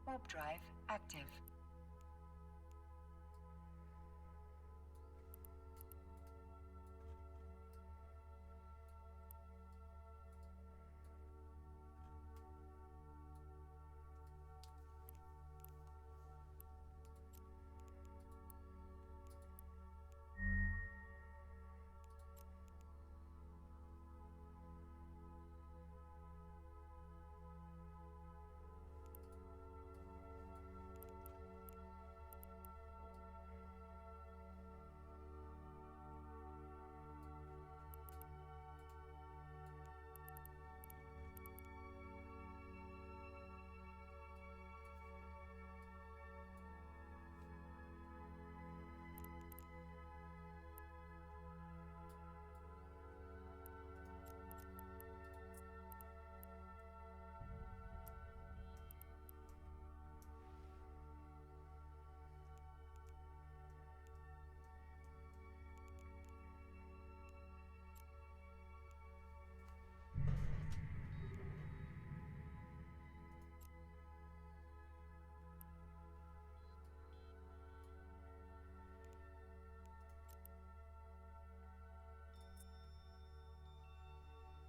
Warp drive active.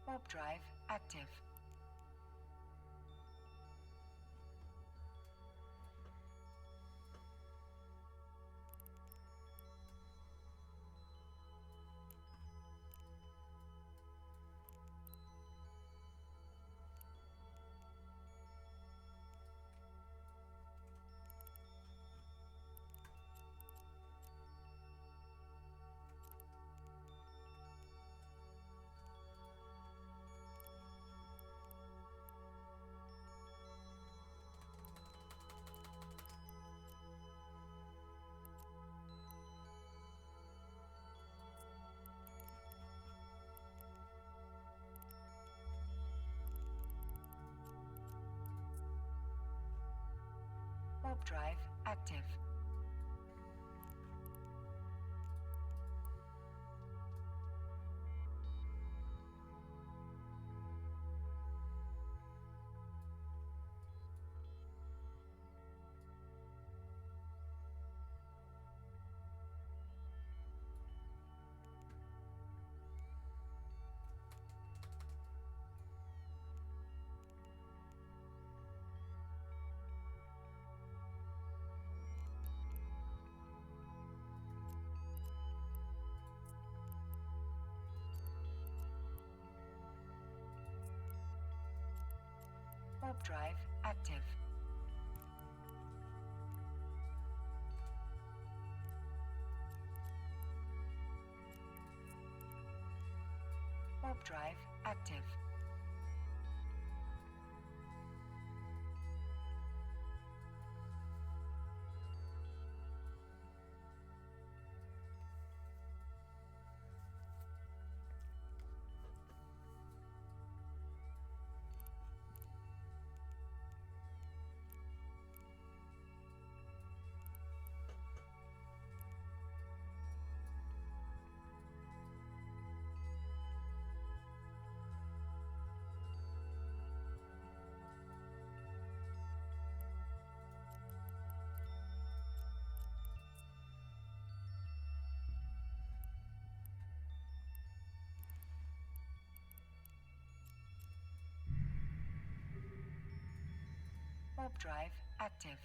Warp drive active. Warp drive active. Warp drive active. Warp drive active. Warp drive active.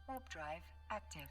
Warp drive active.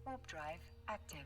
Warp drive active.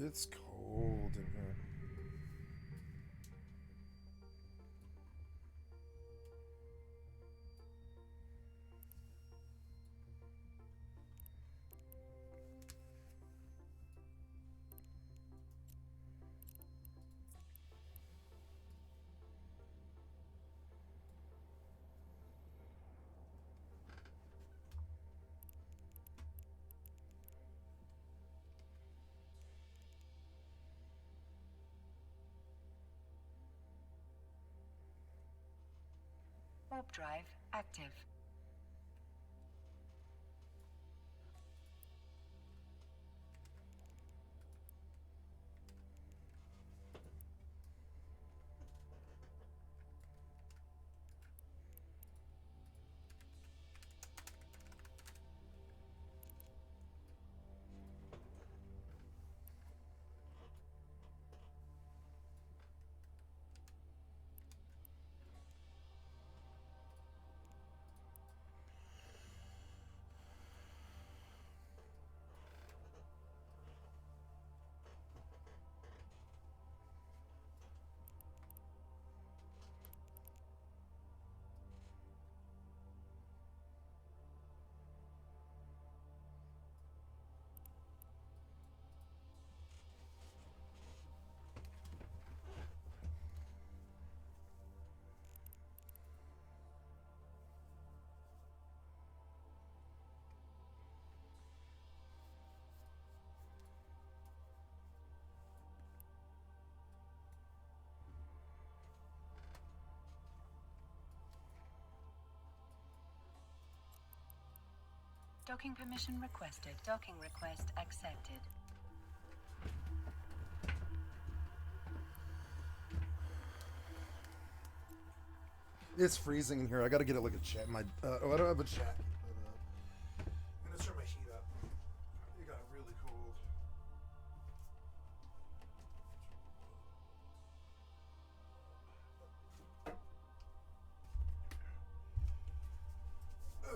It's cold in here. Warp drive active. Docking permission requested. Docking request accepted. It's freezing in here. I gotta get it like a chat. I don't have a chat. I'm gonna turn my heat up. It got really cold.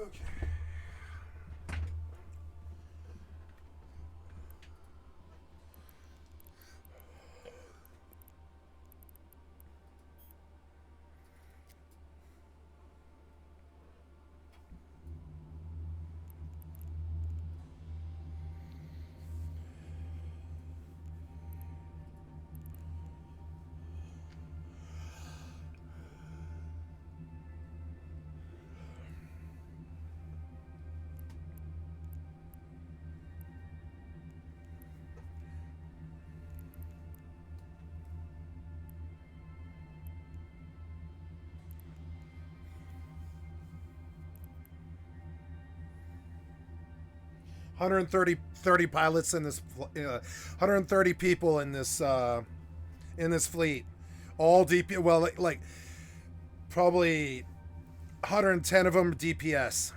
Okay. 130 pilots in this 130 people in this fleet, all DP. Well, like probably 110 of them DPS.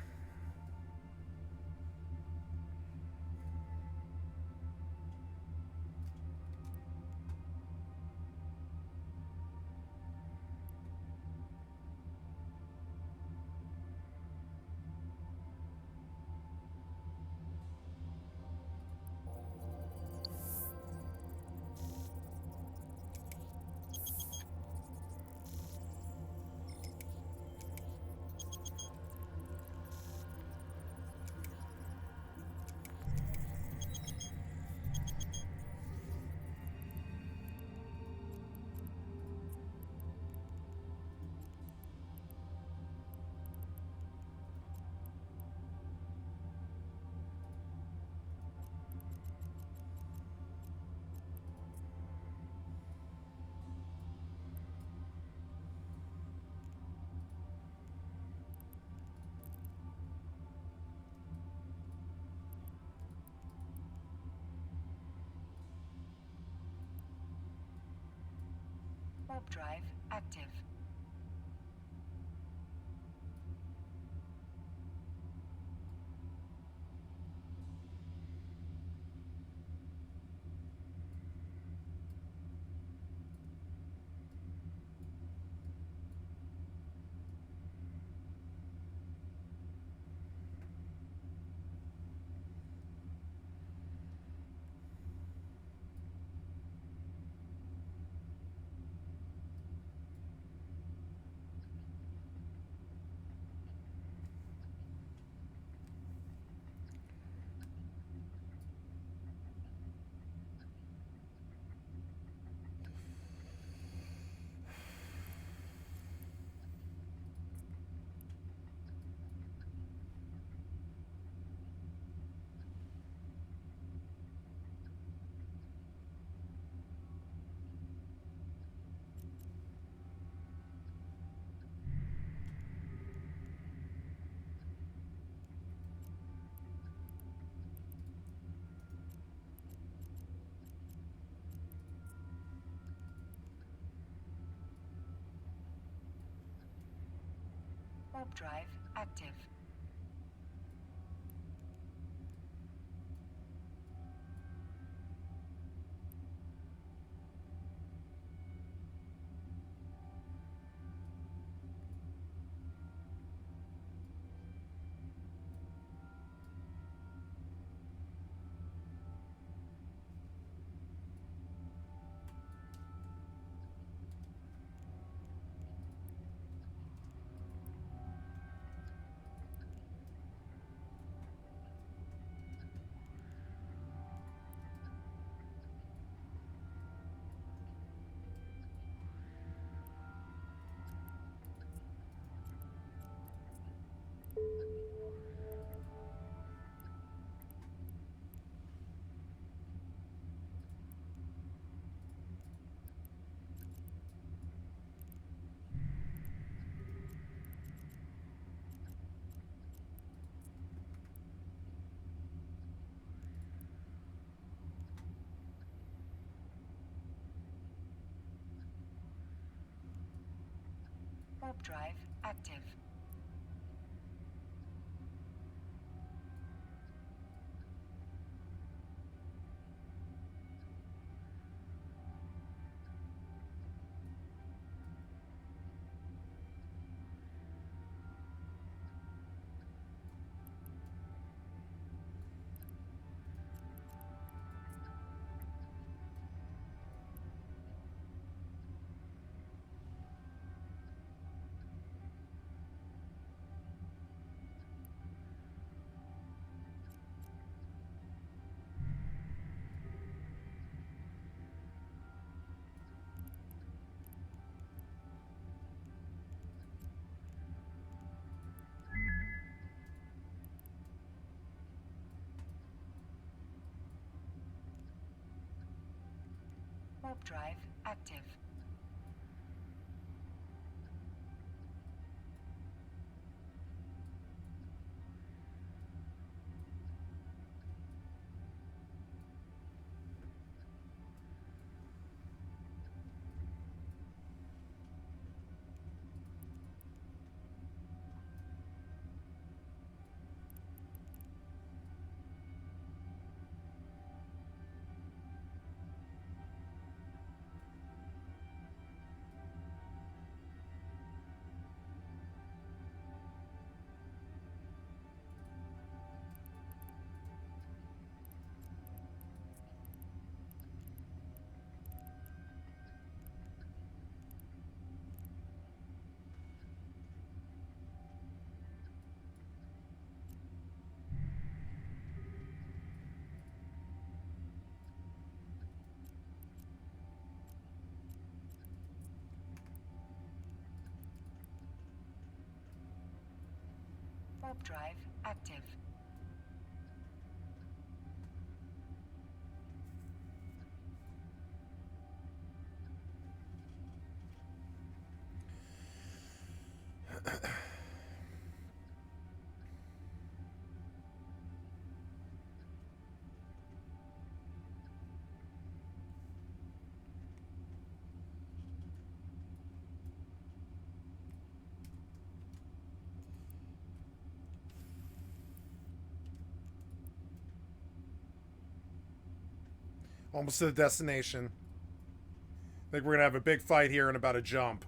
Warp drive active. Warp drive active. Warp drive active. Warp drive active. Warp drive active. Almost to the destination. I think we're gonna have a big fight here in about a jump.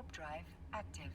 Warp drive active.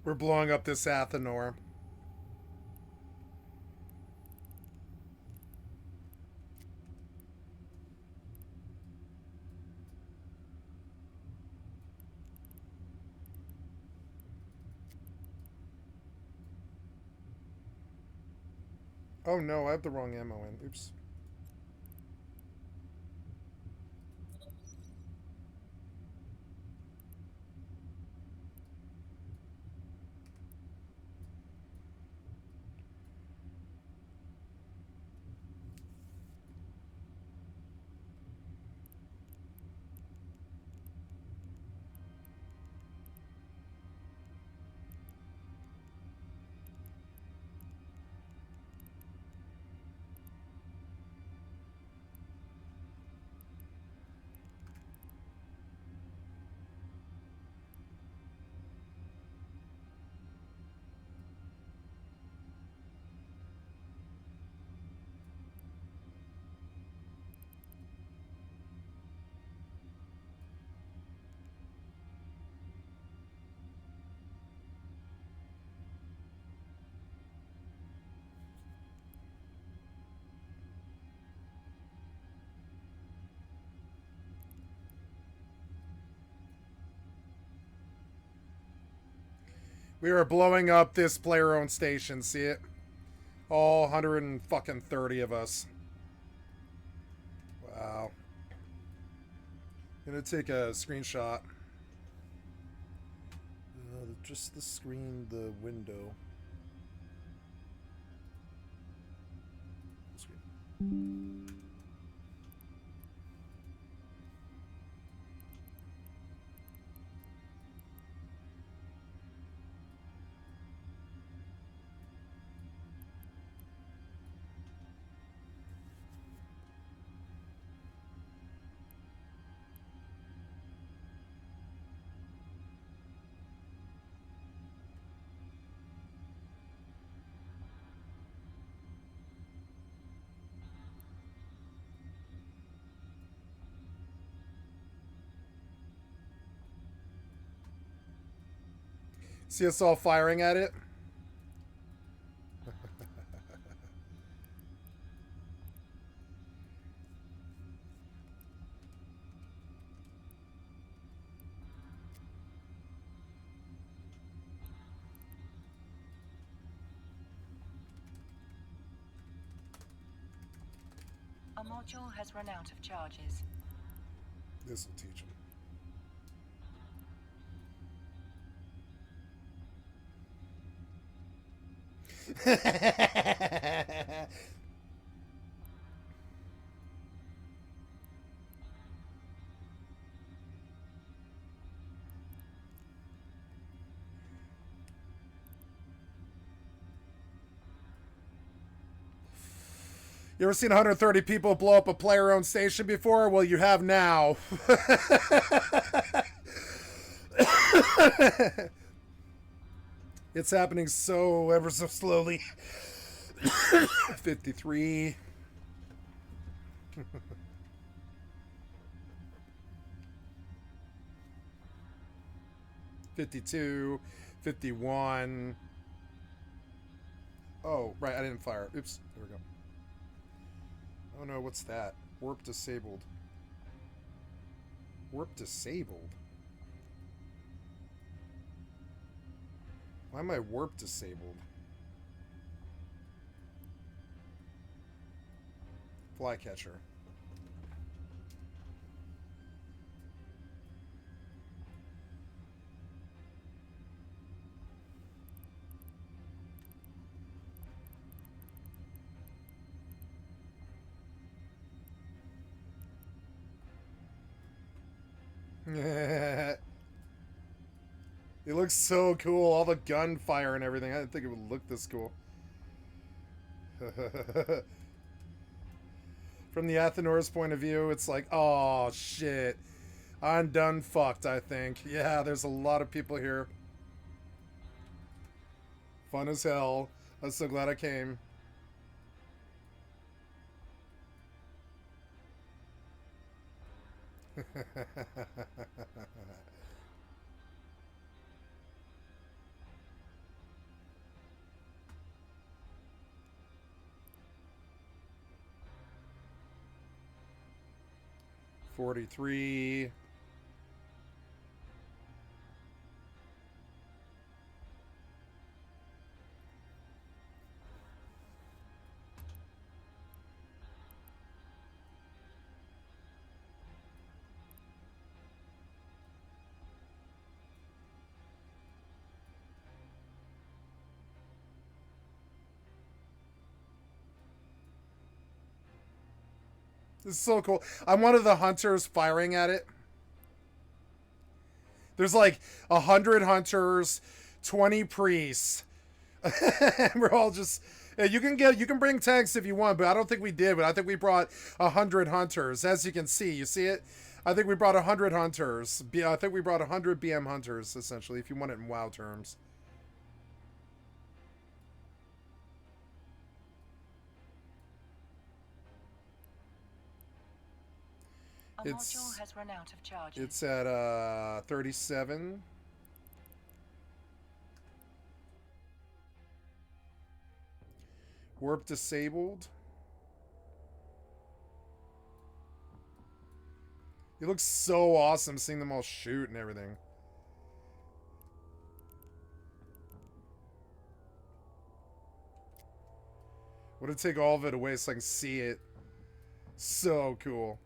We're blowing up this Athenor. Oh no, I have the wrong ammo in. Oops. We are blowing up this player-owned station. See it? All 130 of us. Wow. Gonna take a screenshot. Just the screen, the window. Screen. See us all firing at it? A module has run out of charges. This will teach him. You ever seen 130 people blow up a player-owned station before? Well, you have now. It's happening so ever so slowly. 53. 52. 51. Oh, right, I didn't fire. Oops, there we go. Oh no, what's that? Warp disabled. Warp disabled? Why am I warp disabled? Flycatcher. It looks so cool, all the gunfire and everything. I didn't think it would look this cool. From the Athenor's point of view, it's like, oh shit. I'm done fucked, I think. Yeah, there's a lot of people here. Fun as hell. I'm so glad I came. $43. This is so cool. I'm one of the hunters firing at it. There's like 100 hunters, 20 priests. We're all just... Yeah, you can bring tanks if you want, but I don't think we did. But I think we brought 100 hunters. As you can see, you see it? I think we brought 100 hunters. I think we brought 100 BM hunters, essentially, if you want it in WoW terms. A module has run out of charges. It's at 37. Warp disabled. It looks so awesome seeing them all shoot and everything. Would take all of it away so I can see it. So cool.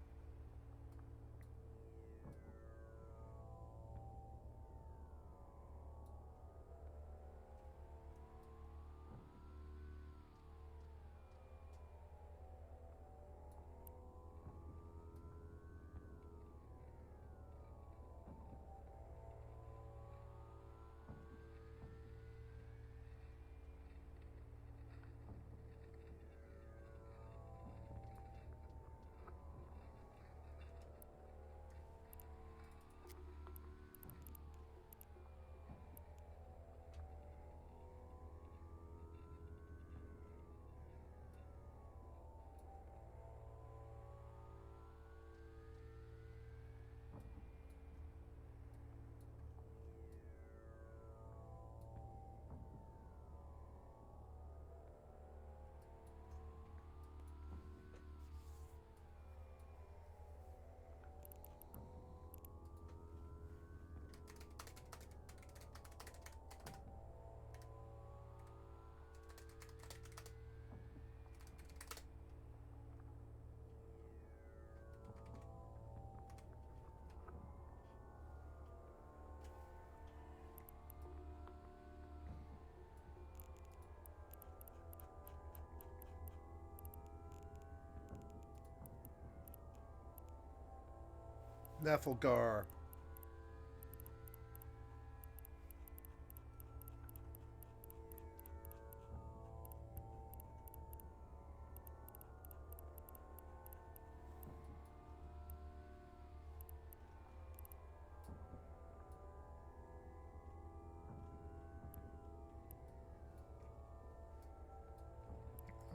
Nefilgar.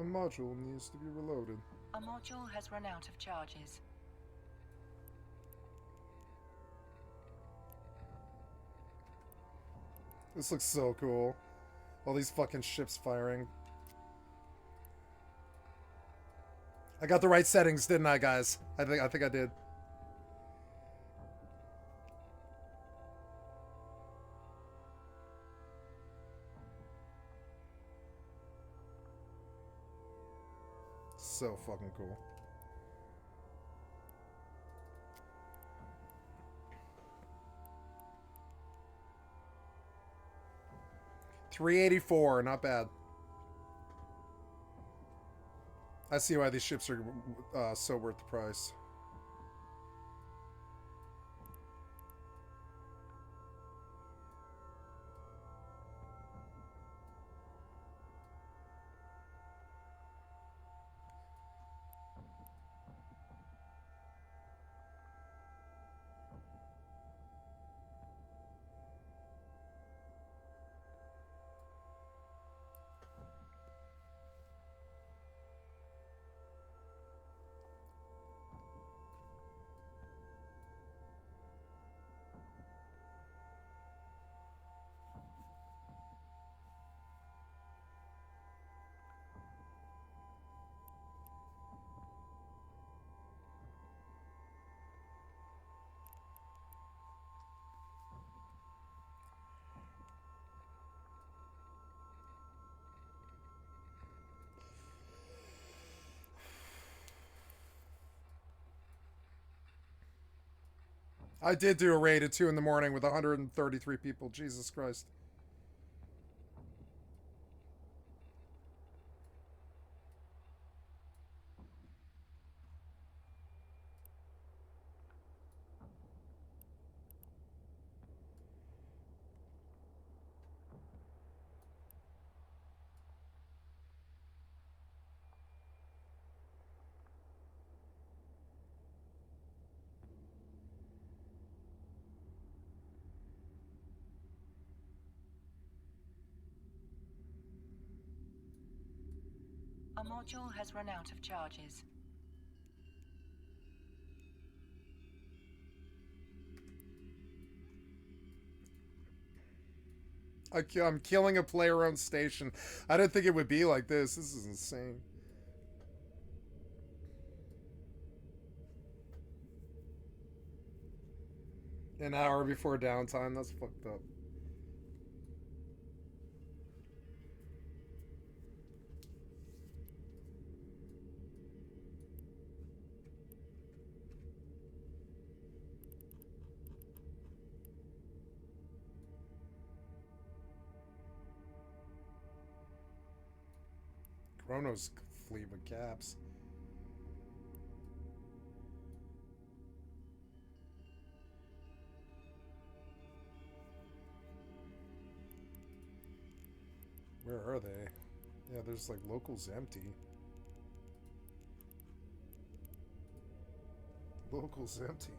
A module needs to be reloaded. A module has run out of charges. This looks so cool. All these fucking ships firing. I got the right settings, didn't I, guys? I think I did. So fucking cool. $384, not bad. I see why these ships are so worth the price. I did do a raid at 2 in the morning with 133 people. Jesus Christ. A module has run out of charges. I'm killing a player-owned station. I didn't think it would be like this. This is insane. An hour before downtime. That's fucked up. Chrono's fleet with caps. Where are they? Yeah, there's like locals empty. Locals empty.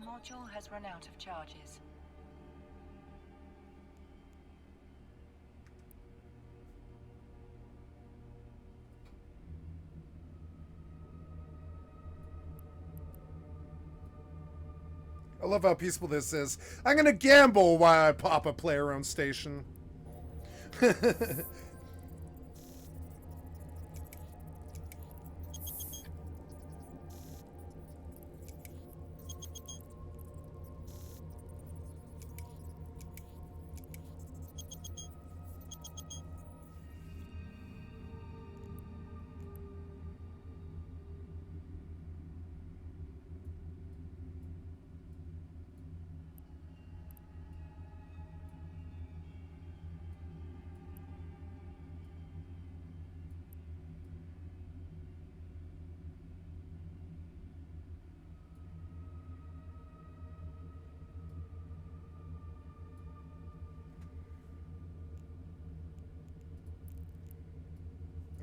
A module has run out of charges. I love how peaceful this is. I'm gonna gamble while I pop a player-owned station.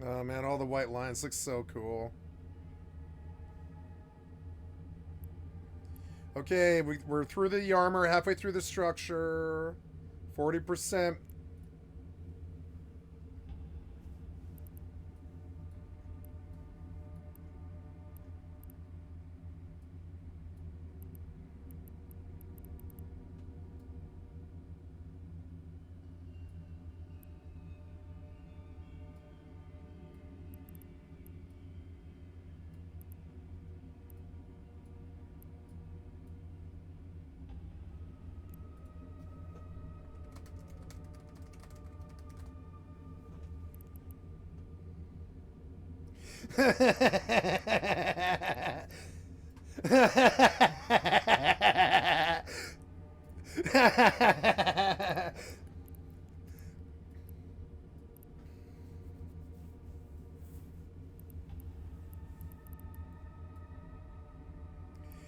Oh man, all the white lines look so cool. Okay, we're through the armor, halfway through the structure. 40%.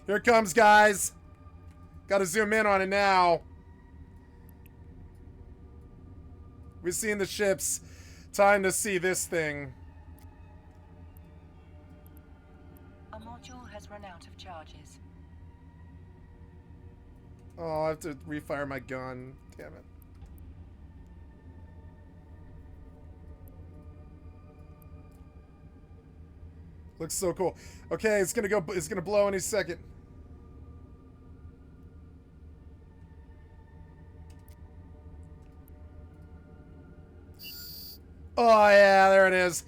Here it comes, guys. Gotta zoom in on it now. We've seen the ships. Time to see this thing. A module has run out of charges. Oh, I have to refire my gun. Damn it. Looks so cool. Okay, it's gonna blow any second. Oh yeah, there it is.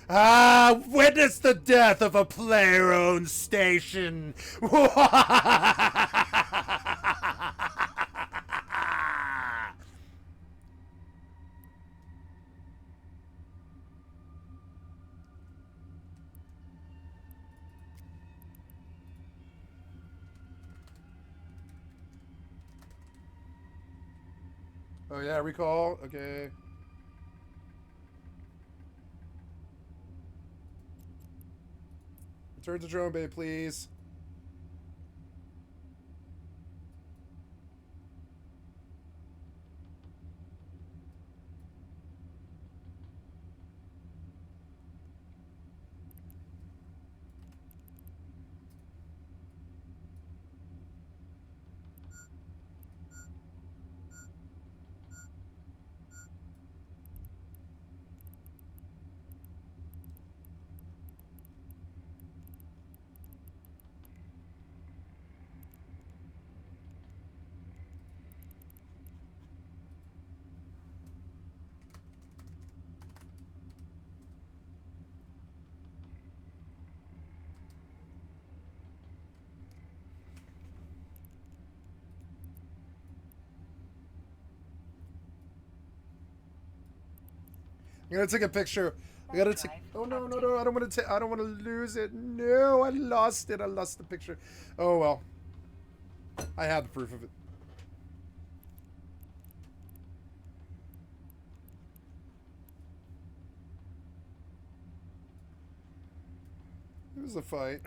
Ah, witness the death of a player-owned station. Oh yeah, recall. Okay. Return to drone bay, please. I'm gonna take a picture. I gotta take. Oh no, no, no! I don't want to. I don't want to lose it. No, I lost it. I lost the picture. Oh well. I have the proof of it. It was a fight.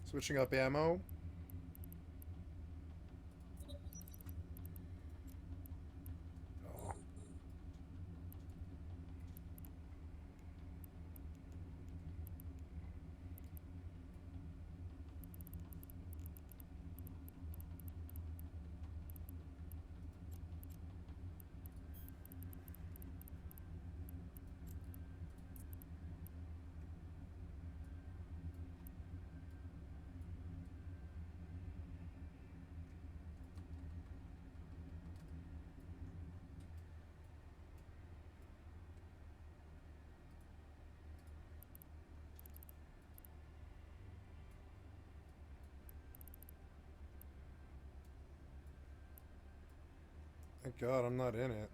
Switching up ammo. Oh. Thank God I'm not in it.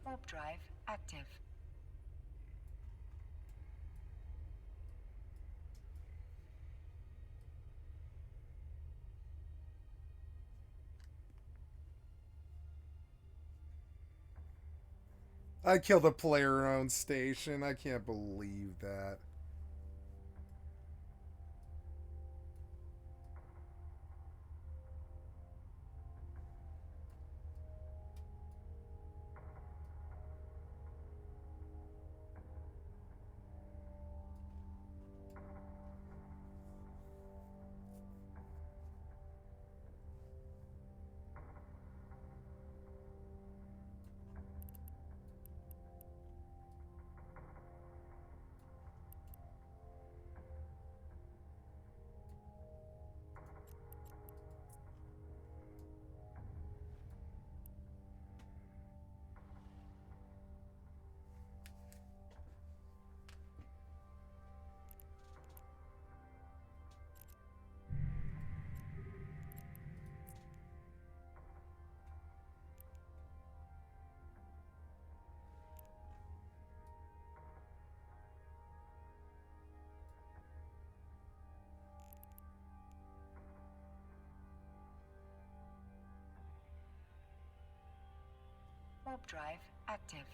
Warp drive active. I killed a player-owned station. I can't believe that. Warp drive active.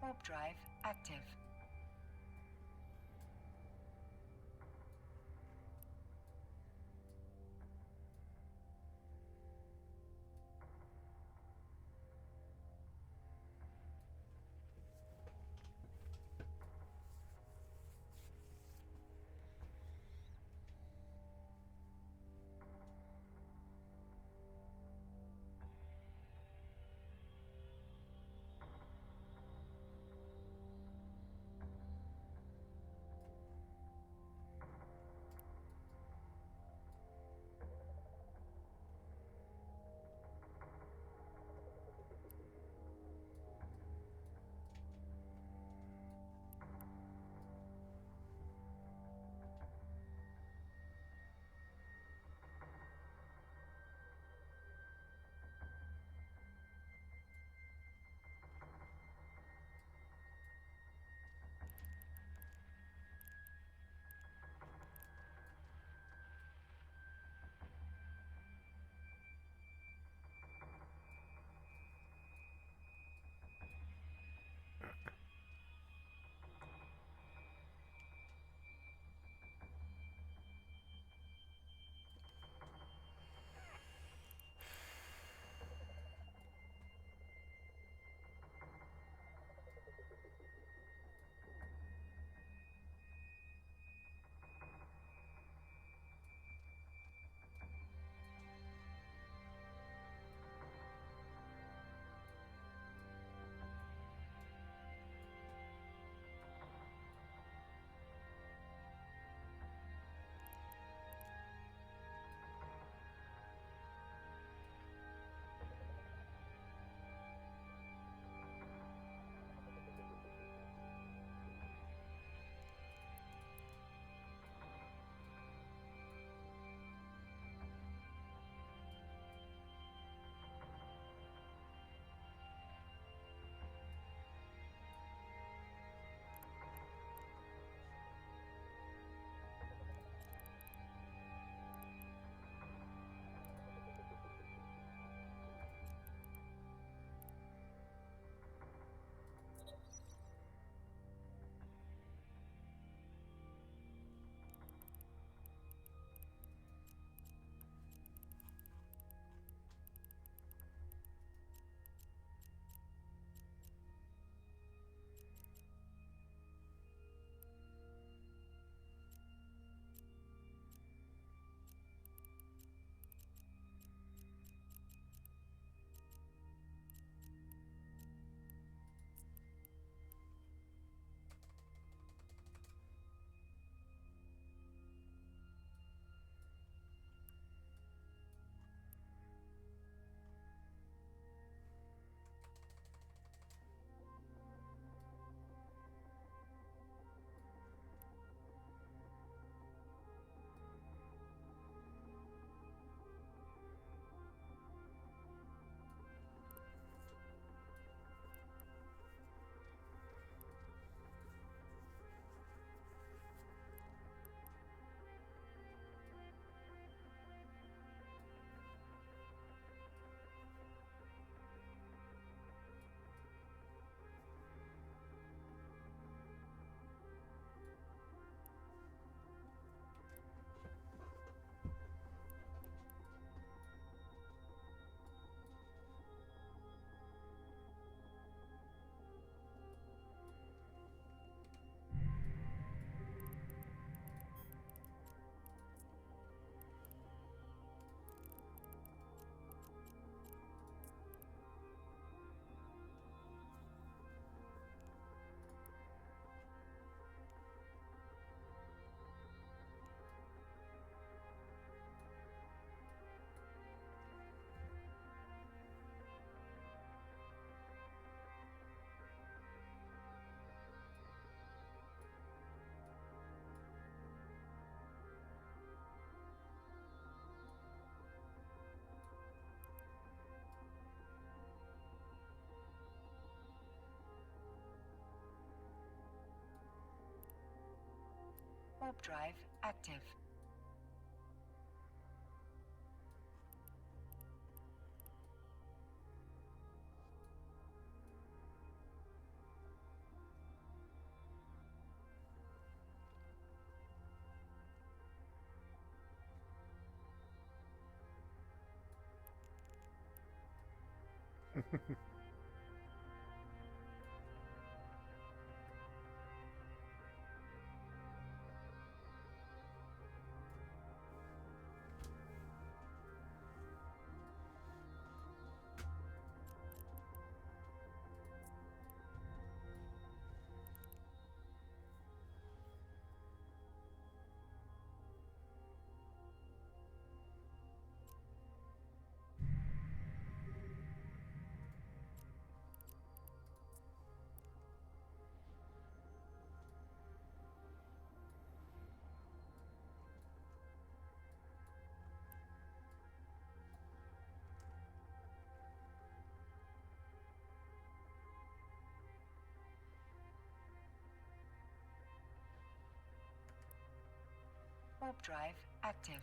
Warp drive active. Warp drive active. Warp drive active.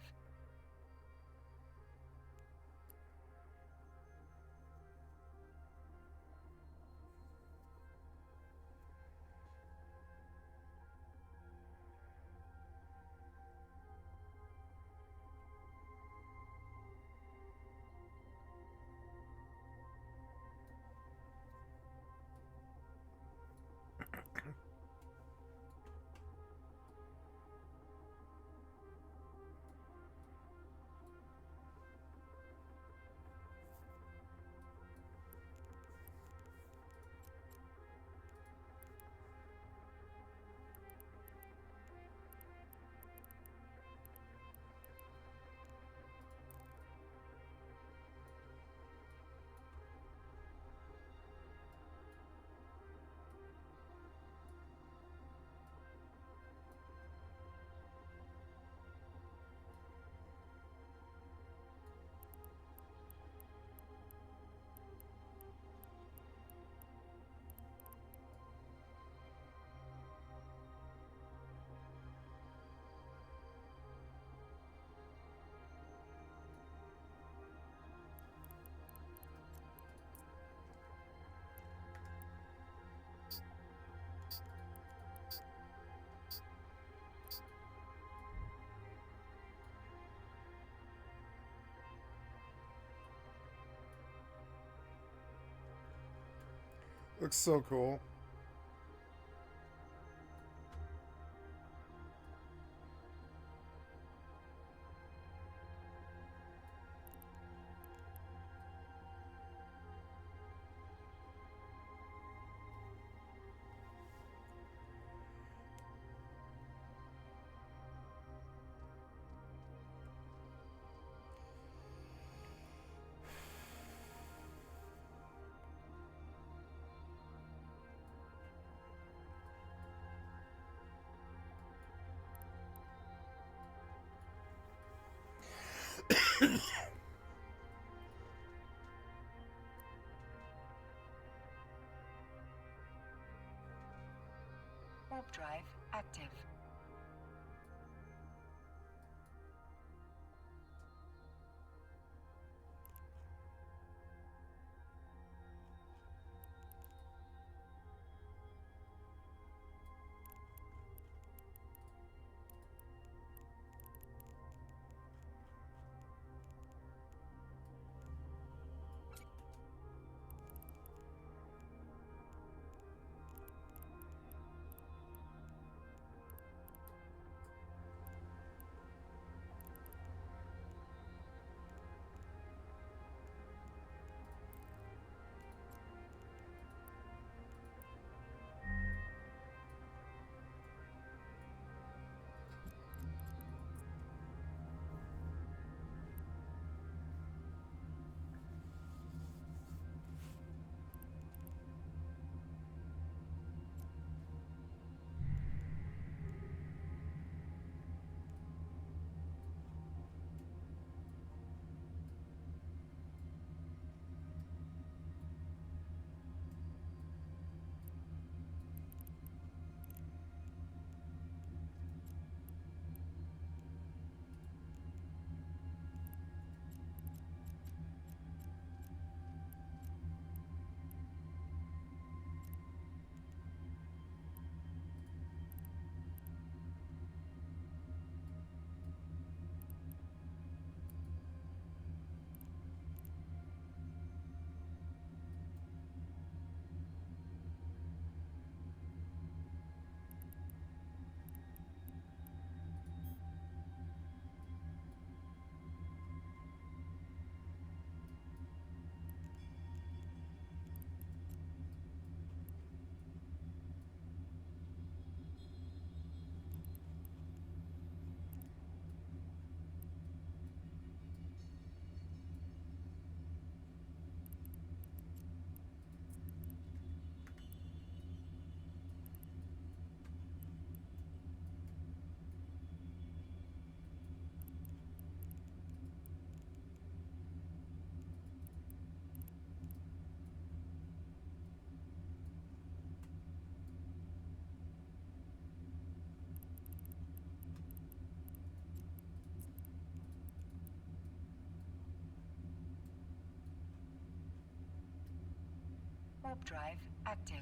Looks so cool. Warp drive active. Warp drive active.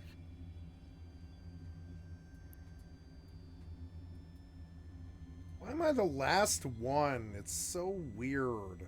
Why am I the last one? It's so weird.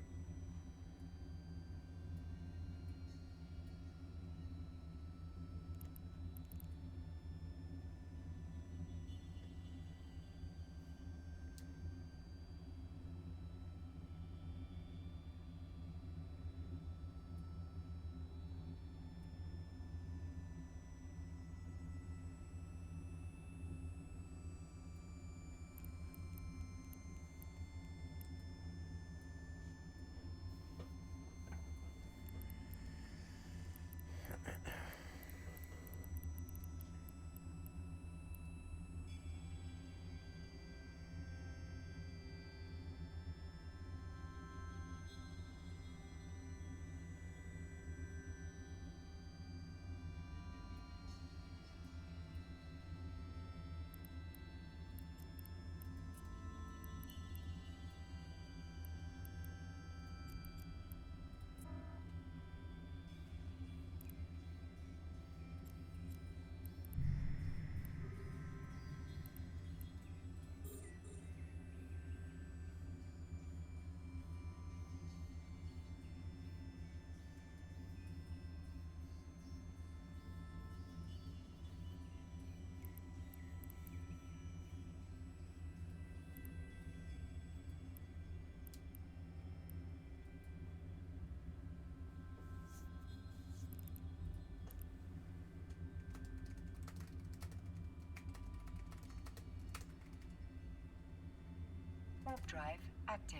Warp drive active.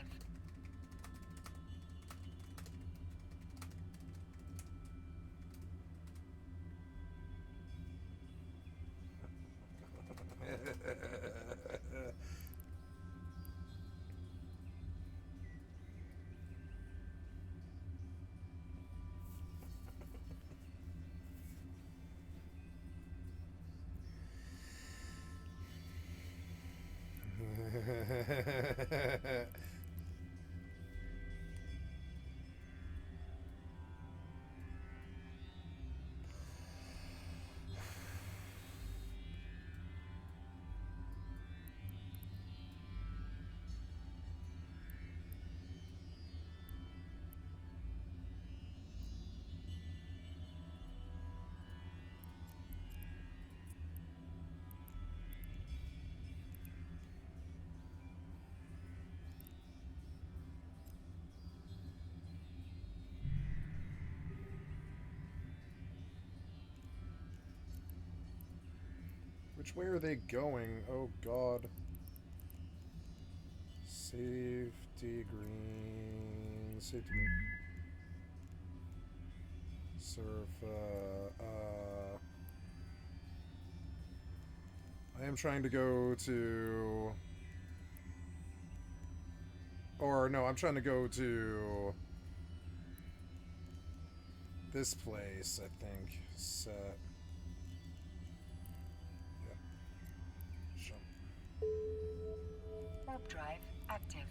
Which way are they going? Oh god. Safety green. Safety green. Surf. I am trying to go to. Or no, I'm trying to go to this place, I think. Set. Yeah. Jump. Warp drive active.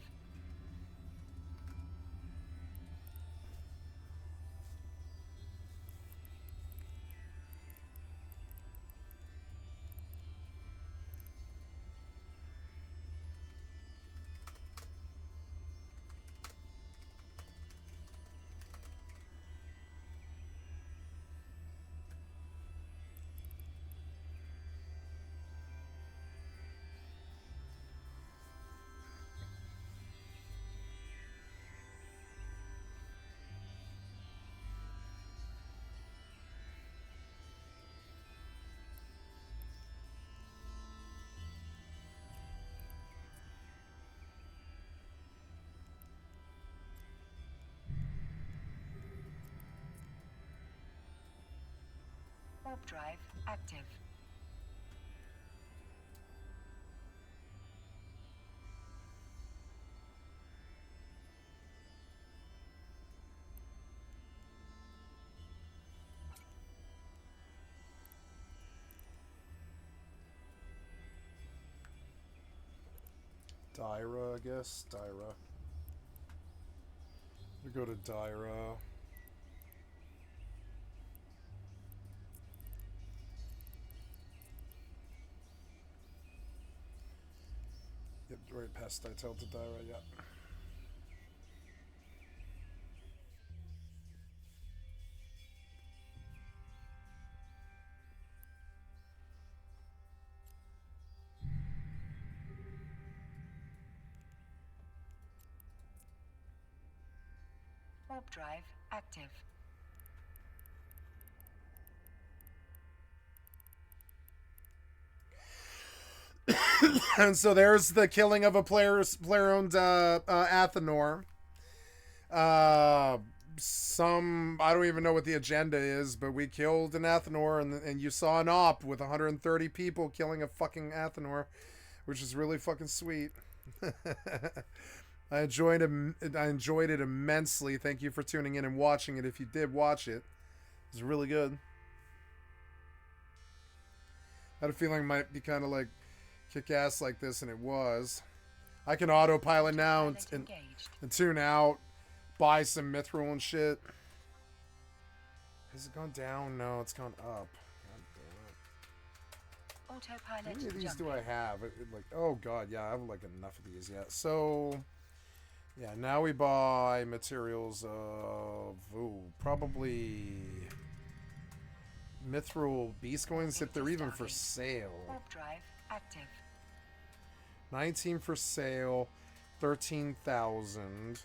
Warp drive active. Dyra, I guess. Dyra. We go to Dyra. Wait, past I tell to die right yet. Warp drive active. And so there's the killing of a player-owned Athenor. Some, I don't even know what the agenda is, but we killed an Athenor, and you saw an op with 130 people killing a fucking Athenor, which is really fucking sweet. I enjoyed it immensely. Thank you for tuning in and watching it. If you did watch it, it was really good. I had a feeling it might be kind of like kick ass like this, and it was. I can autopilot now and tune out, buy some mithril and shit. Has it gone down? No, it's gone up. Autopilot. How many of these do I have? Like, oh god, yeah, I have like enough of these yet. So, yeah, now we buy materials of probably mithril beast coins if they're even for sale. Warp drive active. 19 for sale, 13,000.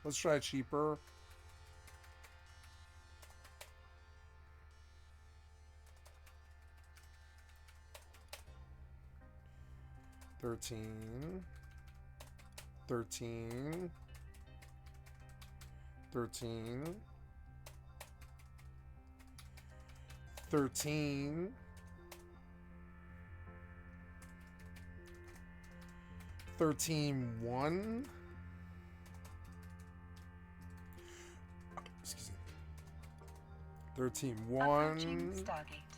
Let's try cheaper. $13. 13. 13. 13. 13-1. Excuse me. 13-1. Stargate.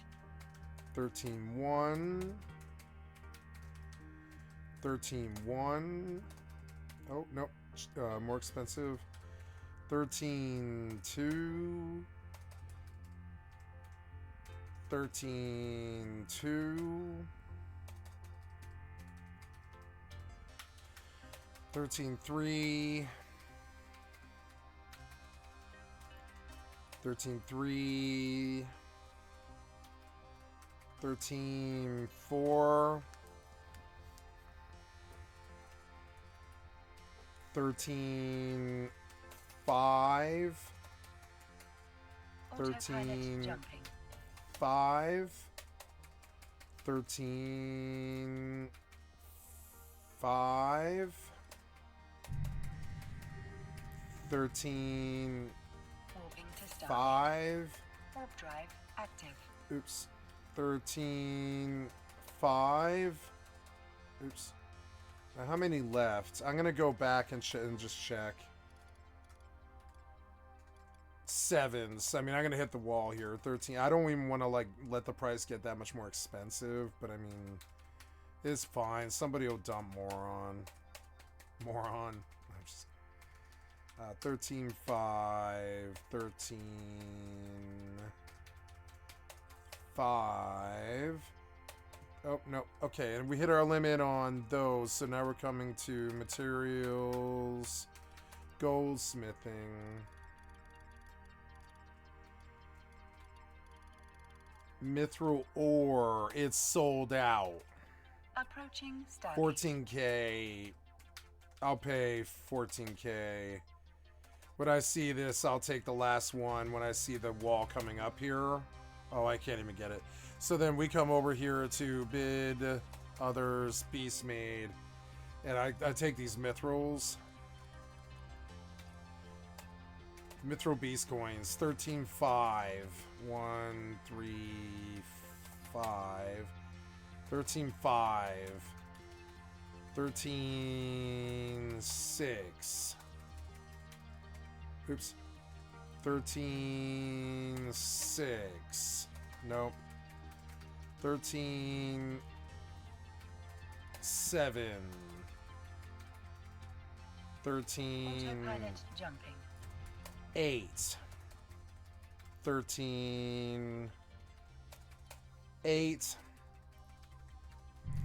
13-1. 13-1. Oh, nope. More expensive. 13-2. 13-2. 13-3. 13-3. 13-4. 13-5. 13-5. 13-5. 13 Warping to start. 5. Warp drive active. Oops. 13 5. Oops. Now how many left? I'm gonna go back and just check. 7s. I mean, I'm gonna hit the wall here. 13. I don't even want to like let the price get that much more expensive, but I mean, it's fine. Somebody will dump moron. I'm just 13 5. 13 5. Oh, no. Okay, and we hit our limit on those, so now we're coming to materials, goldsmithing, mithril ore. It's sold out. Approaching Stargate. 14K. I'll pay 14K. When I see this, I'll take the last one when I see the wall coming up here. Oh, I can't even get it. So then we come over here to bid, others, beast made, and I take these mithrils. Mithril beast coins, 13.5. 1, 3, 5. 13.5. 13.6. Oops. 13.6. Nope. 13.7. 13. Autopilot jumping. 8. 13. 8.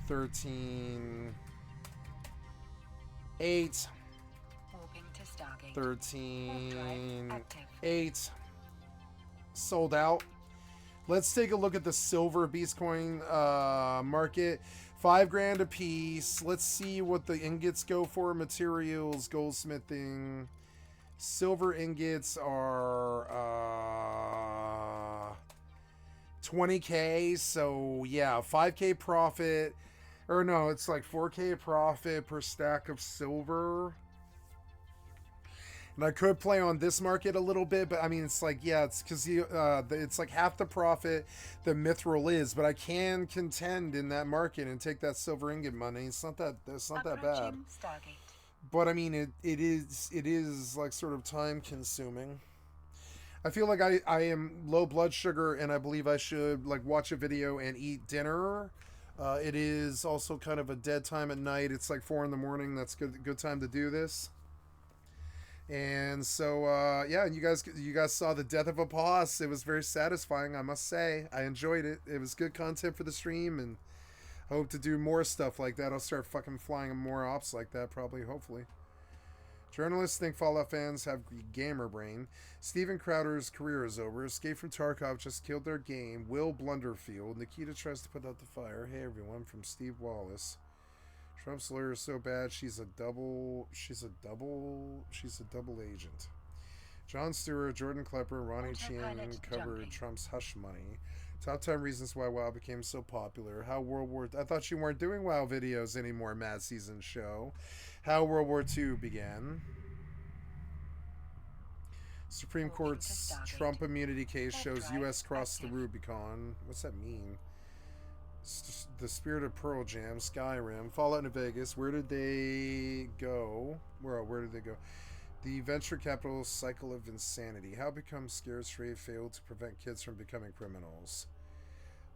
13. 8, Warping to Stargate. 13, Active. 8. Sold out. Let's take a look at the silver beast coin market. 5 grand a piece. Let's see what the ingots go for. Materials, goldsmithing. Silver ingots are 20k. So yeah, 5k profit. Or no, it's like 4k profit per stack of silver. And I could play on this market a little bit, but I mean, it's like, yeah, it's because it's like half the profit the mithril is, but I can contend in that market and take that silver ingot money. It's not that that bad. Stargate. But I mean, it is like sort of time consuming. I feel like I am low blood sugar, and I believe I should like watch a video and eat dinner. It is also kind of a dead time at night. It's like 4 in the morning. That's good time to do this. And so yeah, you guys saw the death of a boss. It was very satisfying, I must say. I enjoyed it. It was good content for the stream, and I hope to do more stuff like that. I'll start fucking flying more ops like that, probably, hopefully. Journalists think Fallout fans have gamer brain. Steven Crowder's career is over. Escape from Tarkov just killed their game. Will Blunderfield. Nikita tries to put out the fire. Hey everyone, from Steve Wallace. Trump's lawyer is so bad she's a double agent. Jon Stewart, Jordan Klepper, Ronnie Ching covered Trump's hush money. Top 10 reasons why WoW became so popular. How World War... I thought you weren't doing WoW videos anymore, Mad Season Show. How World War II began. Supreme Court's Trump immunity case shows U.S. crossed the Rubicon. What's that mean? The Spirit of Pearl Jam, Skyrim, Fallout New Vegas. Where did they go? Where did they go? The venture capital cycle of insanity. How become scared straight failed to prevent kids from becoming criminals.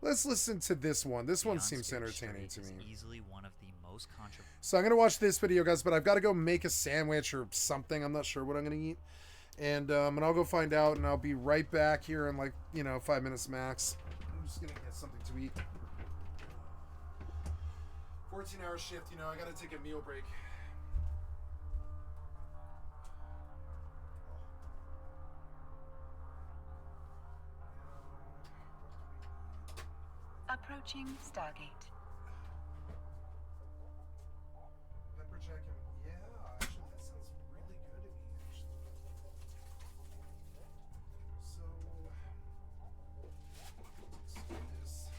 Let's listen to this one. This one seems entertaining to me. Easily one of the most so I'm gonna watch this video, guys, but I've got to go make a sandwich or something. I'm not sure what I'm gonna eat, and I'll go find out, and I'll be right back here in like 5 minutes max. I'm just gonna get something to eat. 14-hour shift, I gotta take a meal break. Approaching Stargate. Pepper jack and actually that sounds really good to me, actually. So let's do this.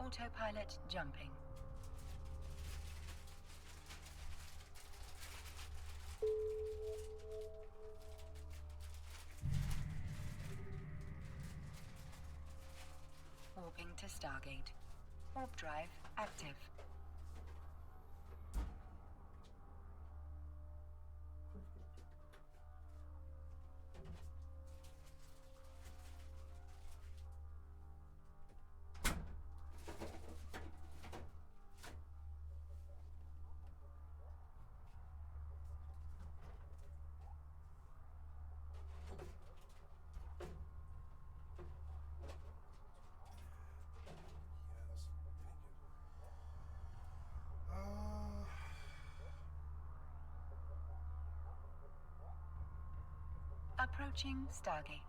Autopilot jumping. Warping to Stargate. Warp drive active. Approaching Stargate.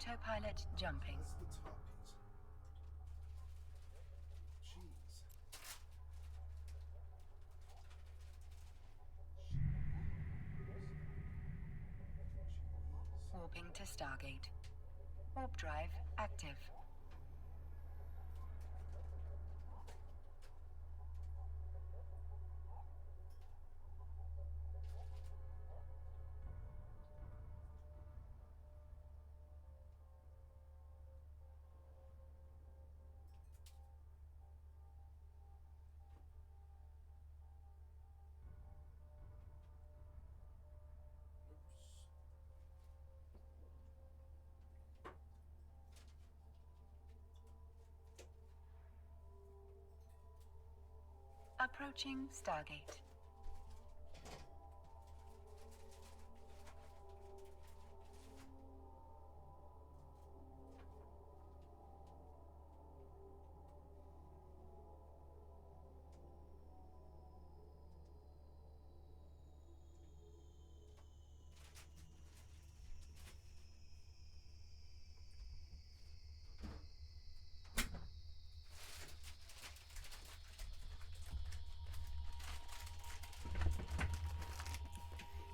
Autopilot jumping. That's the top piece. Jeez. Warping to Stargate. Warp drive active. Approaching Stargate.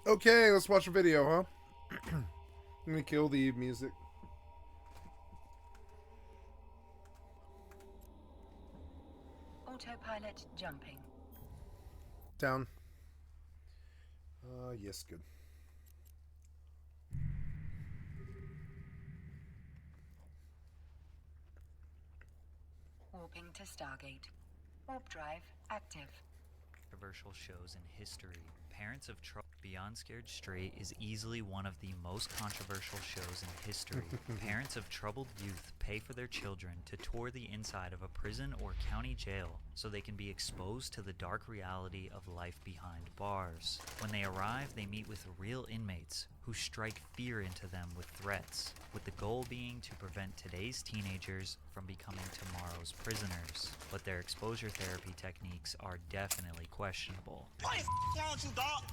Okay, let's watch a video, huh? Let me kill the music. Autopilot jumping. Down. Yes, good. Warping to Stargate. Warp drive active. Controversial shows in history. Parents of Trouble Beyond Scared Straight is easily one of the most controversial shows in history. Parents of troubled youth pay for their children to tour the inside of a prison or county jail so they can be exposed to the dark reality of life behind bars. When they arrive, they meet with real inmates who strike fear into them with threats, with the goal being to prevent today's teenagers from becoming tomorrow's prisoners. But their exposure therapy techniques are definitely questionable. What is wrong with you, dog?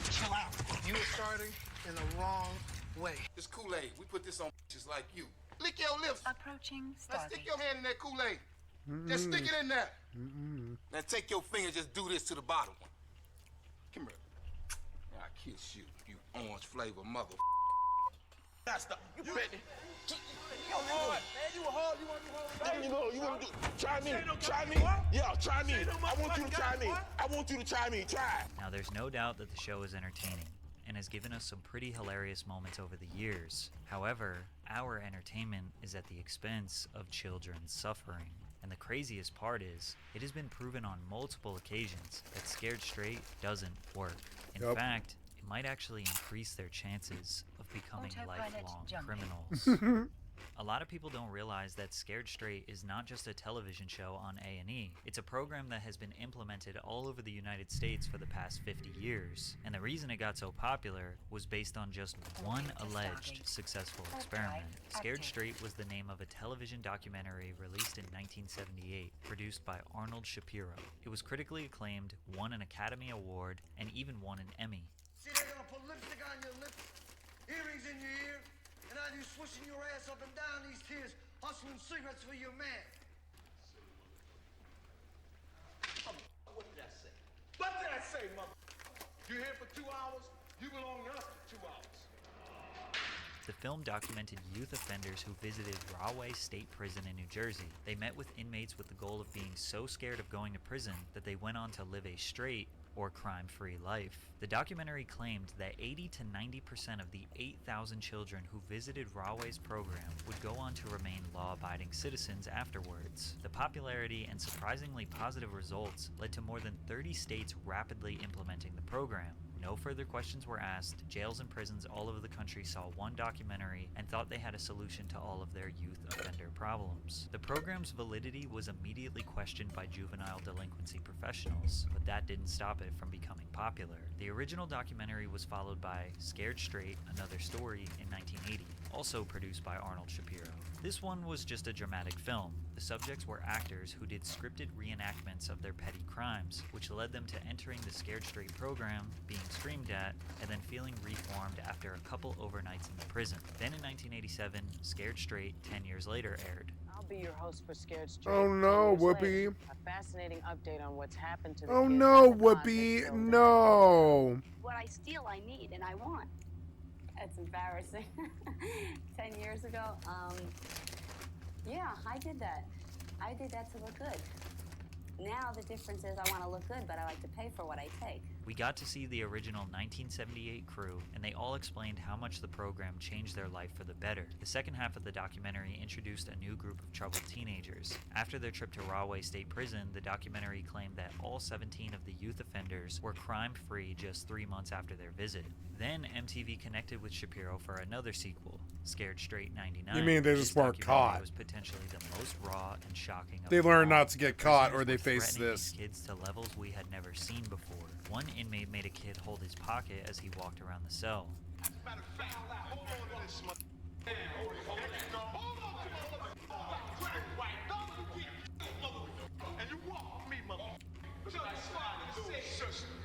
Chill out. You are starting in the wrong way. This Kool-Aid, we put this on just like you. Lick your lips. Approaching Now stick Stargate. your hand in that Kool-Aid. Just stick it in there. Now take your finger, just do this to the bottom one. Come here. Now I kiss you, you orange flavor mother. Now stop. You ready? You hard, man. You were hard. You want to do hard? You want to do? Try me. Try me. Yeah, try me. I want you to try me. I want you to try me. Try. Now, there's no doubt that the show is entertaining and has given us some pretty hilarious moments over the years. However, our entertainment is at the expense of children's suffering. And the craziest part is, it has been proven on multiple occasions that Scared Straight doesn't work. In fact, it might actually increase their chances of becoming Autopilot lifelong jumping. criminals. A lot of people don't realize that Scared Straight is not just a television show on A&E. It's a program that has been implemented all over the United States for the past 50 years. And the reason it got so popular was based on just one alleged successful experiment. Scared Straight was the name of a television documentary released in 1978, produced by Arnold Shapiro. It was critically acclaimed, won an Academy Award, and even won an Emmy. See, they're gonna put lipstick on your lips, earrings in your ear, and now you swishing your ass up and down these tears, hustling cigarettes for your man. What did I say? What did I say, mother? You here for 2 hours? You belong to us for 2 hours. The film documented youth offenders who visited Rahway State Prison in New Jersey. They met with inmates with the goal of being so scared of going to prison that they went on to live a straight or crime-free life. The documentary claimed that 80 to 90% of the 8,000 children who visited Rahway's program would go on to remain law-abiding citizens afterwards. The popularity and surprisingly positive results led to more than 30 states rapidly implementing the program. No further questions were asked. Jails and prisons all over the country saw one documentary and thought they had a solution to all of their youth offender problems. The program's validity was immediately questioned by juvenile delinquency professionals, but that didn't stop it from becoming popular. The original documentary was followed by Scared Straight, Another Story in 1980, also produced by Arnold Shapiro. This one was just a dramatic film. The subjects were actors who did scripted reenactments of their petty crimes, which led them to entering the Scared Straight program, being screamed at, and then feeling reformed after a couple overnights in the prison. Then in 1987, Scared Straight, 10 years later, aired. I'll be your host for Scared Straight. Oh 10 no, years Whoopi. later, a fascinating update on what's happened to the Oh kids no, and the cause Whoopi. that's building. No. What I steal, I need, and I want. That's embarrassing. 10 years ago, yeah, I did that. I did that to look good. Now the difference is I want to look good, but I like to pay for what I take. We got to see the original 1978 crew, and they all explained how much the program changed their life for the better. The second half of the documentary introduced a new group of troubled teenagers. After their trip to Rahway State Prison, the documentary claimed that all 17 of the youth offenders were crime-free just 3 months after their visit. Then MTV connected with Shapiro for another sequel, Scared Straight 99. You mean they This just weren't documentary caught? was potentially the most raw and shocking of They them learned all. not to get caught or Prisoners they were face threatening this. these kids to levels we had never seen before. One inmate made a kid hold his pocket as he walked around the cell. Matter of fact, hold on to this mother. Hold on to the white. Don't forget, mother. And you walk me, mother.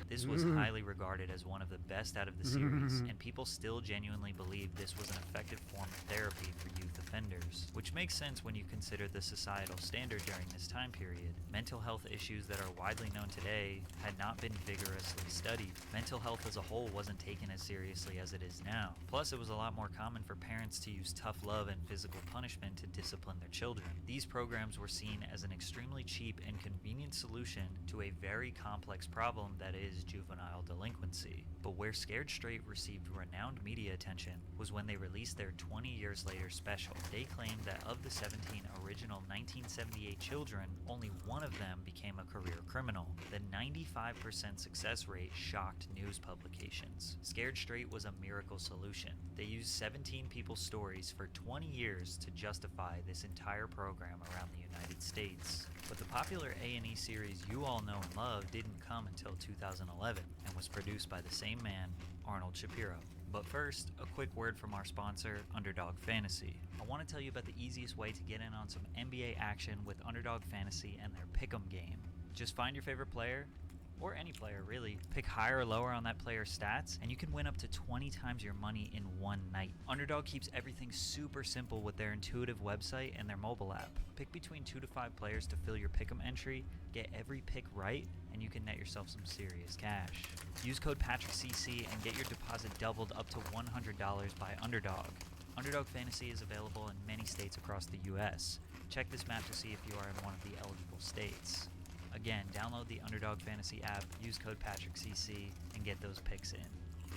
This was highly regarded as one of the best out of the series, and people still genuinely believe this was an effective form of therapy for youth offenders, which makes sense when you consider the societal standard during this time period. Mental health issues that are widely known today had not been vigorously studied. Mental health as a whole wasn't taken as seriously as it is now. Plus, it was a lot more common for parents to use tough love and physical punishment to discipline their children. These programs were seen as an extremely cheap and convenient solution to a very complex problem that is juvenile delinquency. But where Scared Straight received renowned media attention was when they released their 20 years later special. They claimed that of the 17 original 1978 children, only one of them became a career criminal. The 95% success rate shocked news publications. Scared Straight was a miracle solution. They used 17 people's stories for 20 years to justify this entire program around the United States. But the popular A&E series you all know and love didn't come until 2011 and was produced by the same man, Arnold Shapiro. But first, a quick word from our sponsor, Underdog Fantasy. I want to tell you about the easiest way to get in on some NBA action with Underdog Fantasy and their Pick'em game. Just find your favorite player, or any player really, pick higher or lower on that player's stats, and you can win up to 20 times your money in one night. Underdog keeps everything super simple with their intuitive website and their mobile app. Pick between 2 to 5 players to fill your Pick'em entry, get every pick right, and you can net yourself some serious cash. Use code PatrickCC and get your deposit doubled up to $100 by Underdog. Underdog Fantasy is available in many states across the US. Check this map to see if you are in one of the eligible states. Again, download the Underdog Fantasy app, use code PatrickCC, and get those picks in.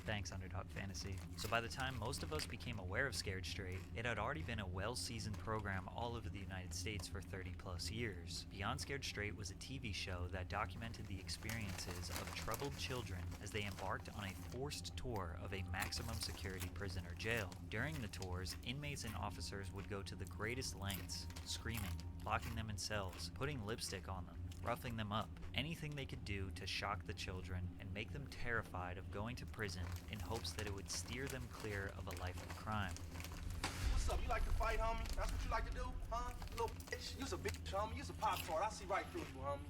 Thanks, Underdog Fantasy. So by the time most of us became aware of Scared Straight, it had already been a well-seasoned program all over the United States for 30 plus years. Beyond Scared Straight was a TV show that documented the experiences of troubled children as they embarked on a forced tour of a maximum security prison or jail. During the tours, inmates and officers would go to the greatest lengths, screaming, locking them in cells, putting lipstick on them, roughing them up, anything they could do to shock the children and make them terrified of going to prison in hopes that it would steer them clear of a life of crime. What's up? You like to fight, homie? That's what you like to do, huh? Little bitch. You's a bitch, homie. You's a pop tart. I see right through you, homie.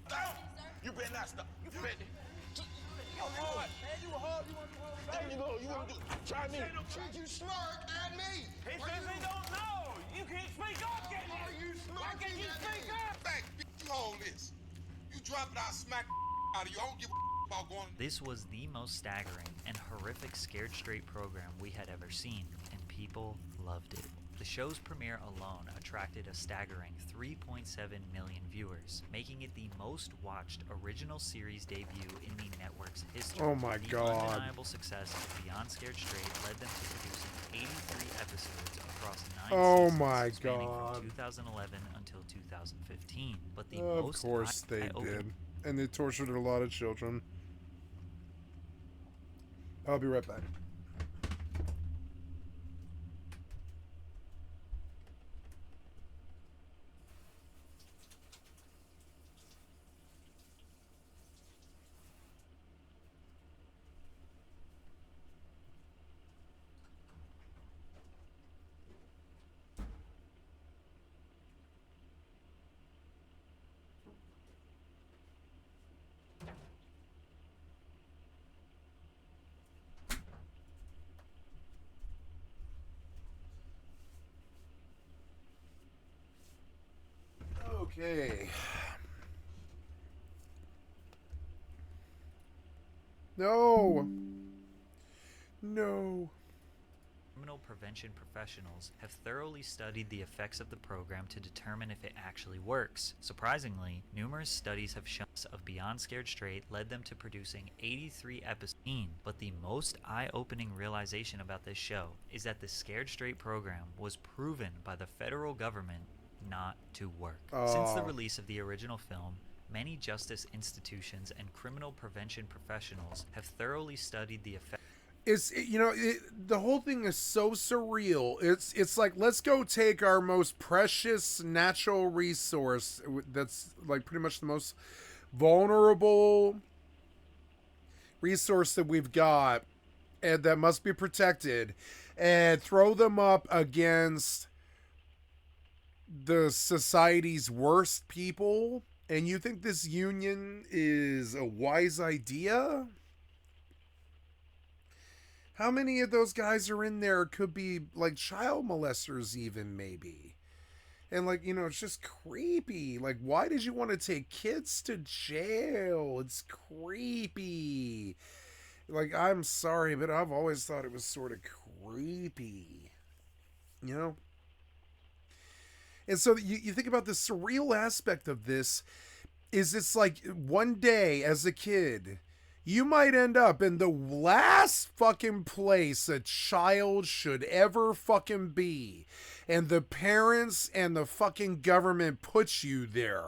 You better not stop. You better. You hard. Man, you hard. You want to do hard? There you go. You want to do? Try me. You smirk at me. He says he don't know. You can't speak up, can you? Are you Why can't smirking you at speak me? up? Back, bitch. You hold this. You drop it, I'll smack out of you. I don't give a about going. This was the most staggering and horrific Scared Straight program we had ever seen, and people loved it. The show's premiere alone attracted a staggering 3.7 million viewers, making it the most watched original series debut in the network's history. Oh my the God. undeniable success of Beyond Scared Straight led them to producing 83 episodes across 9 Oh seasons, my spanning God. from 2011 until 2015. But the Of most course they eye-opening did. And they tortured a lot of children. I'll be right back. No. No. Criminal prevention professionals have thoroughly studied the effects of the program to determine if it actually works. Surprisingly, numerous studies have shown of Beyond Scared Straight led them to producing 83 episodes. But the most eye-opening realization about this show is that the Scared Straight program was proven by the federal government not to work. Since the release of the original film, many justice institutions and criminal prevention professionals have thoroughly studied the effects. The whole thing is so surreal. It's like, let's go take our most precious natural resource that's like pretty much the most vulnerable resource that we've got and that must be protected, and throw them up against the society's worst people. And you think this union is a wise idea? How many of those guys are in there could be like child molesters even, maybe? And like, it's just creepy. Like, why did you want to take kids to jail? It's creepy. Like, I'm sorry, but I've always thought it was sort of creepy. And so you think about the surreal aspect of this is it's like one day as a kid, you might end up in the last fucking place a child should ever fucking be. And the parents and the fucking government puts you there.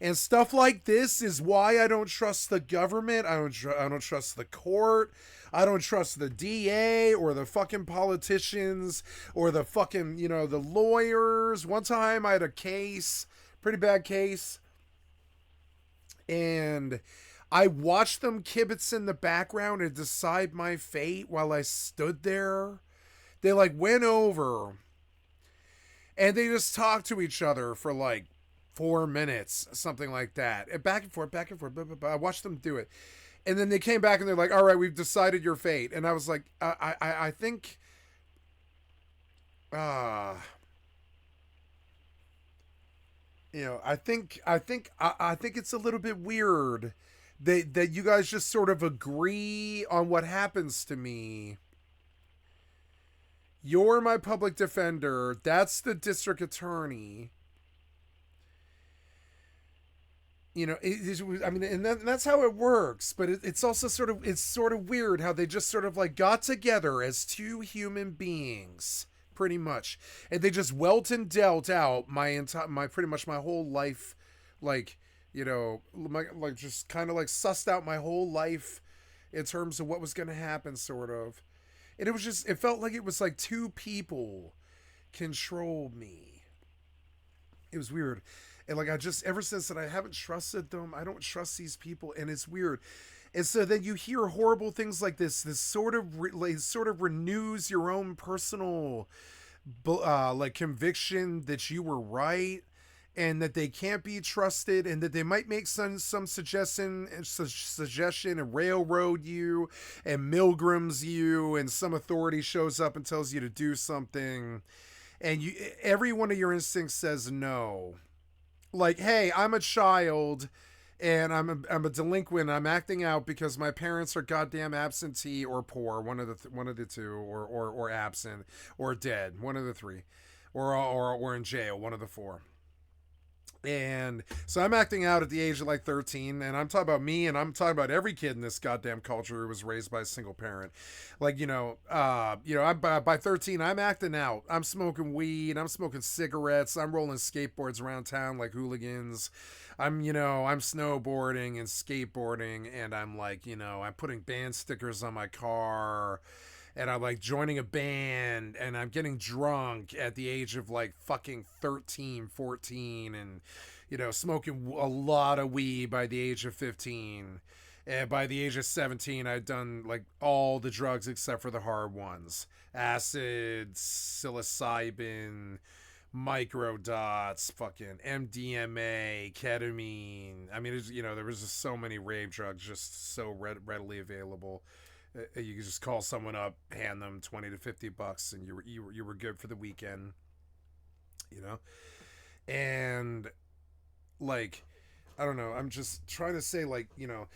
And stuff like this is why I don't trust the government. I don't trust the court. I don't trust the DA or the fucking politicians or the fucking, the lawyers. One time I had a case, pretty bad case. And I watched them kibitz in the background and decide my fate while I stood there. They like went over and they just talked to each other for like 4 minutes, something like that. And back and forth, blah, blah, blah. I watched them do it. And then they came back and they're like, all right, we've decided your fate. And I was like, I think, I think it's a little bit weird that you guys just sort of agree on what happens to me. You're my public defender. That's the district attorney. And that's how it works. But it's also sort of weird how they just sort of like got together as two human beings, pretty much, and they just welt and dealt out my pretty much my whole life, like just kind of like sussed out my whole life in terms of what was going to happen, sort of. And it felt like it was like two people controlled me. It was weird. And like, ever since that, I haven't trusted them. I don't trust these people. And it's weird. And so then you hear horrible things like this sort of renews your own personal, like conviction that you were right and that they can't be trusted and that they might make some suggestion and railroad you and Milgrams you, and some authority shows up and tells you to do something. And every one of your instincts says no. Like, hey, I'm a child and I'm a delinquent. I'm acting out because my parents are goddamn absentee or poor, one of the two, or absent or dead, one of the three, or in jail, one of the four. And so I'm acting out at the age of like 13, and I'm talking about me, and I'm talking about every kid in this goddamn culture who was raised by a single parent. Like, I'm by 13, I'm acting out. I'm smoking weed, I'm smoking cigarettes, I'm rolling skateboards around town like hooligans. I'm snowboarding and skateboarding, and I'm like, I'm putting band stickers on my car. And I'm like joining a band, and I'm getting drunk at the age of like fucking 13, 14, and, smoking a lot of weed by the age of 15. And by the age of 17, I'd done like all the drugs except for the hard ones. Acid, psilocybin, microdots, fucking MDMA, ketamine. I mean, there was just so many rave drugs just so readily available. You could just call someone up, hand them $20 to $50, and you were good for the weekend, And like, I don't know. I'm just trying to say, like, you know,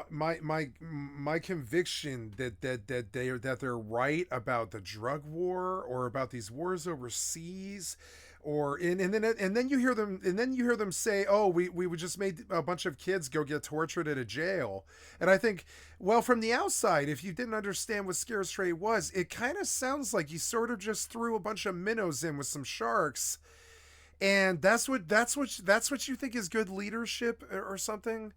my conviction that they're right about the drug war or about these wars overseas, or and then you hear them say, oh, we just made a bunch of kids go get tortured at a jail. And I think, well, from the outside, if you didn't understand what Scared Straight was, it kind of sounds like you sort of just threw a bunch of minnows in with some sharks, and that's what you think is good leadership or something.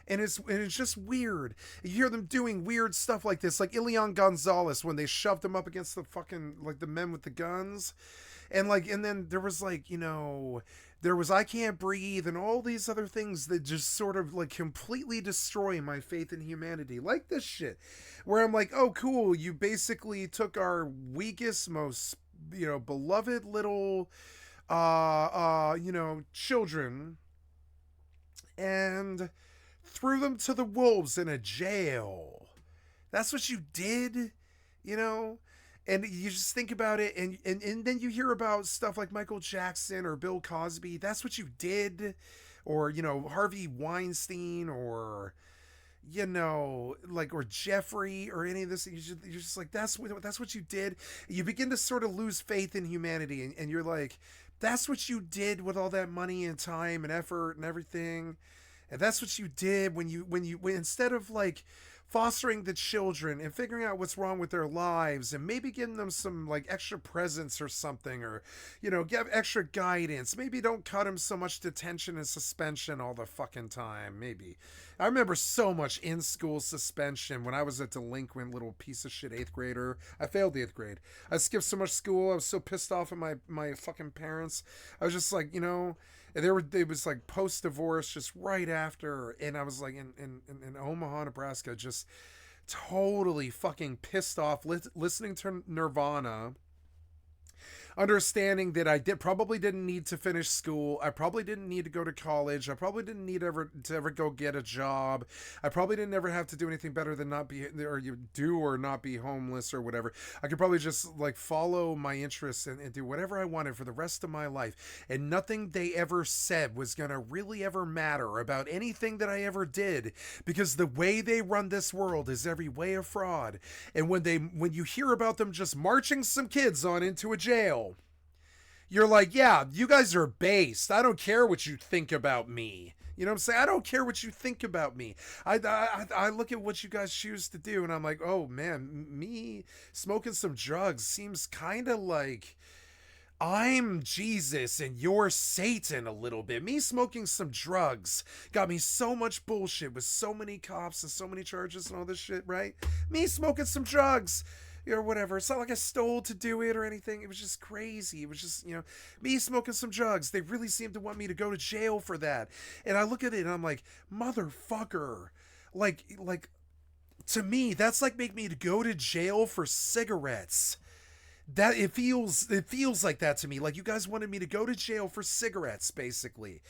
And it's just weird. You hear them doing weird stuff like this, like Ilian Gonzalez when they shoved him up against the fucking, like, the men with the guns. And then there was, like, you know, there was I Can't Breathe and all these other things that just sort of, like, completely destroy my faith in humanity. Like this shit, where I'm like, oh, cool, you basically took our weakest, most, you know, beloved little, you know, children and threw them to the wolves in a jail. That's what you did, you know? And you just think about it, and then you hear about stuff like Michael Jackson or Bill Cosby. That's what you did. Or, you know, Harvey Weinstein, or, you know, like, or Jeffrey, or any of this. You're just like, that's what you did. You begin to sort of lose faith in humanity, and you're like, that's what you did with all that money and time and effort and everything. And that's what you did when instead of, like, fostering the children and figuring out what's wrong with their lives and maybe giving them some, like, extra presents or something, or, you know, give extra guidance. Maybe don't cut them so much detention and suspension all the fucking time. Maybe. I remember so much in-school suspension when I was a delinquent little piece of shit 8th grader. I failed 8th grade. I skipped so much school. I was so pissed off at my fucking parents. I was just like, you know, it was like post-divorce, just right after, and I was like in Omaha, Nebraska, just totally fucking pissed off listening to Nirvana, understanding that I probably didn't need to finish school. I probably didn't need to go to college. I probably didn't need to ever go get a job. I probably didn't ever have to do anything better than not be, or not be homeless or whatever. I could probably just, like, follow my interests and do whatever I wanted for the rest of my life. And nothing they ever said was going to really ever matter about anything that I ever did, because the way they run this world is every way a fraud. And when you hear about them just marching some kids on into a jail, you're like, yeah, you guys are based. I don't care what you think about me. You know what I'm saying? I don't care what you think about me. I look at what you guys choose to do, and I'm like, oh, man, me smoking some drugs seems kind of like I'm Jesus and you're Satan a little bit. Me smoking some drugs got me so much bullshit with so many cops and so many charges and all this shit, right? Me smoking some drugs, or whatever. It's not like I stole to do it or anything. It was just crazy. It was just, you know, me smoking some drugs. They really seem to want me to go to jail for that. And I look at it and I'm like, motherfucker. Like, to me, that's like make me to go to jail for cigarettes. That it feels like that to me. Like, you guys wanted me to go to jail for cigarettes, basically.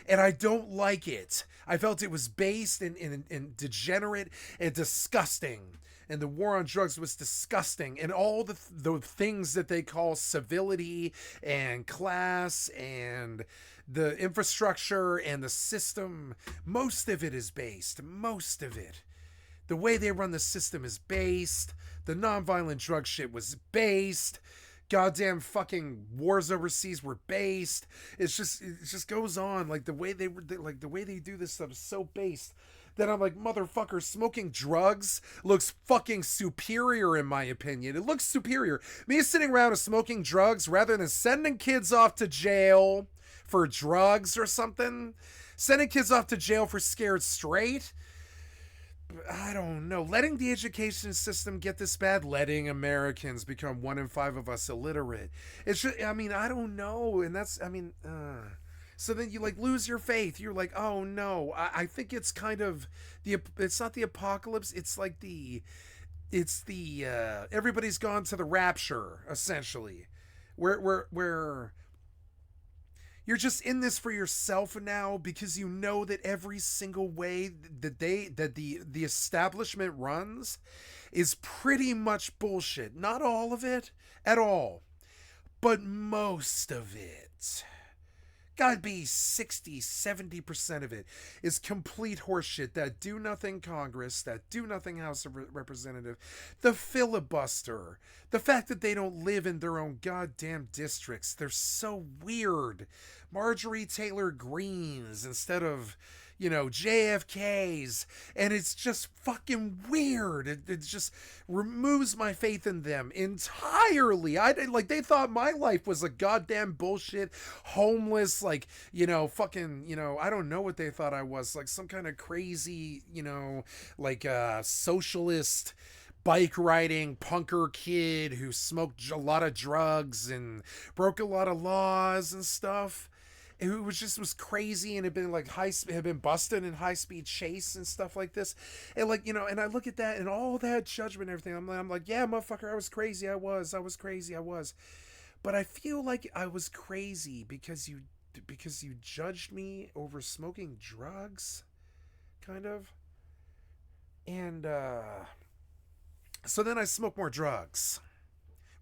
And I don't like it. I felt it was based in degenerate and disgusting. And the war on drugs was disgusting. And all the things that they call civility and class and the infrastructure and the system, most of it is based. Most of it. The way they run the system is based. The nonviolent drug shit was based. Goddamn fucking wars overseas were based. It just goes on. Like, the way they do this stuff is so based that I'm like, motherfucker, smoking drugs looks fucking superior in my opinion. It looks superior. Me sitting around and smoking drugs rather than sending kids off to jail for drugs or something. Sending kids off to jail for Scared Straight. I don't know. Letting the education system get this bad, letting Americans become 1 in 5 of us illiterate. It's just, I mean, I don't know. And that's, I mean, so then you, like, lose your faith. You're like, oh no. I think it's kind of it's not the apocalypse. It's like everybody's gone to the rapture, essentially, where you're just in this for yourself now, because you know that every single way that the establishment runs is pretty much bullshit. Not all of it at all, but most of it. gotta be 60-70% of it is complete horseshit. That do nothing Congress, that do nothing House of Representative, the filibuster, the fact that they don't live in their own goddamn districts. They're so weird. Marjorie Taylor Greens instead of, you know, JFK's, and it's just fucking weird. It just removes my faith in them entirely. They thought my life was a goddamn bullshit, homeless, like, you know, fucking, you know, I don't know what they thought I was, like some kind of crazy, you know, like socialist bike riding punker kid who smoked a lot of drugs and broke a lot of laws and stuff. Who was crazy and had been like had been busted in high speed chase and stuff like this, and like, you know, and I look at that and all that judgment and everything. I'm like, yeah, motherfucker, I was crazy. I was crazy. But I feel like I was crazy because you judged me over smoking drugs, kind of, and so then I smoked more drugs.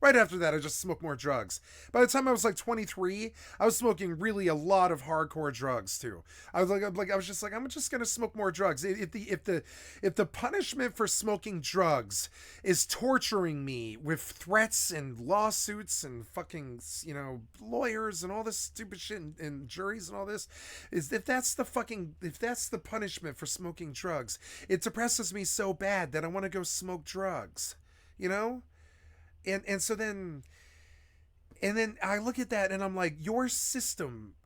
Right after that, I just smoked more drugs. By the time I was like 23, I was smoking really a lot of hardcore drugs too. I was just like, I'm just gonna smoke more drugs. If the punishment for smoking drugs is torturing me with threats and lawsuits and fucking, you know, lawyers and all this stupid shit and juries and all this, if that's the punishment for smoking drugs, it depresses me so bad that I want to go smoke drugs, you know. And so then I look at that and I'm like, your system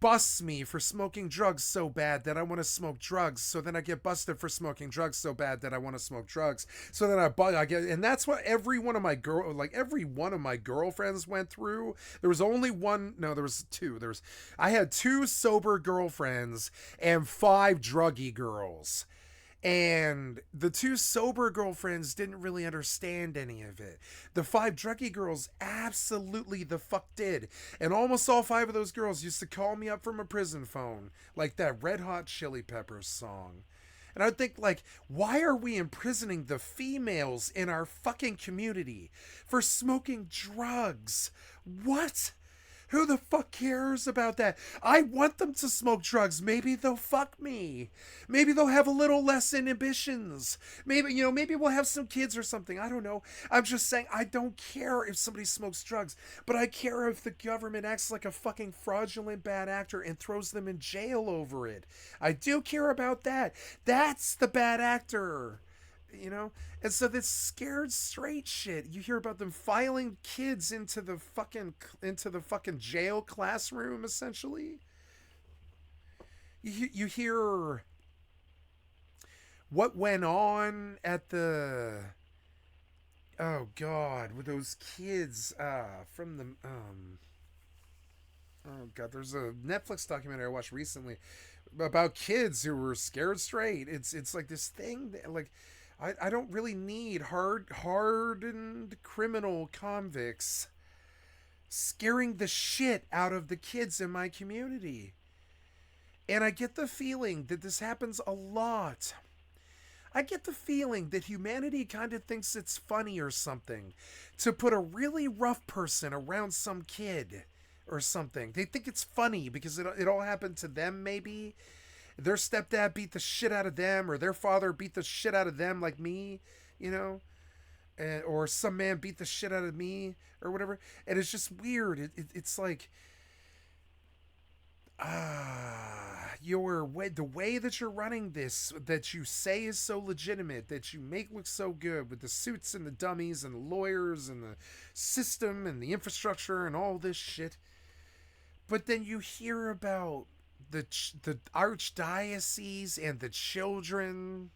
busts me for smoking drugs so bad that I want to smoke drugs. So then I get busted for smoking drugs so bad that I want to smoke drugs. So then I get, and that's what every one of my girlfriends went through. There was only one, no, there was two. I had 2 sober girlfriends and 5 druggy girls. And the 2 sober girlfriends didn't really understand any of it. The 5 druggy girls absolutely the fuck did. And almost all 5 of those girls used to call me up from a prison phone, like that Red Hot Chili Peppers song. And I'd think, like, why are we imprisoning the females in our fucking community for smoking drugs? What? Who the fuck cares about that? I want them to smoke drugs. Maybe they'll fuck me. Maybe they'll have a little less inhibitions. Maybe, you know, maybe we'll have some kids or something. I don't know. I'm just saying, I don't care if somebody smokes drugs, but I care if the government acts like a fucking fraudulent bad actor and throws them in jail over it. I do care about that. That's the bad actor. You know? And so this scared straight shit, you hear about them filing kids into the fucking jail classroom, essentially. You hear what went on at the, oh god, with those kids from the oh god, there's a Netflix documentary I watched recently about kids who were scared straight. It's like this thing that, like, I don't really need hardened criminal convicts scaring the shit out of the kids in my community. And I get the feeling that this happens a lot. I get the feeling that humanity kind of thinks it's funny or something to put a really rough person around some kid or something. They think it's funny because it all happened to them, maybe. Their stepdad beat the shit out of them, or their father beat the shit out of them, like me, you know, or some man beat the shit out of me, or whatever. And it's just weird. It's like, the way that you're running this, that you say is so legitimate, that you make look so good with the suits and the dummies and the lawyers and the system and the infrastructure and all this shit. But then you hear about the archdiocese and the children,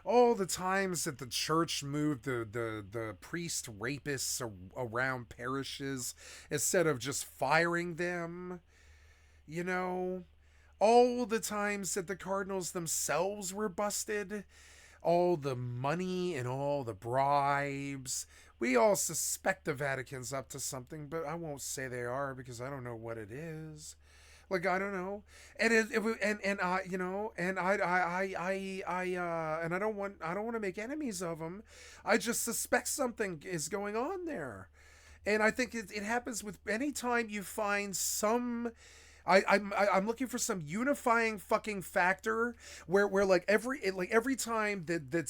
all the times that the church moved the priest rapists around parishes instead of just firing them, you know, all the times that the cardinals themselves were busted, all the money and all the bribes. We all suspect the Vatican's up to something, but I won't say they are because I don't know what it is. Like, I don't know, and I, you know, and I don't want to make enemies of them. I just suspect something is going on there, And I think it happens with any time you find some. I'm looking for some unifying fucking factor where like every time that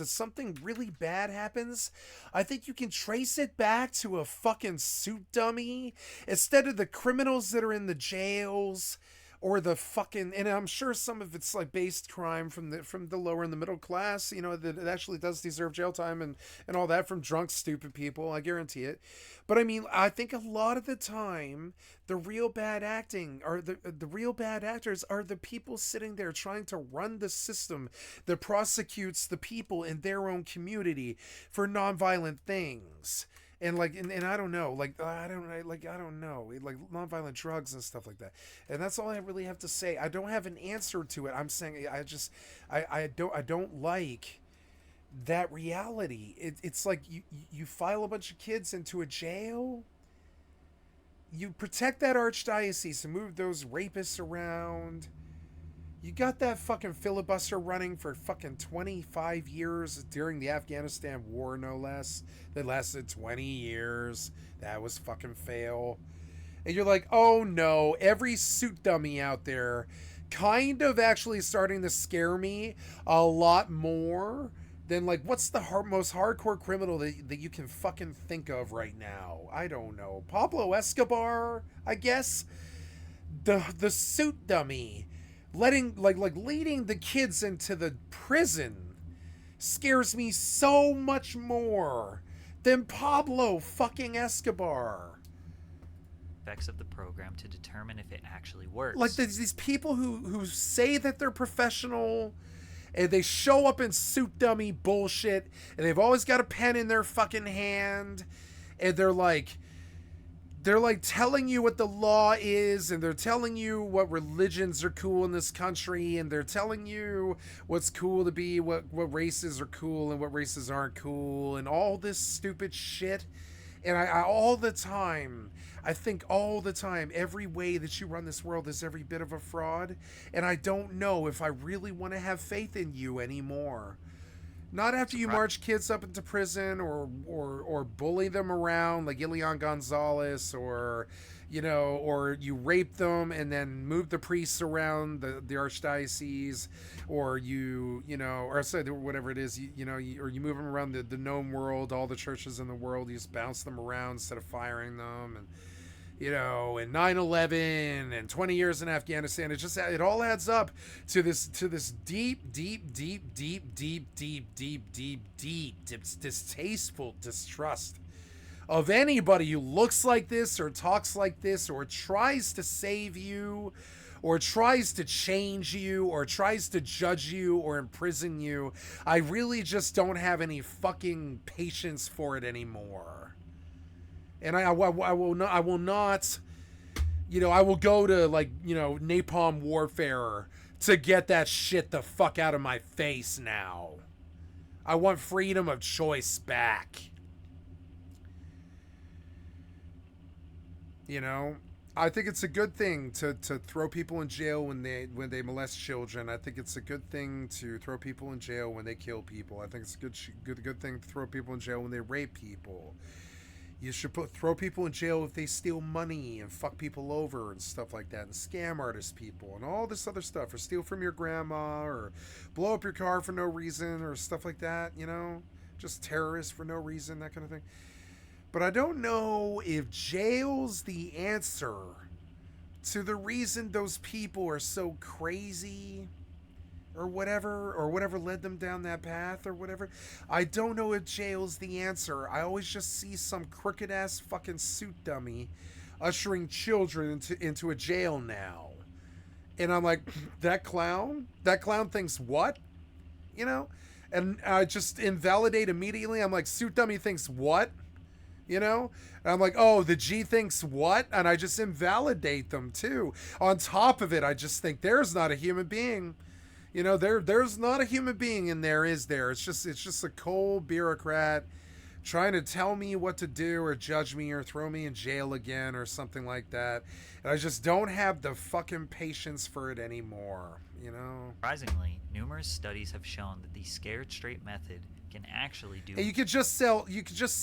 something really bad happens, I think you can trace it back to a fucking suit dummy instead of the criminals that are in the jails, or the fucking, and I'm sure some of it's like based crime from the lower and the middle class, you know, that it actually does deserve jail time and all that from drunk stupid people, I guarantee it. But I mean, I think a lot of the time the real bad acting, or the real bad actors, are the people sitting there trying to run the system that prosecutes the people in their own community for nonviolent things. And like, and I don't know, like, I don't know, like nonviolent drugs and stuff like that. And that's all I really have to say. I don't have an answer to it. I'm saying I don't like that reality. It's like you file a bunch of kids into a jail. You protect that archdiocese and move those rapists around. You got that fucking filibuster running for fucking 25 years during the Afghanistan war, no less. That lasted 20 years. That was fucking fail. And you're like, oh no, every suit dummy out there kind of actually starting to scare me a lot more than, like, what's the most hardcore criminal that you can fucking think of right now? I don't know. Pablo Escobar, I guess? The suit dummy. Leading the kids into the prison scares me so much more than Pablo fucking Escobar. Effects of the program to determine if it actually works. Like these people who say that they're professional, and they show up in suit dummy bullshit, and they've always got a pen in their fucking hand, and they're like telling you what the law is, and they're telling you what religions are cool in this country, and they're telling you what's cool to be, what races are cool and what races aren't cool, and all this stupid shit. And I all the time, I think all the time, every way that you run this world is every bit of a fraud, and I don't know if I really want to have faith in you anymore. Not after you march kids up into prison or bully them around like Ilian Gonzalez, or, you know, or you rape them and then move the priests around the archdiocese, or you know, or whatever it is, or you move them around the known world, all the churches in the world, you just bounce them around instead of firing them, and, you know, and 9/11 and 20 years in Afghanistan. It all adds up to this deep distasteful distrust of anybody who looks like this or talks like this or tries to save you or tries to change you or tries to judge you or imprison you. I really just don't have any fucking patience for it anymore. And I will not, you know, I will go to, like, you know, napalm warfare to get that shit the fuck out of my face now. I want freedom of choice back. You know, I think it's a good thing to throw people in jail when they molest children. I think it's a good thing to throw people in jail when they kill people. I think it's a good thing to throw people in jail when they rape people. You should throw people in jail if they steal money and fuck people over and stuff like that, and scam artist people and all this other stuff, or steal from your grandma, or blow up your car for no reason, or stuff like that, you know, just terrorists for no reason, that kind of thing. But I don't know if jail's the answer to the reason those people are so crazy, or whatever led them down that path, or whatever. I don't know if jail's the answer. I always just see some crooked ass fucking suit dummy ushering children into a jail now. And I'm like, that clown thinks what? You know? And I just invalidate immediately. I'm like, suit dummy thinks what? You know? And I'm like, oh, the G thinks what? And I just invalidate them too. On top of it, I just think there's not a human being. You know, there's not a human being in there, is there? It's just a cold bureaucrat trying to tell me what to do or judge me or throw me in jail again or something like that. And I just don't have the fucking patience for it anymore, you know? Surprisingly, numerous studies have shown that the scared straight method can actually do. And you could just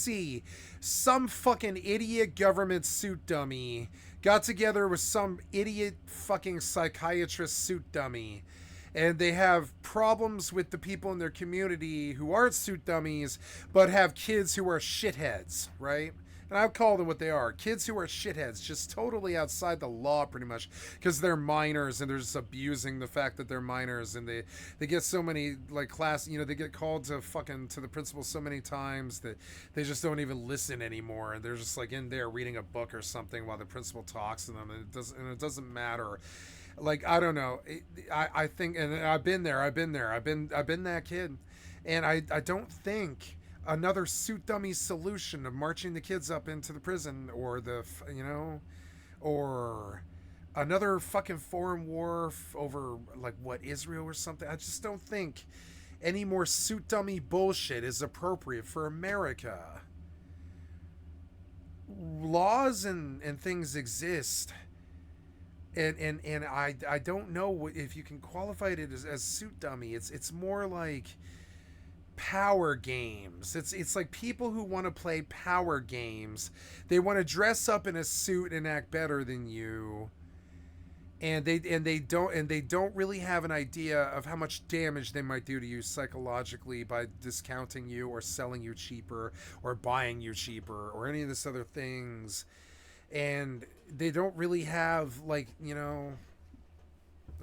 see some fucking idiot government suit dummy got together with some idiot fucking psychiatrist suit dummy, and they have problems with the people in their community who aren't suit dummies but have kids who are shitheads, right? And I call them what they are. Kids who are shitheads, just totally outside the law pretty much, because they're minors and they're just abusing the fact that they're minors, and they get so many, like, class, you know, they get called to the principal so many times that they just don't even listen anymore, and they're just like in there reading a book or something while the principal talks to them, and it doesn't matter. Like, I don't know. I think, and I've been that kid, and I don't think another suit dummy solution of marching the kids up into the prison, or or another fucking foreign war over, like, what, Israel or something. I just don't think any more suit dummy bullshit is appropriate for America. Laws and things exist. And I don't know if you can qualify it as suit dummy. It's more like power games. It's like people who want to play power games. They want to dress up in a suit and act better than you. And they don't really have an idea of how much damage they might do to you psychologically by discounting you or selling you cheaper or buying you cheaper or any of this other things. And they don't really have, like, you know,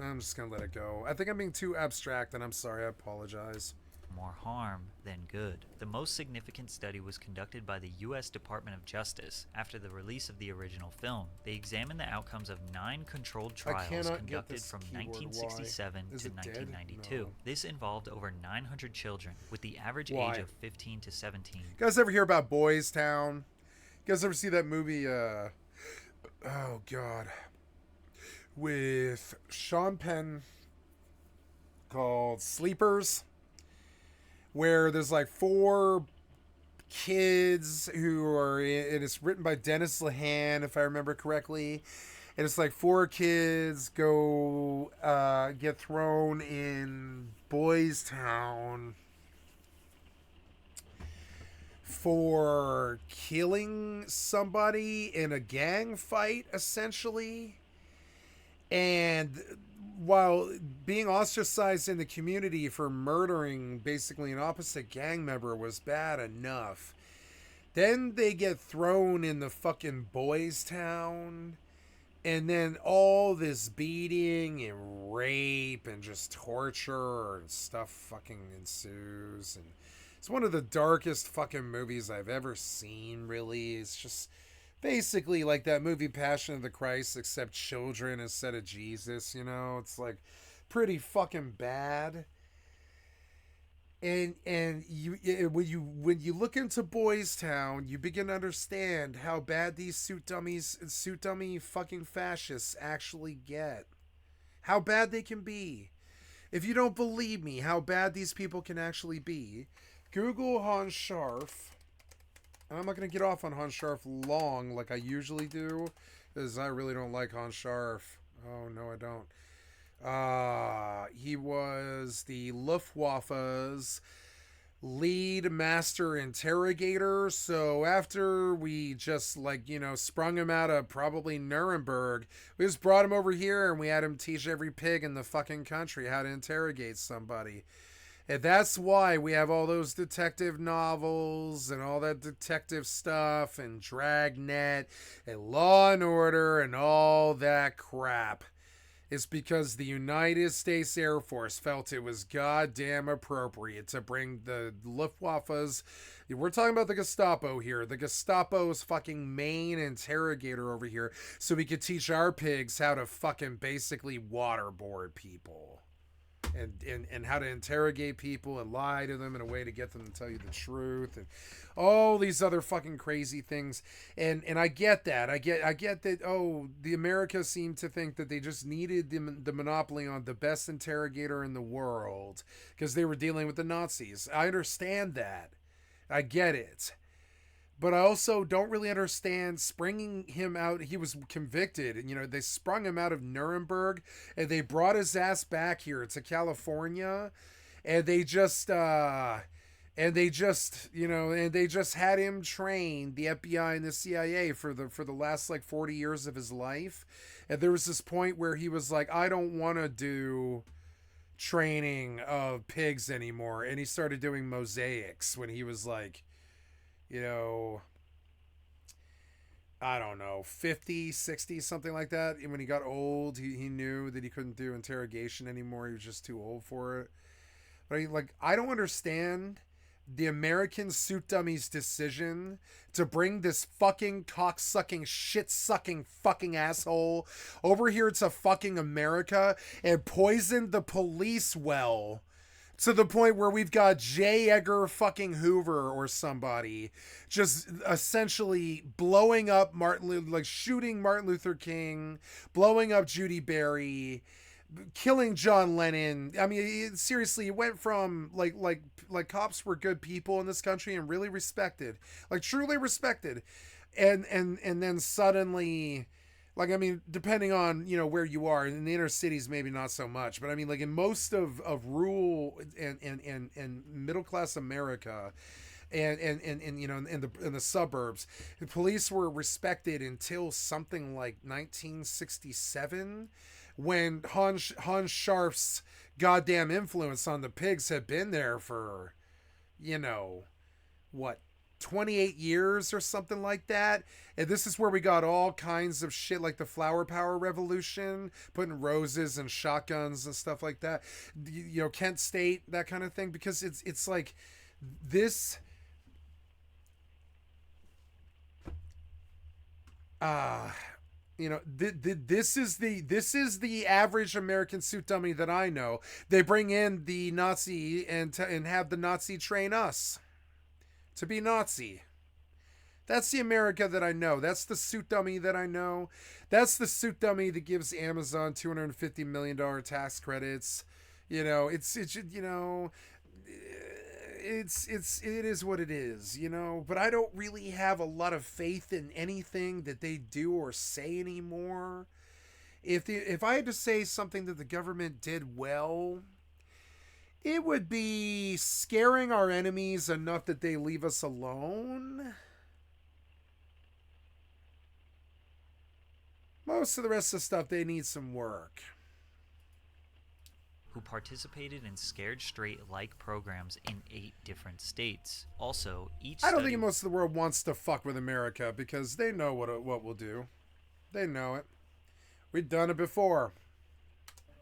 I'm just gonna let it go. I think I'm being too abstract, and I'm sorry, I apologize. More harm than good. The most significant study was conducted by the U.S. Department of Justice after the release of the original film. They examined the outcomes of 9 controlled trials conducted from 1967 to 1992. No. This involved over 900 children, with the average age of 15 to 17. You guys ever hear about Boys Town? You guys ever see that movie, oh god, with Sean Penn, called Sleepers, where there's like 4 kids who are and it's written by Dennis Lehane, if I remember correctly, and it's like 4 kids go get thrown in Boys Town for killing somebody in a gang fight, essentially. And while being ostracized in the community for murdering basically an opposite gang member was bad enough, then they get thrown in the fucking Boys Town, and then all this beating and rape and just torture and stuff fucking ensues. And it's one of the darkest fucking movies I've ever seen, really. It's just basically like that movie Passion of the Christ, except children instead of Jesus, you know? It's like pretty fucking bad. And when you look into Boys Town, you begin to understand how bad these suit dummy fucking fascists actually get. How bad they can be. If you don't believe me, how bad these people can actually be, Google Hans Scharf. And I'm not going to get off on Hans Scharf long like I usually do, because I really don't like Hans Scharf. Oh, no, I don't. He was the Luftwaffe's lead master interrogator. So after we just, like, you know, sprung him out of probably Nuremberg, we just brought him over here and we had him teach every pig in the fucking country how to interrogate somebody. And that's why we have all those detective novels and all that detective stuff and Dragnet and Law and Order and all that crap. It's because the United States Air Force felt it was goddamn appropriate to bring the Luftwaffe's, we're talking about the Gestapo here, the Gestapo's fucking main interrogator over here, so we could teach our pigs how to fucking basically waterboard people. And how to interrogate people and lie to them in a way to get them to tell you the truth and all these other fucking crazy things. And I get that. I get that, oh, the America seemed to think that they just needed the monopoly on the best interrogator in the world because they were dealing with the Nazis. I understand that. I get it. But I also don't really understand springing him out. He was convicted, and, you know, they sprung him out of Nuremberg, and they brought his ass back here to California, and they just, and they just, and they just had him train the FBI and the CIA for the last like 40 years of his life. And there was this point where he was like, I don't want to do training of pigs anymore, and he started doing mosaics when he was like, I don't know, 50, 60, something like that. And when he got old, he knew that he couldn't do interrogation anymore. He was just too old for it. But I don't understand the American suit dummies' decision to bring this fucking cocksucking, shit-sucking fucking asshole over here to fucking America and poison the police well. To the point where we've got J. Edgar fucking Hoover or somebody just essentially blowing up shooting Martin Luther King, blowing up Judy Berry, killing John Lennon. I mean, seriously, it went from like cops were good people in this country and really respected, like truly respected, and then suddenly. Like, I mean, depending on, where you are, in the inner cities, maybe not so much. But I mean, like in most of rural and middle class America and in the suburbs, the police were respected until something like 1967, when Hans Scharf's goddamn influence on the pigs had been there for, what, 28 years or something like that. And this is where we got all kinds of shit like the flower power revolution, putting roses and shotguns and stuff like that, Kent State, that kind of thing, because it's like this this is the average American suit dummy that I know. They bring in the Nazi and have the Nazi train us to be Nazi. That's the America that I know. That's the suit dummy that I know. That's the suit dummy that gives Amazon $250 million tax credits. It is what it is, but I don't really have a lot of faith in anything that they do or say anymore. If I had to say something that the government did well, it would be scaring our enemies enough that they leave us alone. Most of the rest of the stuff, they need some work. Who participated in Scared Straight-like programs in 8 different states. Also, I don't think most of the world wants to fuck with America because they know what we'll do. They know it. We've done it before.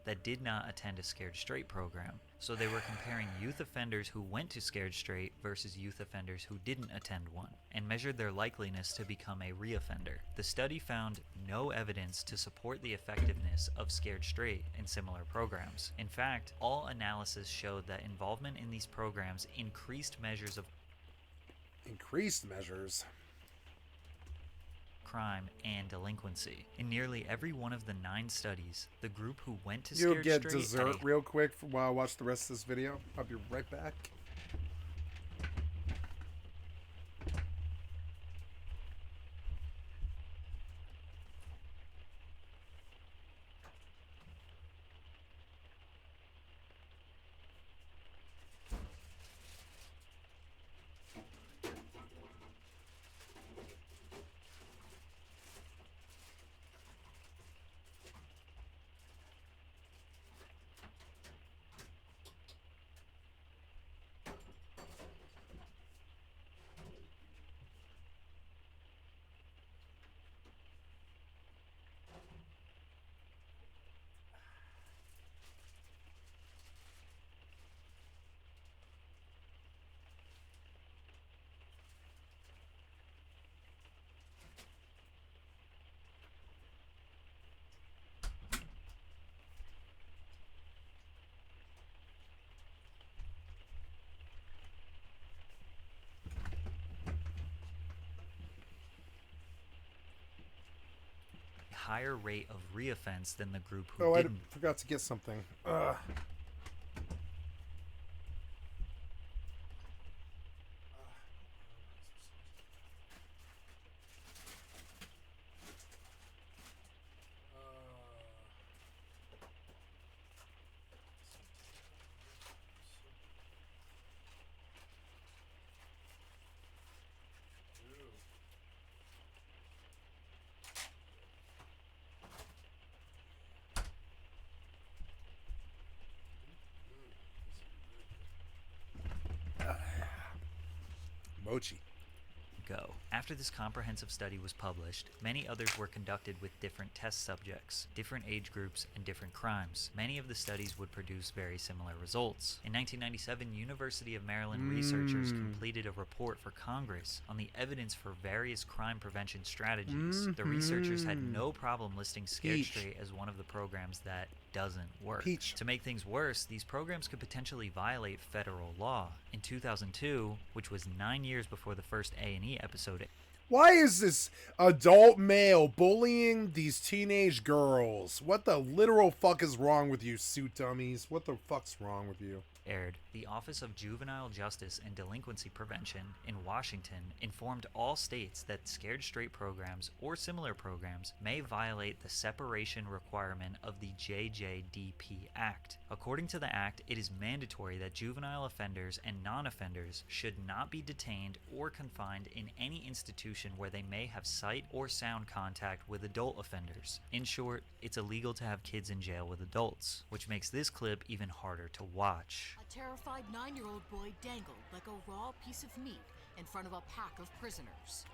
That did not attend a Scared Straight program. So they were comparing youth offenders who went to Scared Straight versus youth offenders who didn't attend one, and measured their likeliness to become a reoffender. The study found no evidence to support the effectiveness of Scared Straight in similar programs. In fact, all analysis showed that involvement in these programs increased measures crime and delinquency. In nearly every one of the 9 studies, the group who went to Scared Straight... You'll get dessert real quick while I watch the rest of this video. I'll be right back. higher rate of reoffense than the group who didn't. I forgot to get something. Mochi. Go. After this comprehensive study was published, many others were conducted with different test subjects, different age groups, and different crimes. Many of the studies would produce very similar results. In 1997, University of Maryland researchers completed a report for Congress on the evidence for various crime prevention strategies. The researchers had no problem listing Scared Straight as one of the programs that doesn't work. To make things worse, these programs could potentially violate federal law. In 2002, which was 9 years before the first A&E episode. Why is this adult male bullying these teenage girls? What the literal fuck is wrong with you, suit dummies? What the fuck's wrong with you? Aired, the Office of Juvenile Justice and Delinquency Prevention in Washington informed all states that Scared Straight programs or similar programs may violate the separation requirement of the JJDP Act. According to the Act, it is mandatory that juvenile offenders and non-offenders should not be detained or confined in any institution where they may have sight or sound contact with adult offenders. In short, it's illegal to have kids in jail with adults, which makes this clip even harder to watch. A terrified 9-year-old boy dangled like a raw piece of meat in front of a pack of prisoners.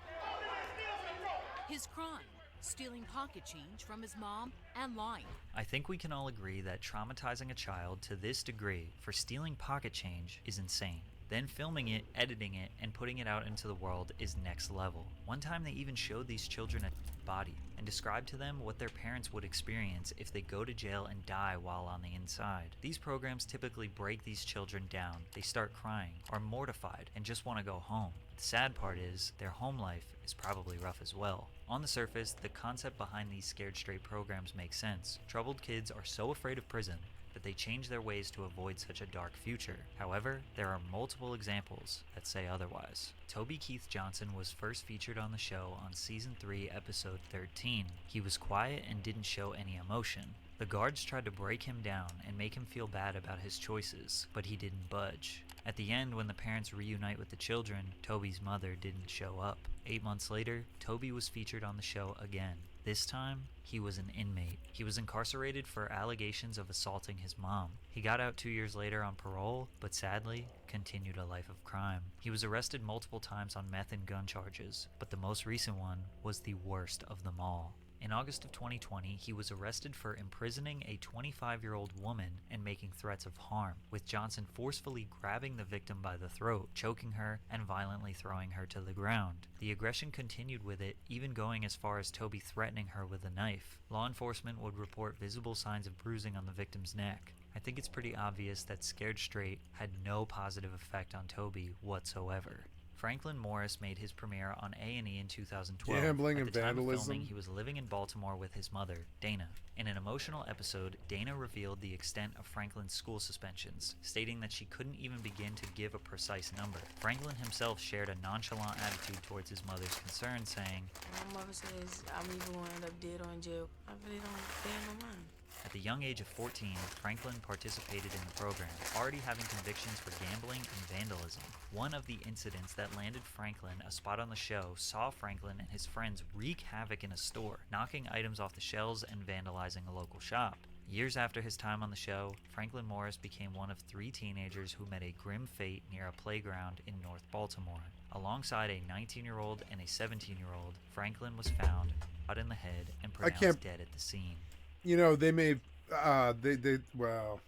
His crime, stealing pocket change from his mom and lying. I think we can all agree that traumatizing a child to this degree for stealing pocket change is insane. Then filming it, editing it, and putting it out into the world is next level. One time they even showed these children a body and described to them what their parents would experience if they go to jail and die while on the inside. These programs typically break these children down. They start crying, are mortified, and just want to go home. The sad part is, their home life is probably rough as well. On the surface, the concept behind these Scared Straight programs makes sense. Troubled kids are so afraid of prison that they change their ways to avoid such a dark future. However, there are multiple examples that say otherwise. Toby Keith Johnson was first featured on the show on Season 3, Episode 13. He was quiet and didn't show any emotion. The guards tried to break him down and make him feel bad about his choices, but he didn't budge. At the end, when the parents reunite with the children, Toby's mother didn't show up. 8 months later, Toby was featured on the show again. This time, he was an inmate. He was incarcerated for allegations of assaulting his mom. He got out 2 years later on parole, but sadly, continued a life of crime. He was arrested multiple times on meth and gun charges, but the most recent one was the worst of them all. In August of 2020, he was arrested for imprisoning a 25-year-old woman and making threats of harm, with Johnson forcefully grabbing the victim by the throat, choking her, and violently throwing her to the ground. The aggression continued with it, even going as far as Toby threatening her with a knife. Law enforcement would report visible signs of bruising on the victim's neck. I think it's pretty obvious that Scared Straight had no positive effect on Toby whatsoever. Franklin Morris made his premiere on A&E in 2012. Gambling At and the time vandalism. of filming, he was living in Baltimore with his mother, Dana. In an emotional episode, Dana revealed the extent of Franklin's school suspensions, stating that she couldn't even begin to give a precise number. Franklin himself shared a nonchalant attitude towards his mother's concerns, saying, My mother says I'm either going to end up dead or in jail. I really don't pay no mind. At the young age of 14, Franklin participated in the program, already having convictions for gambling and vandalism. One of the incidents that landed Franklin a spot on the show saw Franklin and his friends wreak havoc in a store, knocking items off the shelves and vandalizing a local shop. Years after his time on the show, Franklin Morris became one of 3 teenagers who met a grim fate near a playground in North Baltimore. Alongside a 19-year-old and a 17-year-old, Franklin was found shot in the head and pronounced dead at the scene. You know, they may, well.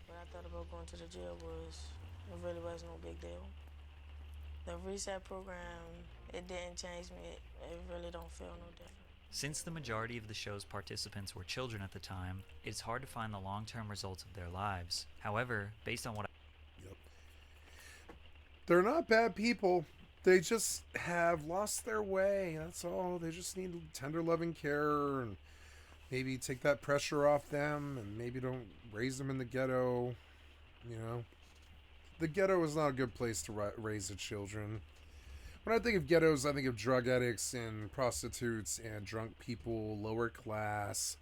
What I thought about going to the jail was, it really wasn't no big deal. The reset program, it didn't change me. It really don't feel no different. Since the majority of the show's participants were children at the time, it's hard to find the long-term results of their lives. However, based on what They're not bad people. They just have lost their way. That's all. They just need tender, loving care and maybe take that pressure off them and maybe don't raise them in the ghetto. You know, the ghetto is not a good place to raise the children. When I think of ghettos, I think of drug addicts and prostitutes and drunk people, lower class,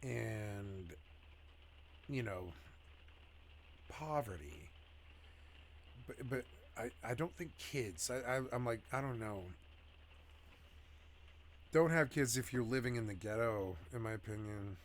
and, you know, poverty. But I don't think kids. I'm like, I don't know. Don't have kids if you're living in the ghetto, in my opinion.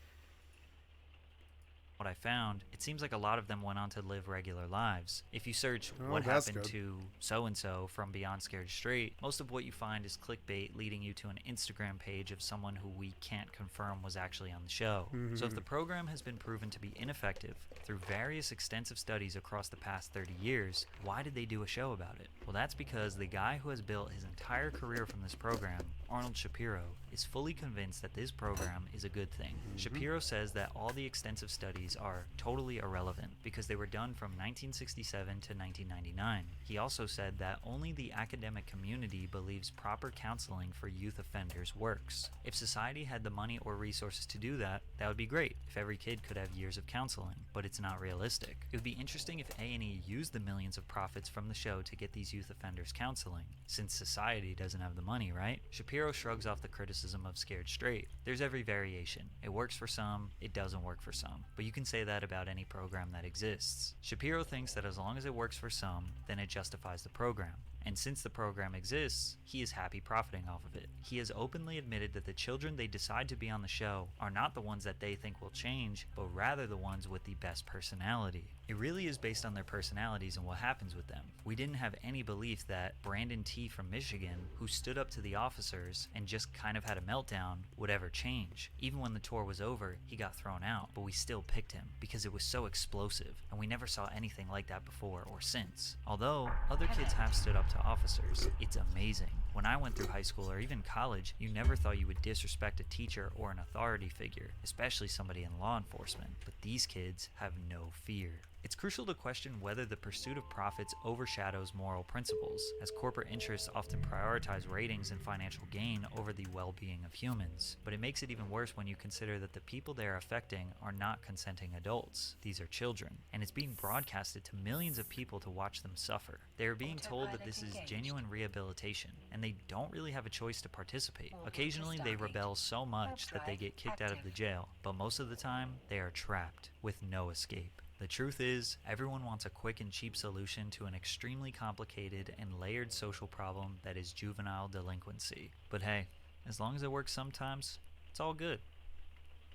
What I found, it seems like a lot of them went on to live regular lives. If you search Oh, what that's happened good. to so-and-so from Beyond Scared Straight, most of what you find is clickbait leading you to an Instagram page of someone who we can't confirm was actually on the show. So if the program has been proven to be ineffective through various extensive studies across the past 30 years, why did they do a show about it? Well, that's because the guy who has built his entire career from this program, Arnold Shapiro, is fully convinced that this program is a good thing. Shapiro says that all the extensive studies are totally irrelevant because they were done from 1967 to 1999. He also said that only the academic community believes proper counseling for youth offenders works. If society had the money or resources to do that, that would be great if every kid could have years of counseling, but it's not realistic. It would be interesting if A&E used the millions of profits from the show to get these youth offenders counseling, since society doesn't have the money, right? Shapiro shrugs off the criticism of Scared Straight. There's every variation. It works for some, it doesn't work for some, but you can say that about any program that exists. Shapiro thinks that as long as it works for some, then it justifies the program. And since the program exists, he is happy profiting off of it. He has openly admitted that the children they decide to be on the show are not the ones that they think will change, but rather the ones with the best personality. It really is based on their personalities and what happens with them. We didn't have any belief that Brandon T. from Michigan, who stood up to the officers and just kind of had a meltdown, would ever change. Even when the tour was over, he got thrown out, but we still picked him because it was so explosive, and we never saw anything like that before or since. Although, other kids have stood up to officers. It's amazing. When I went through high school or even college, you never thought you would disrespect a teacher or an authority figure, especially somebody in law enforcement. But these kids have no fear. It's crucial to question whether the pursuit of profits overshadows moral principles, as corporate interests often prioritize ratings and financial gain over the well-being of humans. But it makes it even worse when you consider that the people they are affecting are not consenting adults. These are children, and it's being broadcasted to millions of people to watch them suffer. They are being told that this is genuine rehabilitation, and they don't really have a choice to participate. Occasionally they rebel so much that they get kicked out of the jail, but most of the time they are trapped with no escape. The truth is, everyone wants a quick and cheap solution to an extremely complicated and layered social problem that is juvenile delinquency. But hey, as long as it works sometimes, it's all good,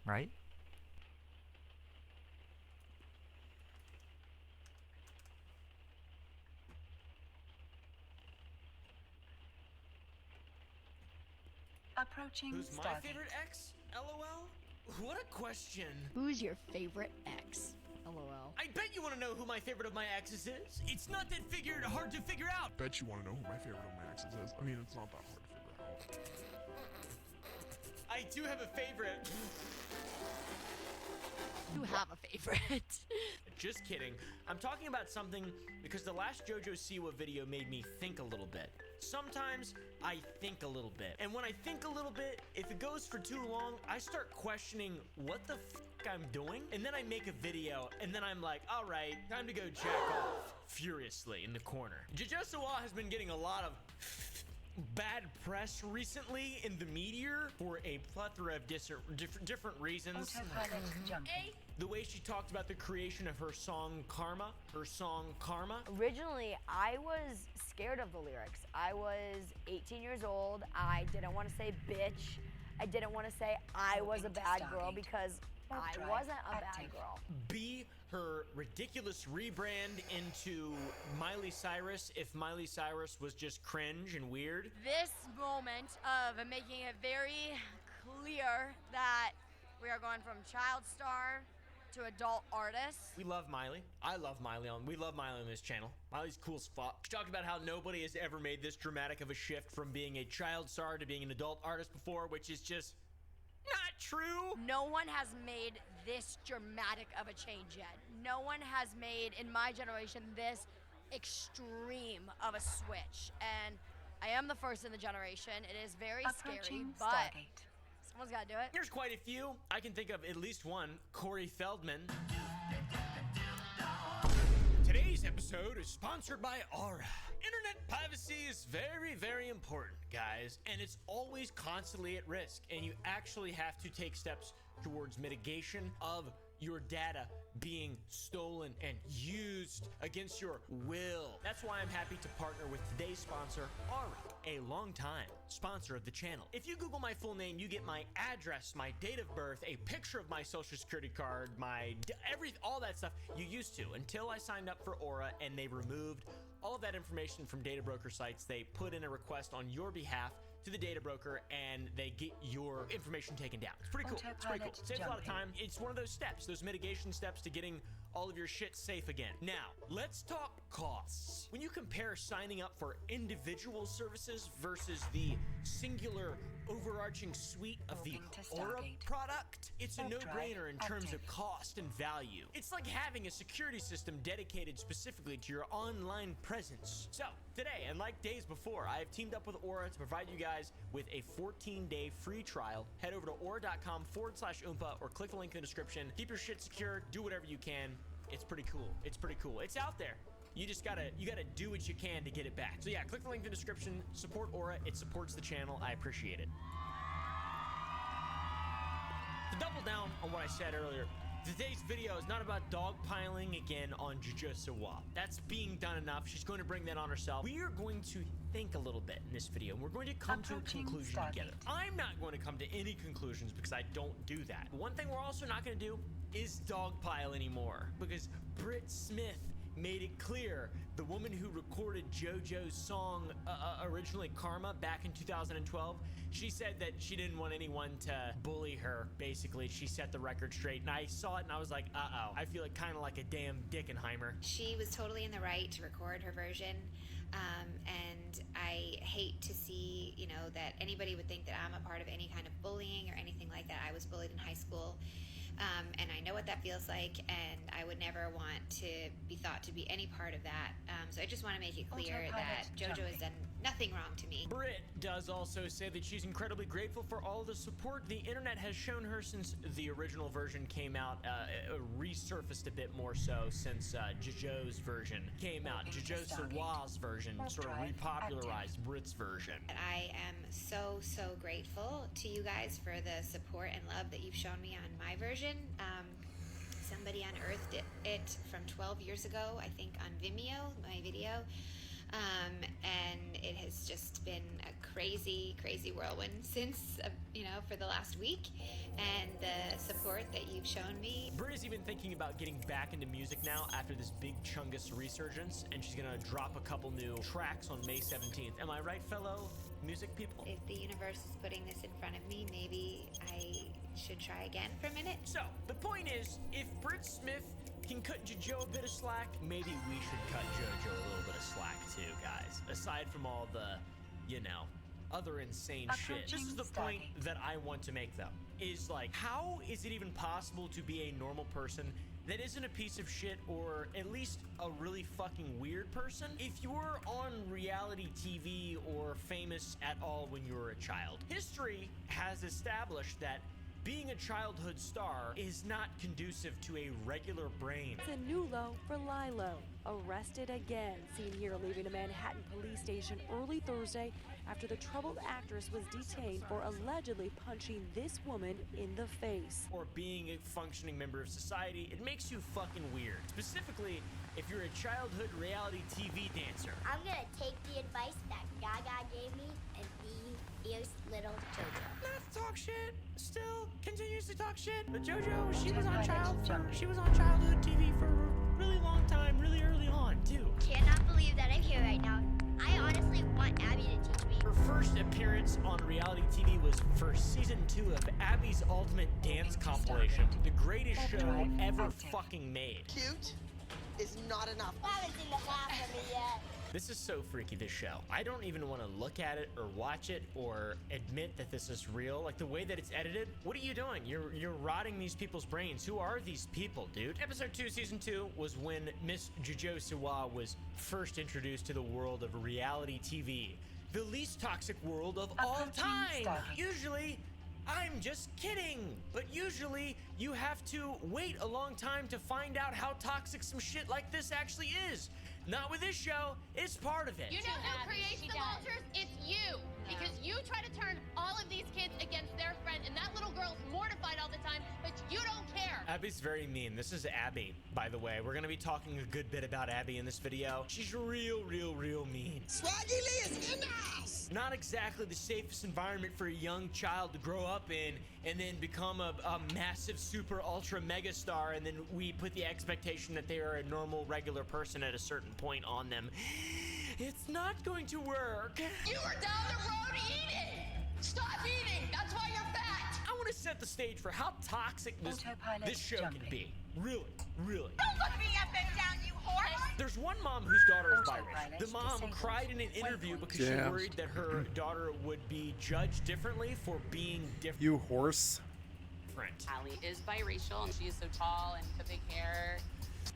right? Approaching Who's my Stargate. favorite ex? LOL? What a question. Who's your favorite ex? LOL. I bet you want to know who my favorite of my exes is. It's not that hard to figure out. Bet you want to know who my favorite of my exes is. I mean, it's not that hard to figure out. I do have a favorite. You have a favorite. Just kidding. I'm talking about something because the last JoJo Siwa video made me think a little bit. Sometimes I think a little bit. And when I think a little bit, if it goes for too long, I start questioning what the I'm doing. And then I make a video and then I'm like, all right, time to go jack off furiously in the corner. JoJo Siwa has been getting a lot of bad press recently in the media for a plethora of different reasons. The way she talked about the creation of her song Karma. Originally, I was scared of the lyrics. I was 18 years old. I didn't want to say bitch. I didn't want to say I was a bad girl because I wasn't a bad girl. B, her ridiculous rebrand into Miley Cyrus if Miley Cyrus was just cringe and weird. This moment of making it very clear that we are going from child star to adult artist. We love Miley. I love Miley. We love Miley on this channel. Miley's cool as fuck. She talked about how nobody has ever made this dramatic of a shift from being a child star to being an adult artist before, which is just not true. No one has made this dramatic of a change yet. No one has made, in my generation, this extreme of a switch. And I am the first in the generation. It is very scary, but someone's got to do it. There's quite a few. I can think of at least one. Corey Feldman. Today's episode is sponsored by Aura. Internet privacy is very, very important, guys, and it's always constantly at risk, and you actually have to take steps towards mitigation of your data being stolen and used against your will. That's why I'm happy to partner with today's sponsor, Aura, a long-time sponsor of the channel. If you Google my full name, you get my address, my date of birth, a picture of my social security card, all that stuff you used to, until I signed up for Aura and they removed all of that information from data broker sites. They put in a request on your behalf to the data broker and they get your information taken down. It's pretty cool. It's pretty cool. Saves a lot of time. It's one of those steps, those mitigation steps to getting all of your shit safe again. Now, let's talk costs. When you compare signing up for individual services versus the singular overarching suite of the Aura product, it's a no-brainer in terms of cost and value. It's like having a security system dedicated specifically to your online presence. So, today, and like days before, I have teamed up with Aura to provide you guys with a 14-day free trial. Head over to aura.com/oompa or click the link in the description. Keep your shit secure, do whatever you can. It's pretty cool. It's pretty cool. It's out there. You just gotta do what you can to get it back. So yeah, click the link in the description, support Aura, it supports the channel, I appreciate it. To double down on what I said earlier, today's video is not about dogpiling again on JoJo Siwa. That's being done enough. She's going to bring that on herself. We are going to think a little bit in this video, and we're going to come to a conclusion together. I'm not going to come to any conclusions because I don't do that. But one thing we're also not going to do is dogpile anymore, because Britt Smith made it clear, the woman who recorded JoJo's song, originally Karma, back in 2012, she said that she didn't want anyone to bully her, basically. She set the record straight, and I saw it and I was like, uh-oh. I feel like kind of like a damn Dickenheimer. She was totally in the right to record her version, and I hate to see, you know, that anybody would think that I'm a part of any kind of bullying or anything like that. I was bullied in high school. And I know what that feels like, and I would never want to be thought to be any part of that. So I just want to make it clear that JoJo has done nothing wrong to me. Britt does also say that she's incredibly grateful for all the support the internet has shown her since the original version came out, resurfaced a bit more so since JoJo's version came out. JoJo Siwa's version sort of repopularized Britt's version. I am so grateful to you guys for the support and love that you've shown me on my version. Somebody unearthed it from 12 years ago, I think, on Vimeo, my video. And it has just been a crazy whirlwind since, you know, for the last week. And the support that you've shown me. Britt is even thinking about getting back into music now after this big Chungus resurgence, and she's gonna drop a couple new tracks on May 17th. Am I right, fellow music people? If the universe is putting this in front of me, maybe I should try again for a minute. So, the point is, if Britt Smith can cut JoJo a bit of slack, maybe we should cut JoJo a little bit of slack too, guys. Aside from all the, you know, other insane shit. This is the point that I want to make, though, is like, how is it even possible to be a normal person that isn't a piece of shit, or at least a really fucking weird person, if you're on reality TV or famous at all when you were a child? History has established that being a childhood star is not conducive to a regular brain. It's a new low for Lilo. Arrested again, seen here leaving a Manhattan police station early Thursday after the troubled actress was detained for allegedly punching this woman in the face. Or being a functioning member of society, it makes you fucking weird. Specifically, if you're a childhood reality TV dancer. I'm gonna take the advice that Gaga gave me and be fierce little JoJo. Not to talk shit, still continues to talk shit. But JoJo, she was on childhood TV for a really long time, really early on, too. Cannot believe that I'm here right now. I honestly want Abby to teach me. Her first appearance on reality TV was for season 2 of Abby's Ultimate Dance Compilation, the greatest show ever fucking made. Cute is not enough. I haven't seen the half of me yet. This is so freaky, this show. I don't even want to look at it or watch it or admit that this is real. Like, the way that it's edited, what are you doing? You're rotting these people's brains. Who are these people, dude? Episode 2, season 2 was when Miss JoJo Siwa was first introduced to the world of reality TV. The least toxic world of all time. Usually, I'm just kidding. But usually, you have to wait a long time to find out how toxic some shit like this actually is. Not with this show, it's part of it. You know who creates the vultures? It's you. because you try to turn all of these kids against their friend, and that little girl's mortified all the time, but you don't care. Abby's very mean. This is Abby, by the way. We're gonna be talking a good bit about Abby in this video. She's real mean. Swaggy Lee is in the house. Not exactly the safest environment for a young child to grow up in and then become a massive super ultra mega star, and then we put the expectation that they are a normal regular person at a certain point on them. It's not going to work. You were down the road eating. Stop eating. That's why you're fat. I want to set the stage for how toxic this show can be. Really. Don't look me up and down, you whore. There's one mom whose daughter is biracial. The mom cried in an interview because she worried that her daughter would be judged differently for being different. You horse. Allie is biracial, and she is so tall and the big hair.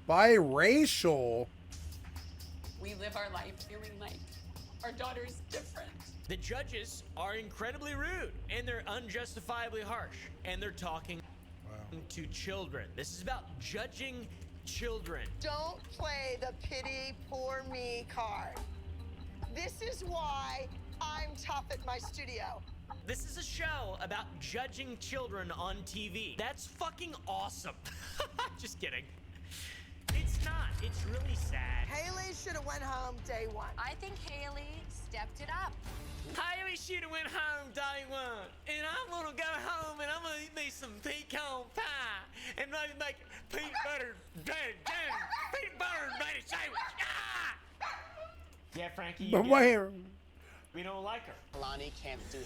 Biracial? We live our life feeling like our daughter's different. The judges are incredibly rude, and they're unjustifiably harsh, and they're talking to children. This is about judging children. Don't play the pity poor me card. This is why I'm tough at my studio. This is a show about judging children on TV. That's fucking awesome. Just kidding. It's not. It's really sad. Haley should have went home day one. I think Haley stepped it up. Haley should have went home day one. And I'm gonna go home and I'm gonna eat me some pecan pie. And maybe make peanut butter and bacon sandwich. Ah! Yeah, Frankie, you we don't like her. Kalani can't do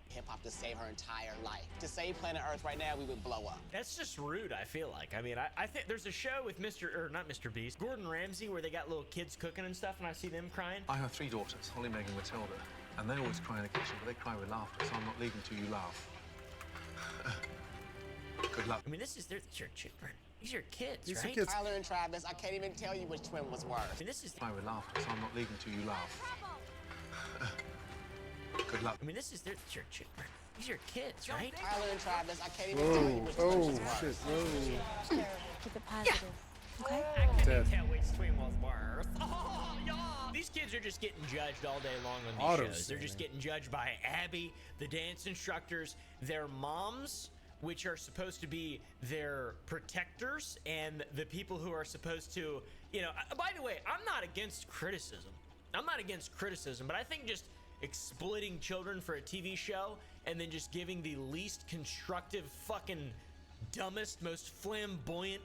hip-hop to save her entire life. To save planet Earth right now, we would blow up. That's just rude, I feel like. I mean, I think there's a show with not Mr. Beast, Gordon Ramsay, where they got little kids cooking and stuff, and I see them crying. I have 3 daughters, Holly, Megan, Matilda, and they always cry in the kitchen, but they cry with laughter, so I'm not leaving till you laugh. Good luck. I mean, these are your children. These are kids, These right? are kids. Tyler and Travis, I can't even tell you which twin was worse. I mean, this is cry with laughter, so I'm not leaving till you laugh. Good luck. I mean, this is your children. These are kids, right? Tyler and Travis, I can't even tell you which twin was worse. Shit, whoa. Keep it positive. Okay? I can't tell which twin was worse. Oh, yeah. These kids are just getting judged all day long on these shows. They're just getting judged by Abby, the dance instructors, their moms, which are supposed to be their protectors, and the people who are supposed to, by the way, I'm not against criticism. But I think just exploiting children for a TV show and then just giving the least constructive, fucking dumbest, most flamboyant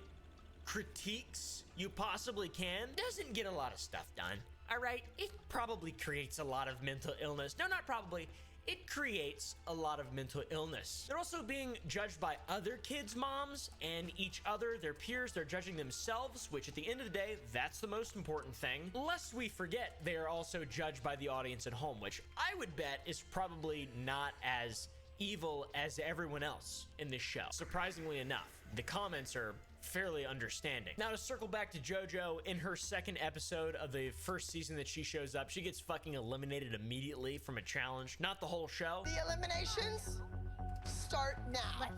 critiques you possibly can doesn't get a lot of stuff done. All right, it probably creates a lot of mental illness. No, not probably. It creates a lot of mental illness. They're also being judged by other kids' moms and each other, their peers. They're judging themselves, which at the end of the day, that's the most important thing. Lest we forget, they are also judged by the audience at home, which I would bet is probably not as evil as everyone else in this show. Surprisingly enough, the comments are fairly understanding. Now, to circle back to JoJo, in her second episode of the first season that she shows up, she gets fucking eliminated immediately from a challenge. Not the whole show. The eliminations start now.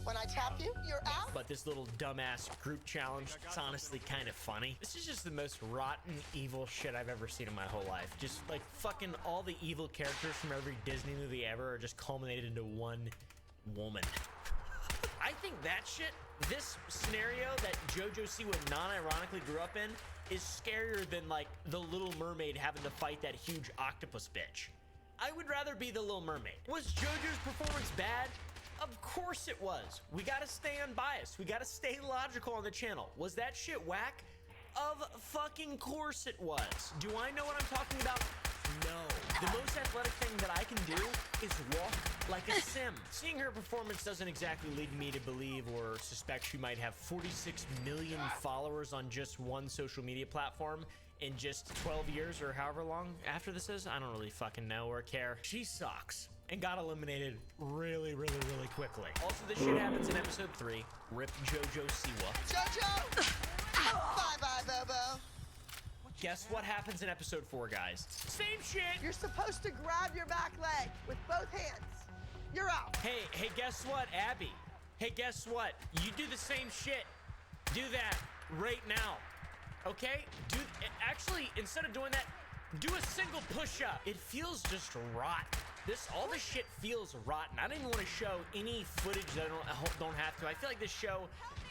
When I tap you, you're out. But this little dumbass group challenge, it's honestly kind of funny. This is just the most rotten, evil shit I've ever seen in my whole life. Just like fucking all the evil characters from every Disney movie ever are just culminated into one woman. I think that shit, this scenario that JoJo Siwa non-ironically grew up in, is scarier than like the Little Mermaid having to fight that huge octopus bitch. I would rather be the Little Mermaid. Was JoJo's performance bad? Of course it was. We gotta stay unbiased. We gotta stay logical on the channel. Was that shit whack? Of fucking course it was. Do I know what I'm talking about? No. The most athletic thing that I can do is walk like a sim. Seeing her performance doesn't exactly lead me to believe or suspect she might have 46 million followers on just one social media platform in just 12 years or however long after this is. I don't really fucking know or care. She sucks and got eliminated really quickly. Also, this shit happens in episode 3. Rip JoJo Siwa. JoJo! Bye-bye, Bobo. Guess what happens in episode 4, guys? Same shit! You're supposed to grab your back leg with both hands. You're out. Hey, guess what, Abby? Hey, guess what? You do the same shit. Do that right now. Okay? Actually, instead of doing that, Do a single push-up. It feels just rotten. All this shit feels rotten. I don't even want to show any footage that I don't have to. I feel like this show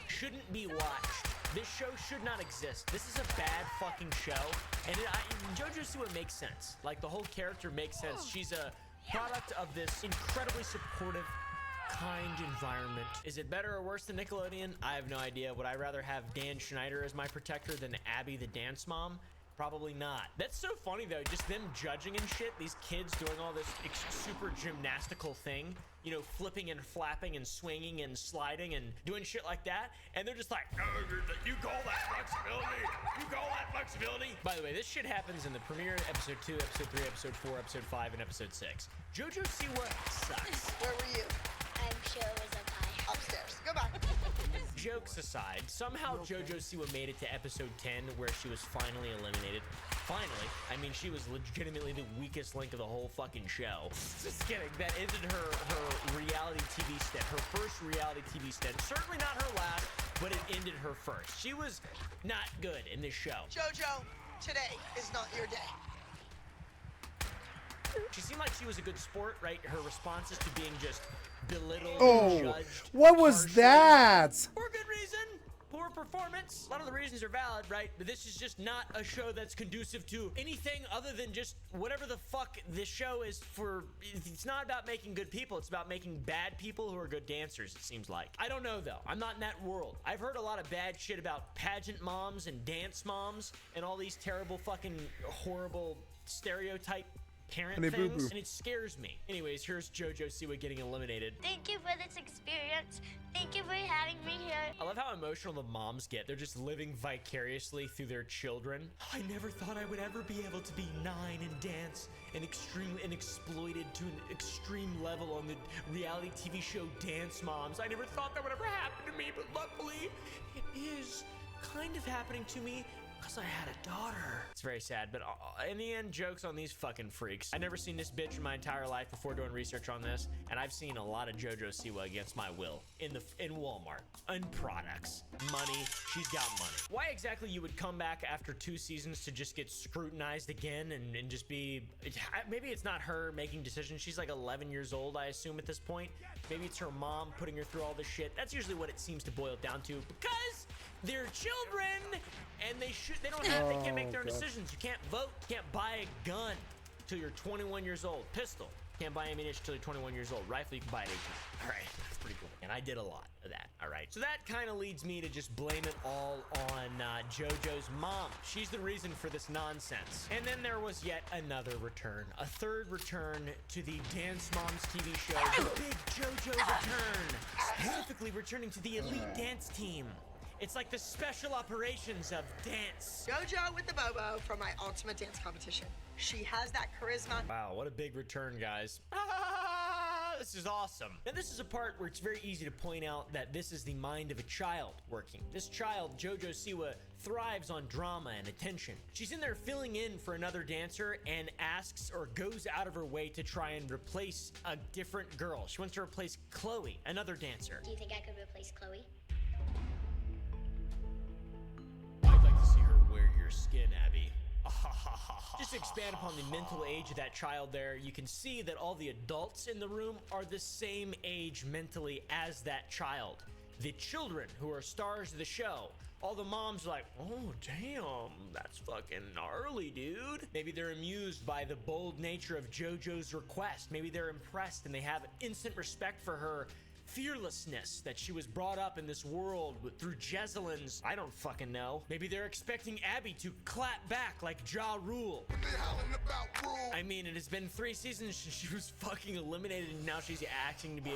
shouldn't be watched. This show should not exist. This is a bad fucking show. And JoJo Siwa makes sense. Like, the whole character makes sense. She's a product of this incredibly supportive, kind environment. Is it better or worse than Nickelodeon? I have no idea. Would I rather have Dan Schneider as my protector than Abby the dance mom? Probably not. That's so funny though, just them judging and shit, these kids doing all this super gymnastical thing, you know, flipping and flapping and swinging and sliding and doing shit like that, and they're just like, oh, you call that flexibility? You call that flexibility? By the way, this shit happens in the premiere, episode 2, episode 3, episode 4, episode 5, and episode 6. JoJo Siwa sucks. Where were you? I'm sure it was up high. Upstairs. Goodbye. Jokes aside, somehow JoJo Siwa made it to episode 10 where she was finally eliminated. Finally. I mean, she was legitimately the weakest link of the whole fucking show. Just kidding. That ended her reality TV stint. Her first reality TV stint. Certainly not her last, but it ended her first. She was not good in this show. JoJo, today is not your day. She seemed like she was a good sport, right? Her responses to being just belittled, judged. What was harshly. that? For good reason. Poor performance. A lot of the reasons are valid, right? But this is just not a show that's conducive to anything other than just whatever the fuck this show is for. It's not about making good people. It's about making bad people who are good dancers, it seems like. I don't know, though. I'm not in that world. I've heard a lot of bad shit about pageant moms and dance moms and all these terrible fucking horrible stereotype parent things, and it scares me. Anyways, here's JoJo Siwa getting eliminated. Thank you for this experience. Thank you for having me here. I love how emotional the moms get. They're just living vicariously through their children. I never thought I would ever be able to be 9 and dance and exploited to an extreme level on the reality TV show Dance Moms. I never thought that would ever happen to me, but luckily it is kind of happening to me. Because I had a daughter. It's very sad, but in the end, jokes on these fucking freaks. I've never seen this bitch in my entire life before doing research on this, and I've seen a lot of JoJo Siwa against my will in Walmart, in products, money. She's got money. Why exactly you would come back after 2 seasons to just get scrutinized again and just be? Maybe it's not her making decisions. She's like 11 years old, I assume at this point. Maybe it's her mom putting her through all this shit. That's usually what it seems to boil down to, because they're children and they can't make their own decisions. You can't vote, you can't buy a gun till you're 21 years old. Pistol, can't buy ammunition till you're 21 years old. Rifle, you can buy at 18. All right, that's pretty cool. And I did a lot of that, all right? So that kind of leads me to just blame it all on JoJo's mom. She's the reason for this nonsense. And then there was yet another return. A third return to the Dance Moms TV show. The big JoJo return. Specifically returning to the elite dance team. It's like the special operations of dance. JoJo with the Bobo from my ultimate dance competition. She has that charisma. Wow, what a big return, guys. This is awesome. Now, this is a part where it's very easy to point out that this is the mind of a child working. This child, JoJo Siwa, thrives on drama and attention. She's in there filling in for another dancer and asks or goes out of her way to try and replace a different girl. She wants to replace Chloe, another dancer. Do you think I could replace Chloe? I'd like to see her wear your skin, Abby. Just to expand upon the mental age of that child there, you can see that all the adults in the room are the same age mentally as that child. The children who are stars of the show, all the moms are like, oh, damn, that's fucking gnarly, dude. Maybe they're amused by the bold nature of JoJo's request. Maybe they're impressed and they have instant respect for her fearlessness that she was brought up in this world through Jezelyn's, I don't fucking know. Maybe they're expecting Abby to clap back like Ja Rule. I mean, it has been 3 seasons since she was fucking eliminated, and now she's acting to be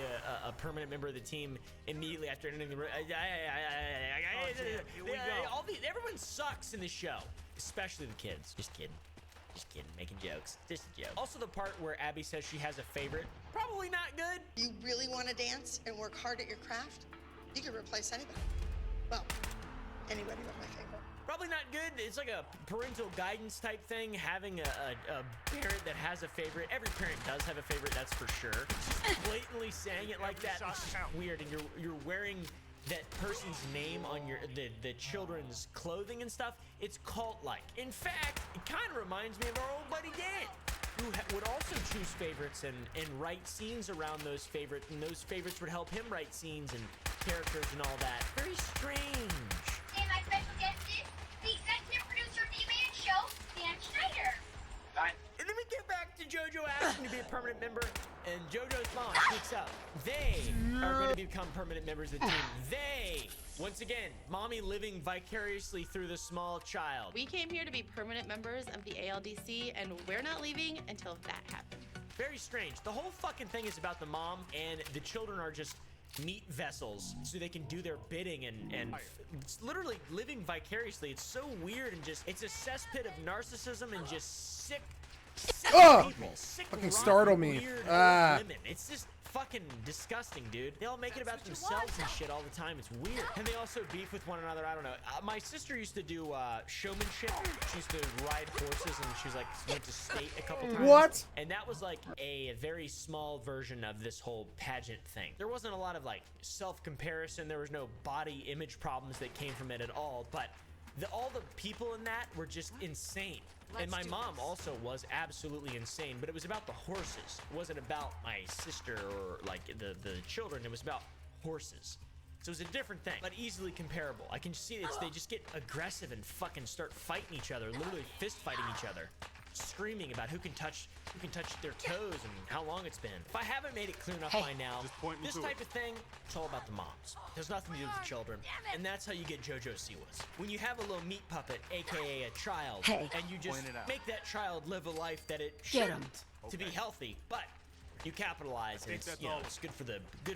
a permanent member of the team immediately after ending the. Everyone sucks in this show, especially the kids. Just kidding. Just kidding, making jokes. Just a joke. Also the part where Abby says she has a favorite. Probably not good. You really want to dance and work hard at your craft? You can replace anybody. Well, anybody but my favorite. Probably not good. It's like a parental guidance type thing, having a parent that has a favorite. Every parent does have a favorite, that's for sure. Just blatantly saying it like that is just weird, and you're wearing that person's name on the children's clothing and stuff, it's cult-like. In fact, it kind of reminds me of our old buddy Dan, who would also choose favorites and write scenes around those favorites, and those favorites would help him write scenes and characters and all that. Very strange. And my special guest is the executive producer of the EvE show, Dan Schneider. And then we get back to JoJo asking to be a permanent member, and JoJo's mom speaks up. They are going to become permanent members of the team. They, once again, mommy living vicariously through the small child. We came here to be permanent members of the ALDC, and we're not leaving until that happens. Very strange. The whole fucking thing is about the mom, and the children are just meat vessels so they can do their bidding and it's literally living vicariously. It's so weird and just, it's a cesspit of narcissism and just sick people. Sick, fucking rotten, startle me. weird women. It's just fucking disgusting, dude. They all make it about themselves and shit all the time. It's weird. And they also beef with one another. I don't know. My sister used to do showmanship. She used to ride horses, and she was like went to state a couple times. What? And that was like a very small version of this whole pageant thing. There wasn't a lot of like self-comparison. There was no body image problems that came from it at all. But all the people in that were just insane. And my mom also was absolutely insane, but it was about the horses. It wasn't about my sister or like the children. It was about horses. So it was a different thing, but easily comparable. I can see they just get aggressive and fucking start fighting each other, literally fist fighting each other, screaming about who can touch their toes and how long it's been. If I haven't made it clear enough by now, this type of thing, it's all about the moms. There's nothing to do with the children, and that's how you get JoJo Siwas. When you have a little meat puppet, aka a child, and you just make that child live a life that it shouldn't to be healthy, but you capitalize, and it's, you know, it's good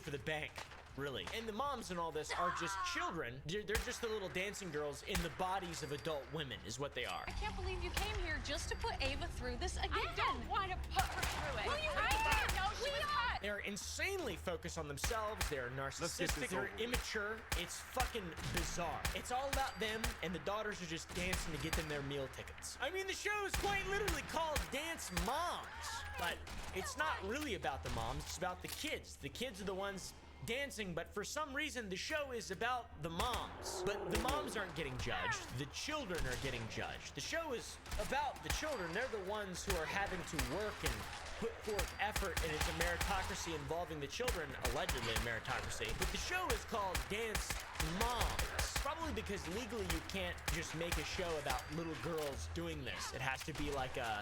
for the bank. Really. And the moms and all this are just children. They're just the little dancing girls in the bodies of adult women is what they are. I can't believe you came here just to put Ava through this again. I don't want to put her through it. Will you I didn't know she was hot. They're insanely focused on themselves. They're narcissistic. They're immature. It's fucking bizarre. It's all about them, and the daughters are just dancing to get them their meal tickets. I mean, the show is quite literally called Dance Moms, but it's not really about the moms. It's about the kids. The kids are the ones dancing, but for some reason the show is about the moms. But the moms aren't getting judged. The children are getting judged. The show is about the children. They're the ones who are having to work and put forth effort, and it's a meritocracy involving the children, allegedly a meritocracy. But the show is called Dance Moms. Probably because legally you can't just make a show about little girls doing this. It has to be like a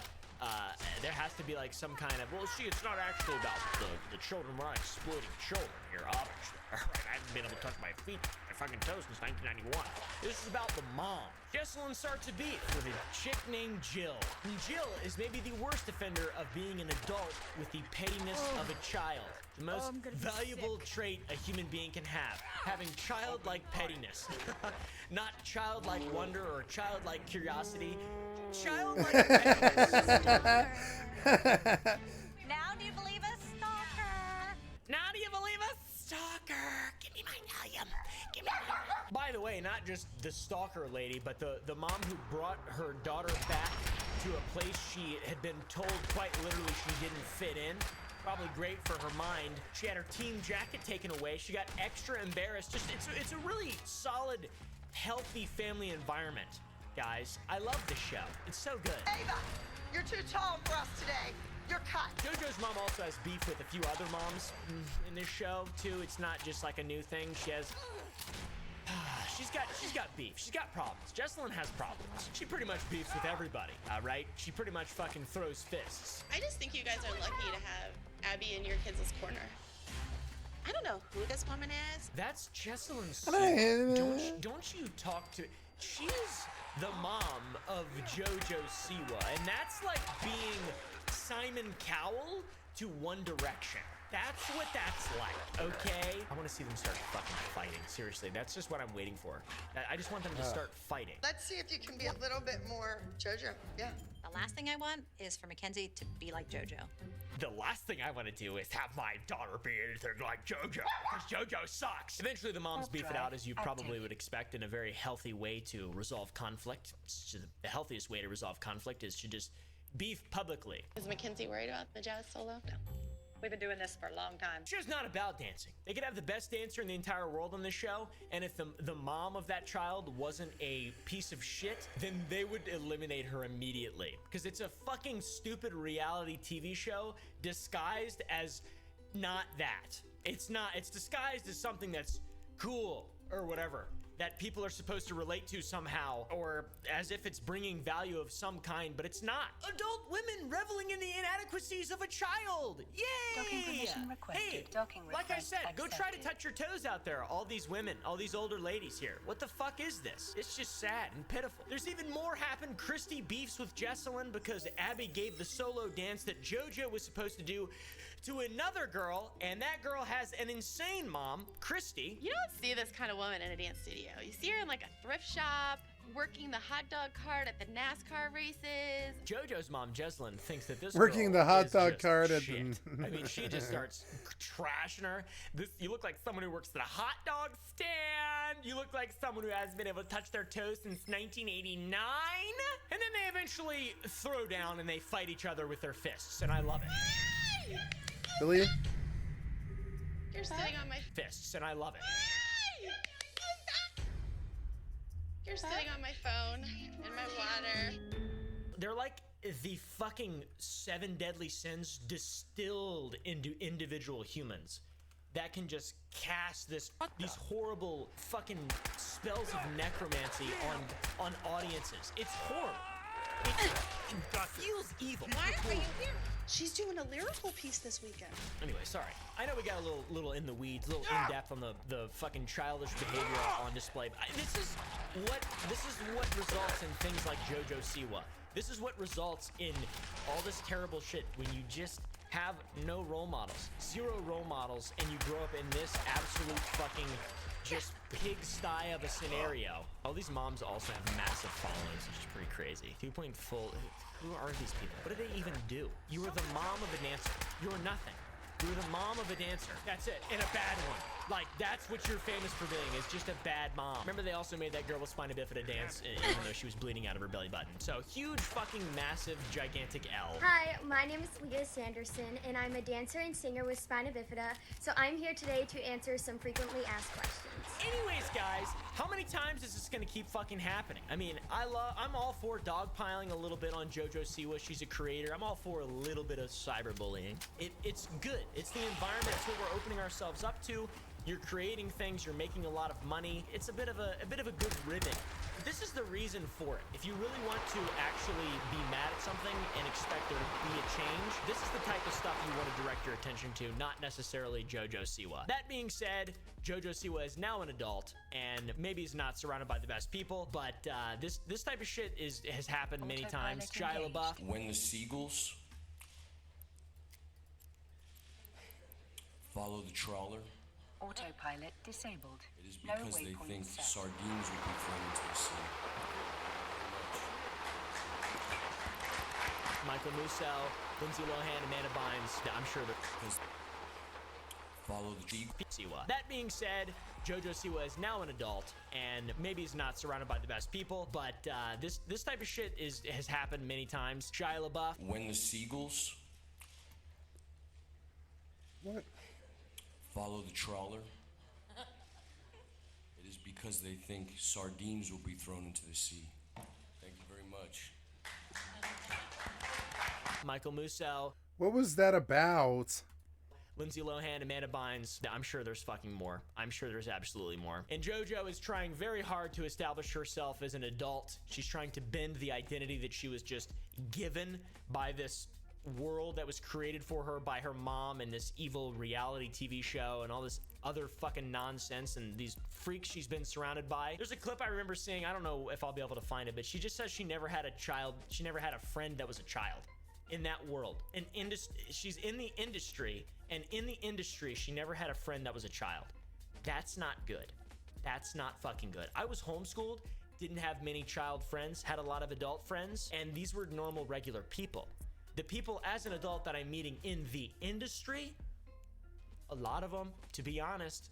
there has to be like some kind of, well, see, it's not actually about the children. We're not exploiting children here, obviously. All right, I haven't been able to touch my feet, my fucking toes since 1991. This is about the mom. Jesselyn starts a beef with a chick named Jill. And Jill is maybe the worst offender of being an adult with the pettiness of a child. The most valuable trait a human being can have. Having childlike pettiness. Not childlike wonder or childlike curiosity. Childlike pettiness. Now do you believe us, stalker? Now do you believe us, stalker? Give me my William. Give me my... By the way, not just the stalker lady, but the mom who brought her daughter back to a place she had been told quite literally she didn't fit in. Probably great for her mind. She had her team jacket taken away. She got extra embarrassed. Just it's a really solid, healthy family environment, guys. I love this show. It's so good. Ava, you're too tall for us today. You're cut. JoJo's mom also has beef with a few other moms in this show too. It's not just like a new thing. She has she's got beef. She's got problems. Jesselyn has problems. She pretty much beefs with everybody, right? She pretty much fucking throws fists. I just think you guys are lucky to have Abby in your kids' corner. I don't know who this woman is. That's Jesselyn's son. Don't you talk to... She's the mom of JoJo Siwa, and that's like being Simon Cowell to One Direction. That's what that's like, okay? I want to see them start fucking fighting. Seriously, that's just what I'm waiting for. I just want them to start fighting. Let's see if you can be a little bit more JoJo. Yeah. The last thing I want is for Mackenzie to be like JoJo. The last thing I want to do is have my daughter be anything like JoJo, because JoJo sucks. Eventually, the moms beef it out, as you probably would expect, in a very healthy way to resolve conflict. The healthiest way to resolve conflict is to just beef publicly. Is Mackenzie worried about the jazz solo? No. We've been doing this for a long time. The show's not about dancing. They could have the best dancer in the entire world on this show, and if the mom of that child wasn't a piece of shit, then they would eliminate her immediately. Because it's a fucking stupid reality TV show disguised as not that. It's not. It's disguised as something that's cool or whatever, that people are supposed to relate to somehow, or as if it's bringing value of some kind, but it's not. Adult women reveling in the inadequacies of a child. Yay! Docking permission requested. Hey, Docking like I request said, go try to accepted. touch your toes out there. All these women, all these older ladies here. What the fuck is this? It's just sad and pitiful. There's even more happened. Christy beefs with Jesselyn because Abby gave the solo dance that JoJo was supposed to do to another girl, and that girl has an insane mom, Christy. You don't see this kind of woman in a dance studio. You see her in like a thrift shop, working the hot dog cart at the NASCAR races. JoJo's mom, Jesselyn, thinks that this Working girl the hot is dog just cart at shit. the... I mean, she just starts trashing her. You look like someone who works at a hot dog stand. You look like someone who hasn't been able to touch their toes since 1989. And then they eventually throw down and they fight each other with their fists, and I love it. Really? You're sitting on my Fists, and I love it. You're sitting on my phone and my water. They're like the fucking 7 deadly sins distilled into individual humans that can just cast these horrible fucking spells of necromancy on audiences. It's horrible. It feels evil. Why are you here? She's doing a lyrical piece this weekend. Anyway, sorry. I know we got a little in the weeds, a little in depth on the fucking childish behavior on display. But this is what results in things like JoJo Siwa. This is what results in all this terrible shit when you just have no role models, 0 role models, and you grow up in this absolute fucking just pigsty of a scenario. All these moms also have massive followings, which is pretty crazy. 2.4. Who are these people? What do they even do? You are the mom of a dancer. You're nothing. You're the mom of a dancer. That's it. And a bad one. Like, that's what you're famous for doing, is just a bad mom. Remember, they also made that girl with spina bifida dance, even though she was bleeding out of her belly button. So, huge fucking massive gigantic L. Hi, my name is Leah Sanderson, and I'm a dancer and singer with spina bifida, so I'm here today to answer some frequently asked questions. Anyways, guys, how many times is this gonna keep fucking happening? I mean, I'm all for dogpiling a little bit on JoJo Siwa. She's a creator. I'm all for a little bit of cyberbullying. It's good. It's the environment. It's what we're opening ourselves up to. You're creating things. You're making a lot of money. It's a bit of a good ribbon. This is the reason for it. If you really want to actually be mad at something and expect there to be a change, this is the type of stuff you want to direct your attention to, not necessarily JoJo Siwa. That being said, JoJo Siwa is now an adult, and maybe he's not surrounded by the best people, but this type of shit has happened many times. Shia LaBeouf. When the seagulls follow the trawler, Autopilot disabled. it is No because they waypoint think set. sardines will be thrown into the sea. Michael Musso, Lindsay Lohan, Amanda Bynes. I'm sure that follow the Siwa. That being said, JoJo Siwa is now an adult, and maybe he's not surrounded by the best people, but this type of shit has happened many times. Shia LaBeouf. When the seagulls follow the trawler, it is because they think sardines will be thrown into the sea. Thank you very much. Michael Musso. What was that about? Lindsay Lohan, Amanda Bynes. I'm sure there's fucking more. I'm sure there's absolutely more. And JoJo is trying very hard to establish herself as an adult. She's trying to bend the identity that she was just given by this world that was created for her by her mom and this evil reality TV show and all this other fucking nonsense and these freaks she's been surrounded by. There's a clip I remember seeing, I don't know if I'll be able to find it, but she just says she never had a child, she never had a friend that was a child in that world. She's in the industry, and in the industry she never had a friend that was a child. That's not good. That's not fucking good. I was homeschooled, didn't have many child friends, had a lot of adult friends, and these were normal, regular people. The people as an adult that I'm meeting in the industry, a lot of them, to be honest,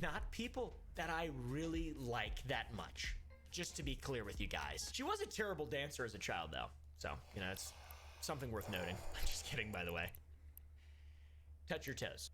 not people that I really like that much. Just to be clear with you guys. She was a terrible dancer as a child, though. So, it's something worth noting. I'm just kidding, by the way. touch your toes.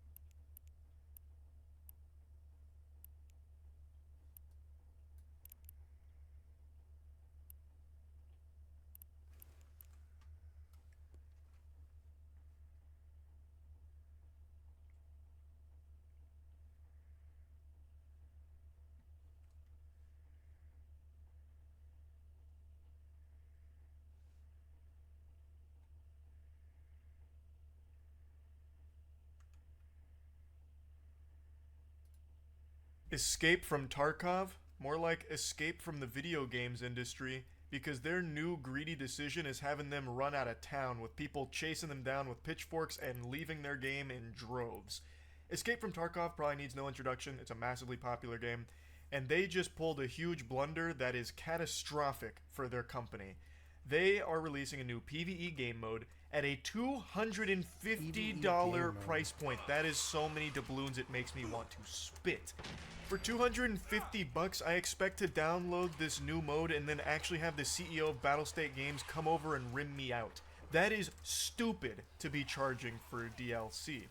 Escape from Tarkov? More like escape from the video games industry, because their new greedy decision is having them run out of town with people chasing them down with pitchforks and leaving their game in droves. Escape from Tarkov probably needs no introduction. It's a massively popular game, and they just pulled a huge blunder that is catastrophic for their company. They are releasing a new PvE game mode at a $250 price point. That is so many doubloons it makes me want to spit. For 250 bucks, I expect to download this new mode and then actually have the CEO of Battlestate Games come over and rim me out. That is stupid to be charging for DLC.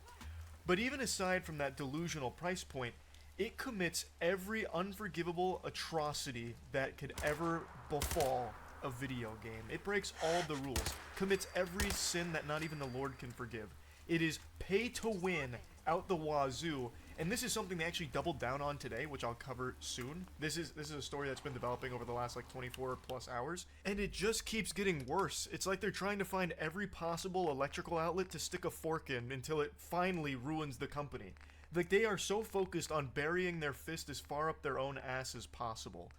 But even aside from that delusional price point, it commits every unforgivable atrocity that could ever befall a video game. It breaks all the rules, commits every sin that not even the Lord can forgive. It is pay to win out the wazoo, and this is something they actually doubled down on today, which I'll cover soon. This is a story that's been developing over the last like 24 plus hours, and it just keeps getting worse. It's like they're trying to find every possible electrical outlet to stick a fork in until it finally ruins the company. Like, they are so focused on burying their fist as far up their own ass as possible.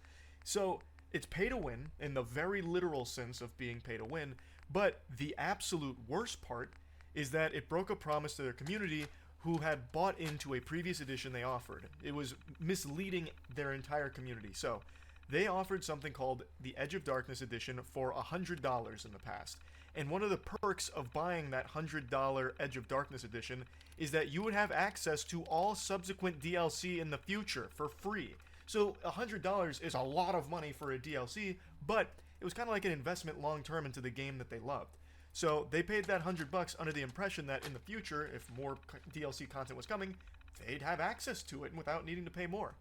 So it's pay to win in the very literal sense of being pay to win, but the absolute worst part is that it broke a promise to their community who had bought into a previous edition they offered. It was misleading their entire community. So they offered something called the Edge of Darkness edition for $100 in the past. And one of the perks of buying that $100 Edge of Darkness edition is that you would have access to all subsequent DLC in the future for free. So $100 is a lot of money for a DLC, but it was kind of like an investment long term into the game that they loved. So they paid that $100 under the impression that in the future, if more DLC content was coming, they'd have access to it without needing to pay more.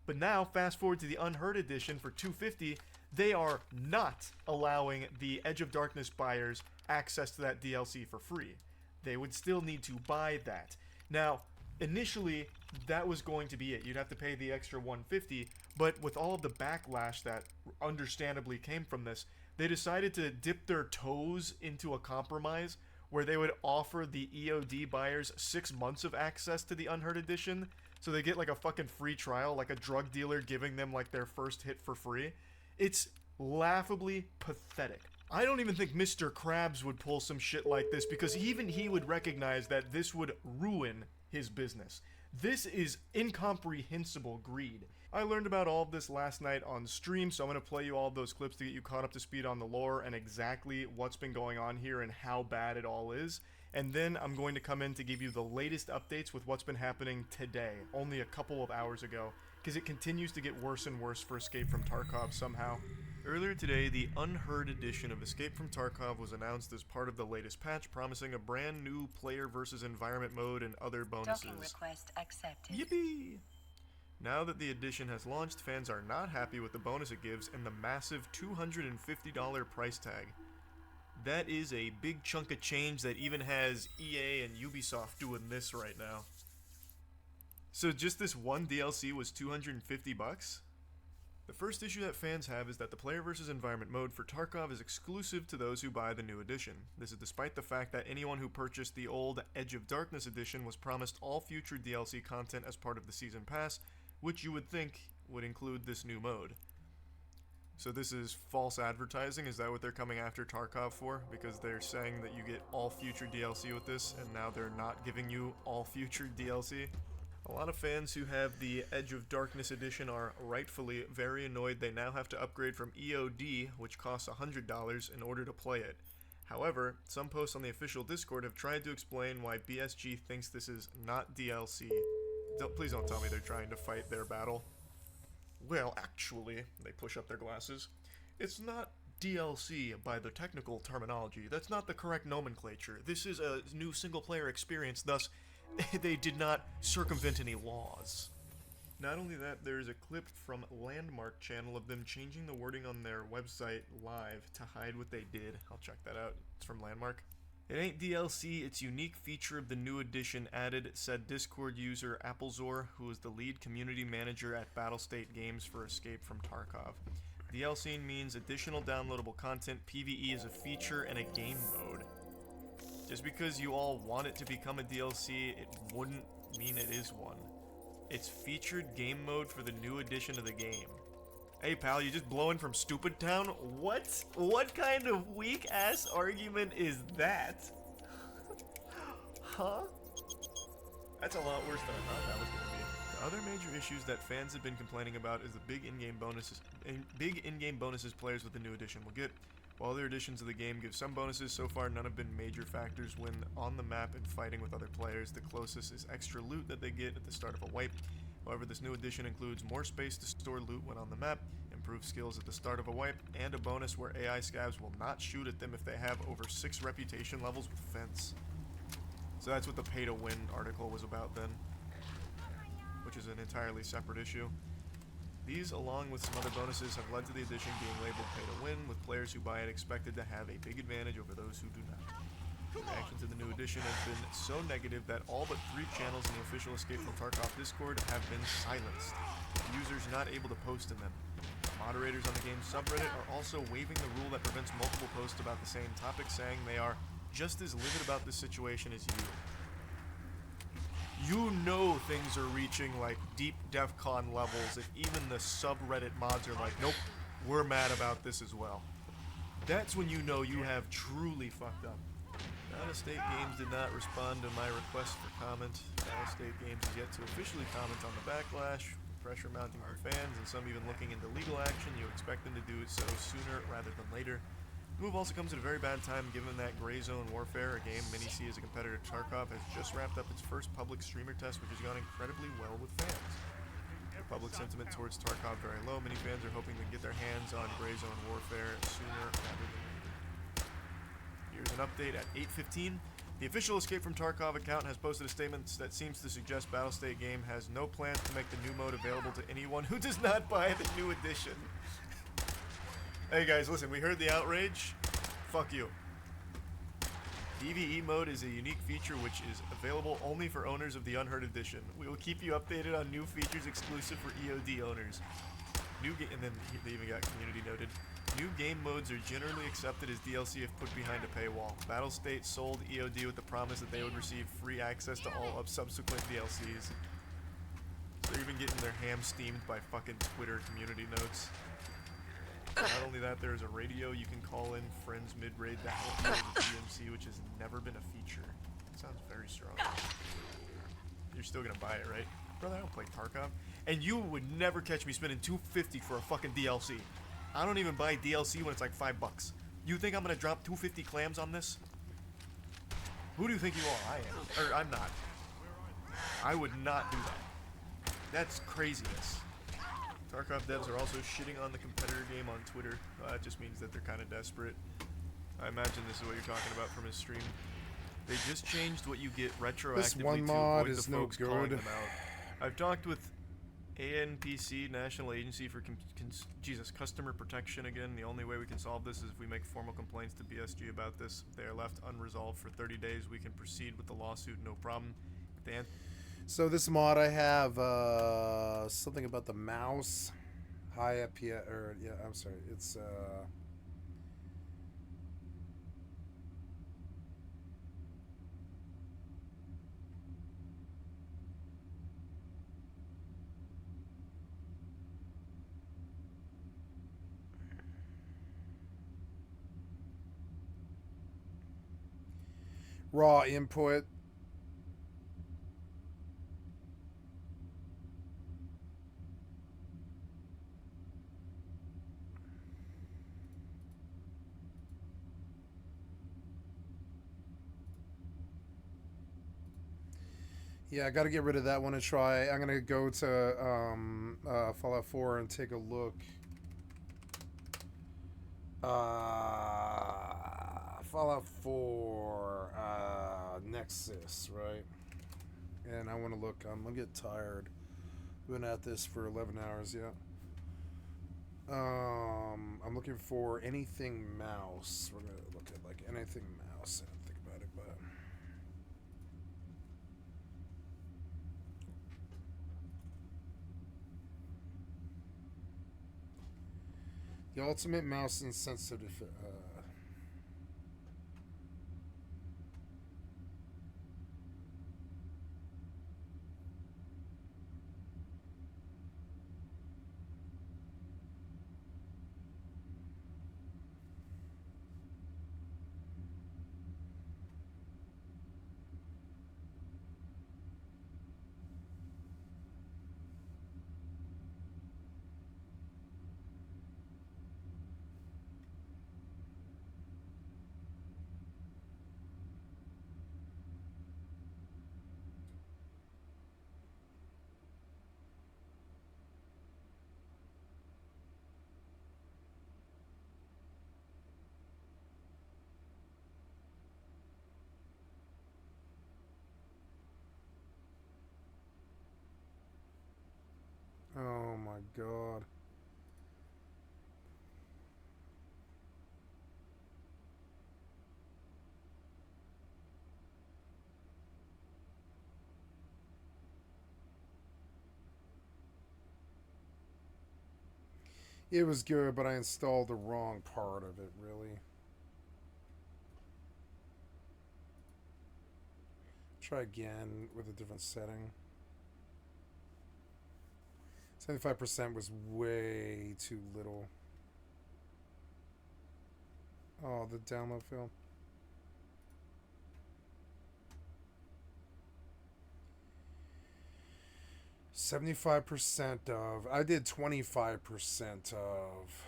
But now, fast forward to the Unheard edition for $250, they are not allowing the Edge of Darkness buyers access to that DLC for free. They would still need to buy that. Now, initially, that was going to be it. You'd have to pay the extra $150, but with all of the backlash that understandably came from this, they decided to dip their toes into a compromise where they would offer the EOD buyers 6 months of access to the Unheard edition, so they get like a fucking free trial, like a drug dealer giving them like their first hit for free. It's laughably pathetic. I don't even think Mr. Krabs would pull some shit like this, because even he would recognize that this would ruin his business. This is incomprehensible greed. I learned about all of this last night on stream, so I'm going to play you all of those clips to get you caught up to speed on the lore and exactly what's been going on here and how bad it all is. And then I'm going to come in to give you the latest updates with what's been happening today, only a couple of hours ago, because it continues to get worse and worse for Escape from Tarkov somehow. Earlier today, the Unheard edition of Escape from Tarkov was announced as part of the latest patch, promising a brand new player versus environment mode and other bonuses. Docking request accepted. Yippee! Now that the edition has launched, fans are not happy with the bonus it gives and the massive $250 price tag. That is a big chunk of change that even has EA and Ubisoft doing this right now. So just this one DLC was 250 bucks? The first issue that fans have is that the player versus environment mode for Tarkov is exclusive to those who buy the new edition. This is despite the fact that anyone who purchased the old Edge of Darkness edition was promised all future DLC content as part of the season pass, which you would think would include this new mode. So this is false advertising? Is that what they're coming after Tarkov for? Because they're saying that you get all future DLC with this, and now they're not giving you all future DLC? A lot of fans who have the Edge of Darkness edition are rightfully very annoyed they now have to upgrade from EOD, which costs $100, in order to play it. However, some posts on the official Discord have tried to explain why BSG thinks this is not DLC. Please don't tell me they're trying to fight their battle. Well, actually, they push up their glasses. It's not DLC by the technical terminology. That's not the correct nomenclature. This is a new single-player experience, thus, they did not circumvent any laws. Not only that, there's a clip from Landmark channel of them changing the wording on their website live to hide what they did. I'll check that out. It's from Landmark. It ain't DLC, it's unique feature of the new edition added, said Discord user Applezor, who is the lead community manager at Battlestate Games for Escape from Tarkov. DLC means additional downloadable content, PvE is a feature, and a game mode. Just because you all want it to become a DLC, it wouldn't mean it is one. It's featured game mode for the new edition of the game. Hey pal, you just blowing from Stupid Town? What? What kind of weak-ass argument is that? Huh? That's a lot worse than I thought that was gonna be. The other major issues that fans have been complaining about is the big in-game bonuses players with the new edition will get. While other editions of the game give some bonuses, so far none have been major factors when on the map and fighting with other players. The closest is extra loot that they get at the start of a wipe. However, this new edition includes more space to store loot when on the map, improved skills at the start of a wipe, and a bonus where AI scavs will not shoot at them if they have over 6 reputation levels with fence. So that's what the pay-to-win article was about then, which is an entirely separate issue. These, along with some other bonuses, have led to the edition being labeled pay-to-win, with players who buy it expected to have a big advantage over those who do not. The reaction to the new edition has been so negative that all but 3 channels in the official Escape from Tarkov Discord have been silenced, with users not able to post in them. Moderators on the game's subreddit are also waiving the rule that prevents multiple posts about the same topic, saying they are just as livid about this situation as you. You know things are reaching like deep DEFCON levels if even the subreddit mods are like, nope, we're mad about this as well. That's when you know you have truly fucked up. Battlestate Games did not respond to my request for comment. Battlestate Games is yet to officially comment on the backlash, pressure mounting from fans, and some even looking into legal action. You expect them to do so sooner rather than later. The move also comes at a very bad time given that Gray Zone Warfare, a game many see as a competitor to Tarkov, has just wrapped up its first public streamer test, which has gone incredibly well with fans. The public sentiment towards Tarkov very low. Many fans are hoping to get their hands on Gray Zone Warfare sooner rather than later. Here's an update at 8:15. The official Escape from Tarkov account has posted a statement that seems to suggest Battlestate Game has no plans to make the new mode available to anyone who does not buy the new edition. Hey guys, listen, we heard the outrage. Fuck you. EvE mode is a unique feature which is available only for owners of the Unheard Edition. We will keep you updated on new features exclusive for EOD owners. And then they even got community noted. New game modes are generally accepted as DLC if put behind a paywall. Battlestate sold EOD with the promise that they would receive free access to all of subsequent DLCs. So they're even getting their ham steamed by fucking Twitter community notes. Not only that, there is a radio you can call in friends mid-raid to help you with DMC, which has never been a feature. Sounds very strong. You're still gonna buy it, right? Brother, I don't play Tarkov. And you would never catch me spending $250 for a fucking DLC. I don't even buy DLC when it's like $5. You think I'm gonna drop 250 clams on this? Who do you think you are? I am. Or I'm not. I would not do that. That's craziness. Tarkov devs are also shitting on the competitor game on Twitter. That just means that they're kind of desperate. I imagine this is what you're talking about from his stream. They just changed what you get retroactively This one to mod avoid is the no folks calling good. them out. I've talked with ANPC, National Agency for Customer Protection again. The only way we can solve this is if we make formal complaints to BSG about this. If they are left unresolved for 30 days, we can proceed with the lawsuit, no problem. Dan? So this mod I have something about the mouse. High up here, or yeah, I'm sorry. It's raw input. Yeah, I got to get rid of that one and try. I'm gonna go to Fallout 4 and take a look. Fallout 4 Nexus, right? And I want to look. I'm gonna get tired. Been at this for 11 hours. Yeah. I'm looking for anything mouse. We're gonna look at like anything mouse. I didn't think about it, but the ultimate mouse insensitive. Oh my god. It was good, but I installed the wrong part of it, really. Try again with a different setting. 75% was way too little. Oh, the download failed. %75 of. I did 25% of.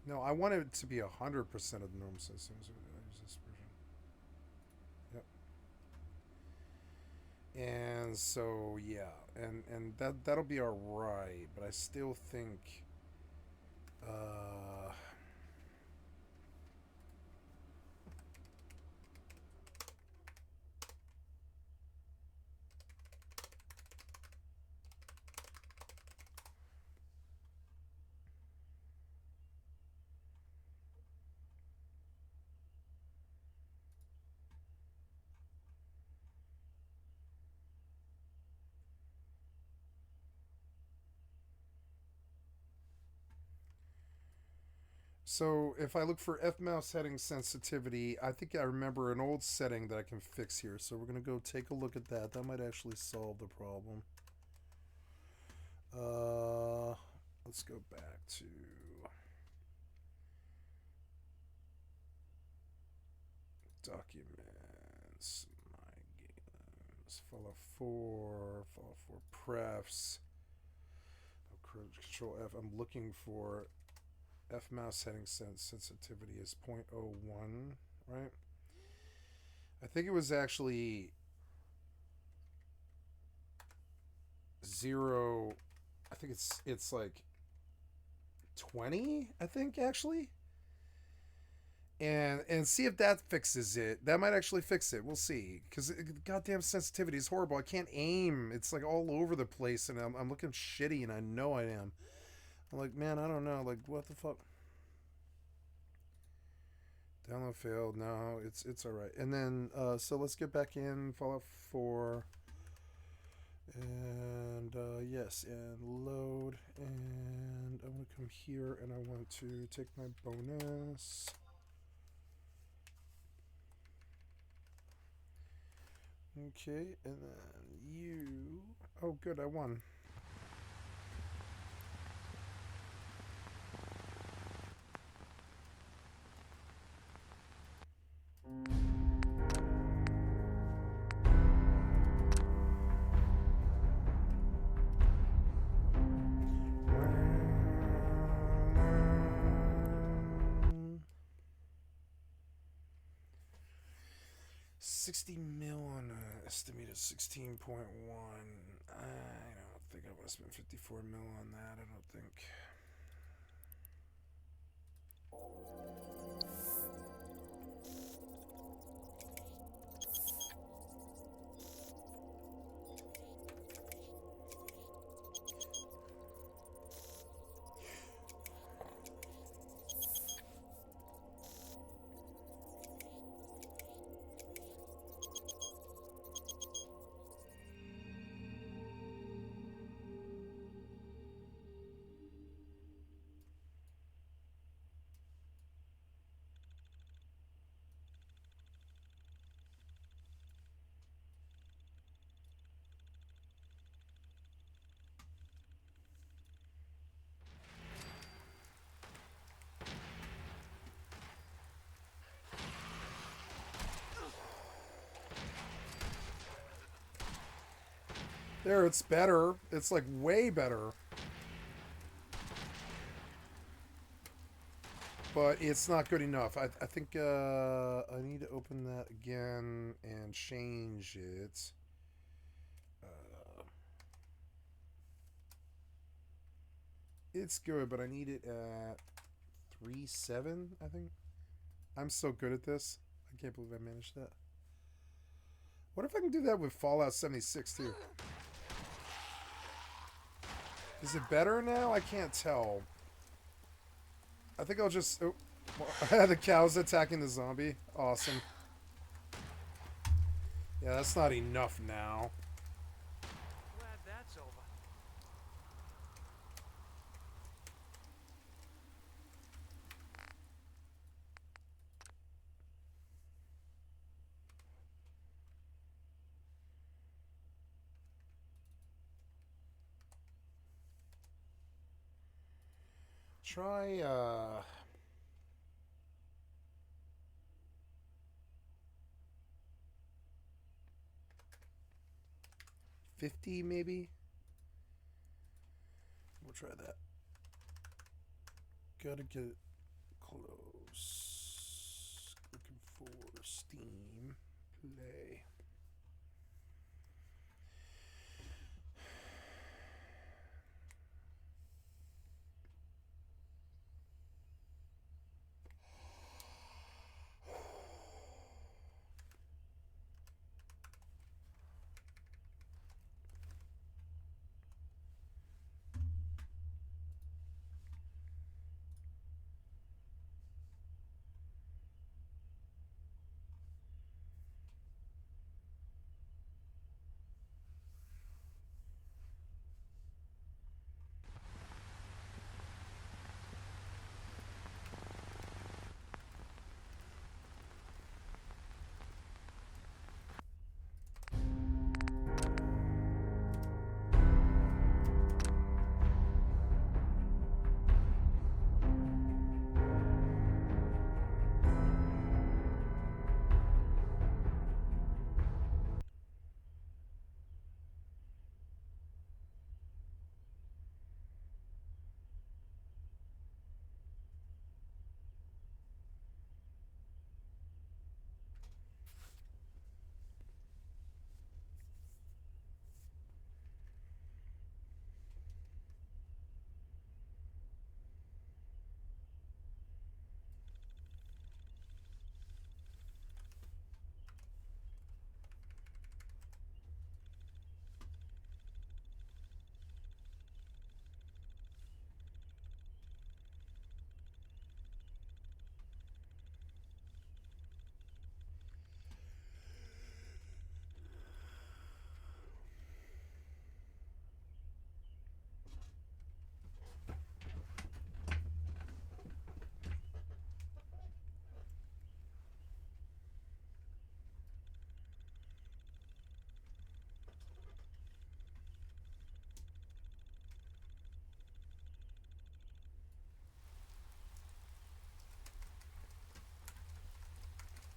No, I wanted it to be 100% of the normal systems. I use this version. Yep. And so yeah, and that'll be all right. But I still think. So if I look for F-mouse setting sensitivity, I think I remember an old setting that I can fix here. So we're going to go take a look at that. That might actually solve the problem. Let's go back to... Documents, my games, Fallout 4 prefs, Control F. I'm looking for F-mouse setting sensitivity is 0.01, right? I think it was actually 0. I think it's like 20, I think, actually. And see if that fixes it. That might actually fix it. We'll see. Because goddamn sensitivity is horrible. I can't aim. It's like all over the place, and I'm looking shitty, and I know I am. I'm like, man, I don't know. Like, what the fuck? Download failed. No, it's all right. And then, so let's get back in Fallout 4. And, yes, and load. And I want to come here, and I want to take my bonus. Okay, and then you... Oh, good, I won. $60 million, estimated 16.1. I don't think I want to spend 54 mil on that. I don't think. There, it's better. It's like way better. But it's not good enough. I think I need to open that again and change it. It's good, but I need it at 3.7, I think. I'm so good at this. I can't believe I managed that. What if I can do that with Fallout 76 too? Is it better now? I can't tell. I think I'll just... Oh, the cow's attacking the zombie. Awesome. Yeah, that's not enough now. Glad that's over. Try, 50 maybe? We'll try that. Gotta get it close. Looking for Steam. Play.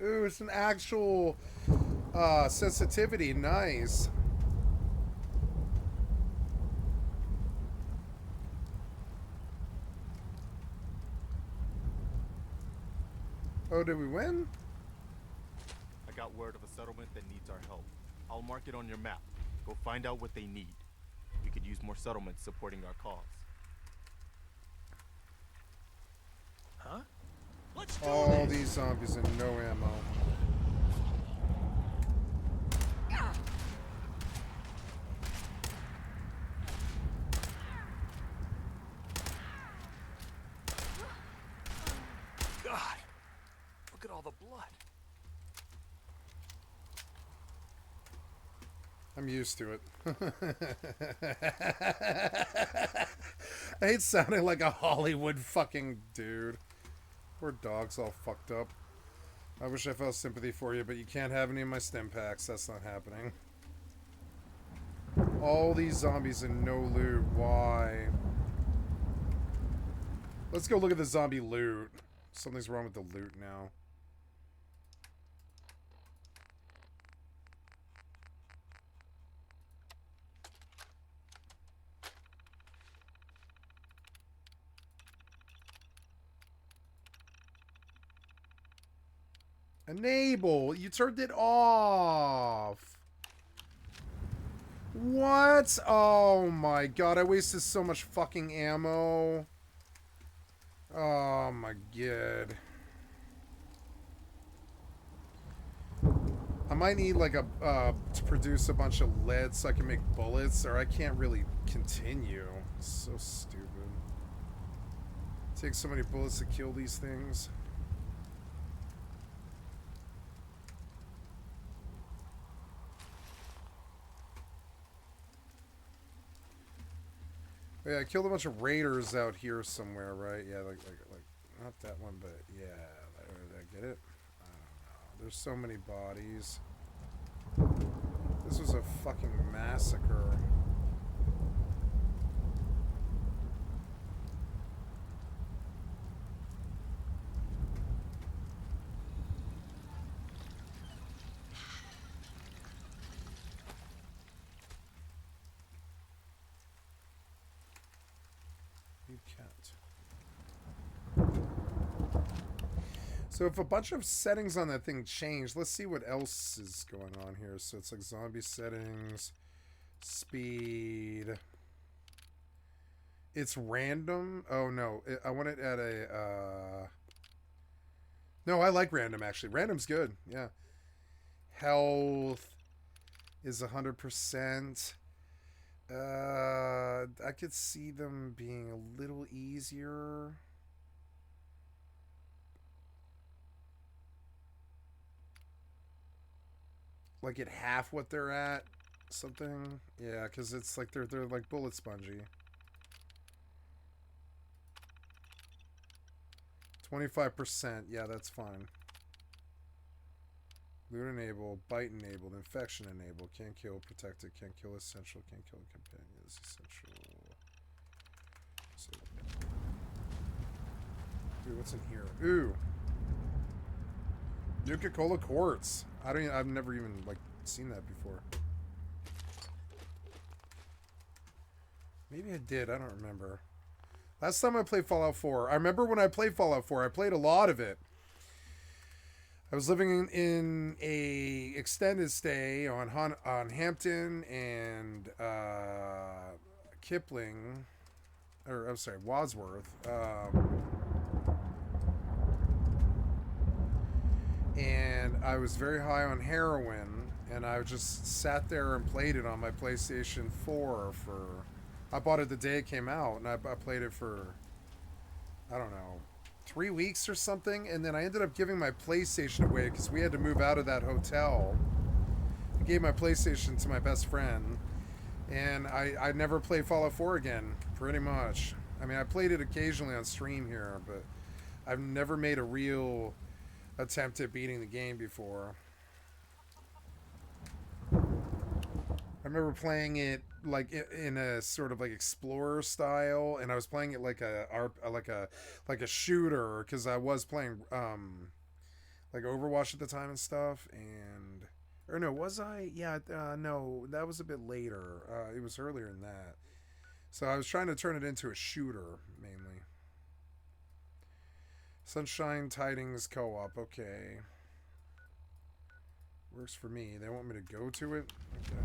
Ooh, it's an actual sensitivity. Nice. Oh, did we win? I got word of a settlement that needs our help. I'll mark it on your map. Go find out what they need. We could use more settlements supporting our cause. Huh? Let's do All this. these zombies and no ammo. God, look at all the blood. I'm used to it. I hate sounding like a Hollywood fucking dude. Poor dog's all fucked up. I wish I felt sympathy for you, but you can't have any of my stim packs. That's not happening. All these zombies and no loot. Why? Let's go look at the zombie loot. Something's wrong with the loot now. Enable. You turned it off. What? Oh my god, I wasted so much fucking ammo. Oh my god. I might need like a to produce a bunch of lead so I can make bullets, or I can't really continue. It's so stupid. Take so many bullets to kill these things. Oh, yeah, I killed a bunch of raiders out here somewhere, right? Yeah, like not that one, but yeah. Did I get it? I don't know. There's so many bodies. This was a fucking massacre. You can't. So if a bunch of settings on that thing change, let's see what else is going on here. So it's like zombie settings, speed. It's random. Oh no, I want it at a. No, I like random actually. Random's good. Yeah. Health is 100%. I could see them being a little easier. Like at half what they're at, something. Yeah, because it's like they're like bullet spongy. 25%. Yeah, that's fine. Loot enabled, bite enabled, infection enabled, can't kill, protected, can't kill, essential, can't kill, companions, essential. So, ooh, what's in here? Ooh, Nuka-Cola quartz. I've never even like seen that before. Maybe I did. I don't remember. Last time I played Fallout 4. I remember when I played Fallout 4. I played a lot of it. I was living in a extended stay on Hampton and Kipling, or I'm sorry, Wadsworth. And I was very high on heroin, and I just sat there and played it on my PlayStation 4 for. I bought it the day it came out, and I played it for, I don't know, 3 weeks or something, and then I ended up giving my PlayStation away because we had to move out of that hotel. I gave my PlayStation to my best friend, and I never played Fallout 4 again, pretty much. I mean, I played it occasionally on stream here, but I've never made a real attempt at beating the game before. I remember playing it like in a sort of like explorer style, and I was playing it like a shooter because I was playing like Overwatch at the time and stuff. And or no, was I? Yeah, no, that was a bit later. It was earlier than that. So I was trying to turn it into a shooter mainly. Sunshine Tidings co-op. Okay, works for me. They want me to go to it. Okay.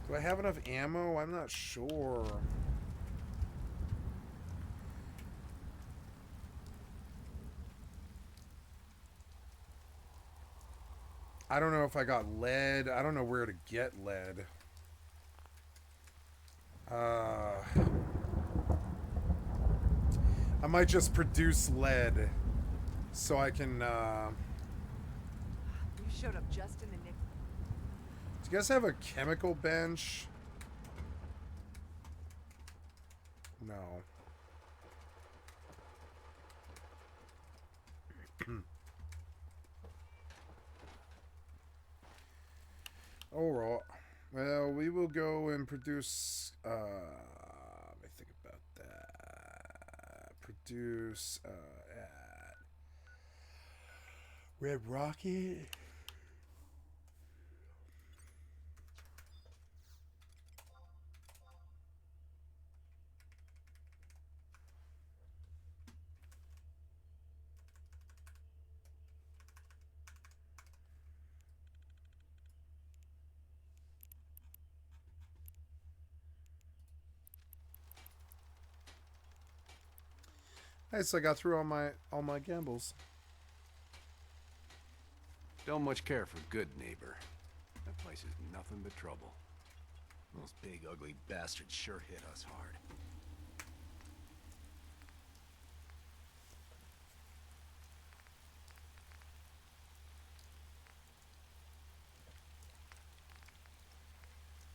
Do I have enough ammo? I'm not sure. I don't know if I got lead. I don't know where to get lead. I might just produce lead so I can You showed up just in the nick. Do you guys have a chemical bench? No. Alright. Well, we will go and produce let me think about that. Produce at Red Rocket. Nice, I got through all my gambles. Don't much care for good neighbor. That place is nothing but trouble. Those big ugly bastards sure hit us hard.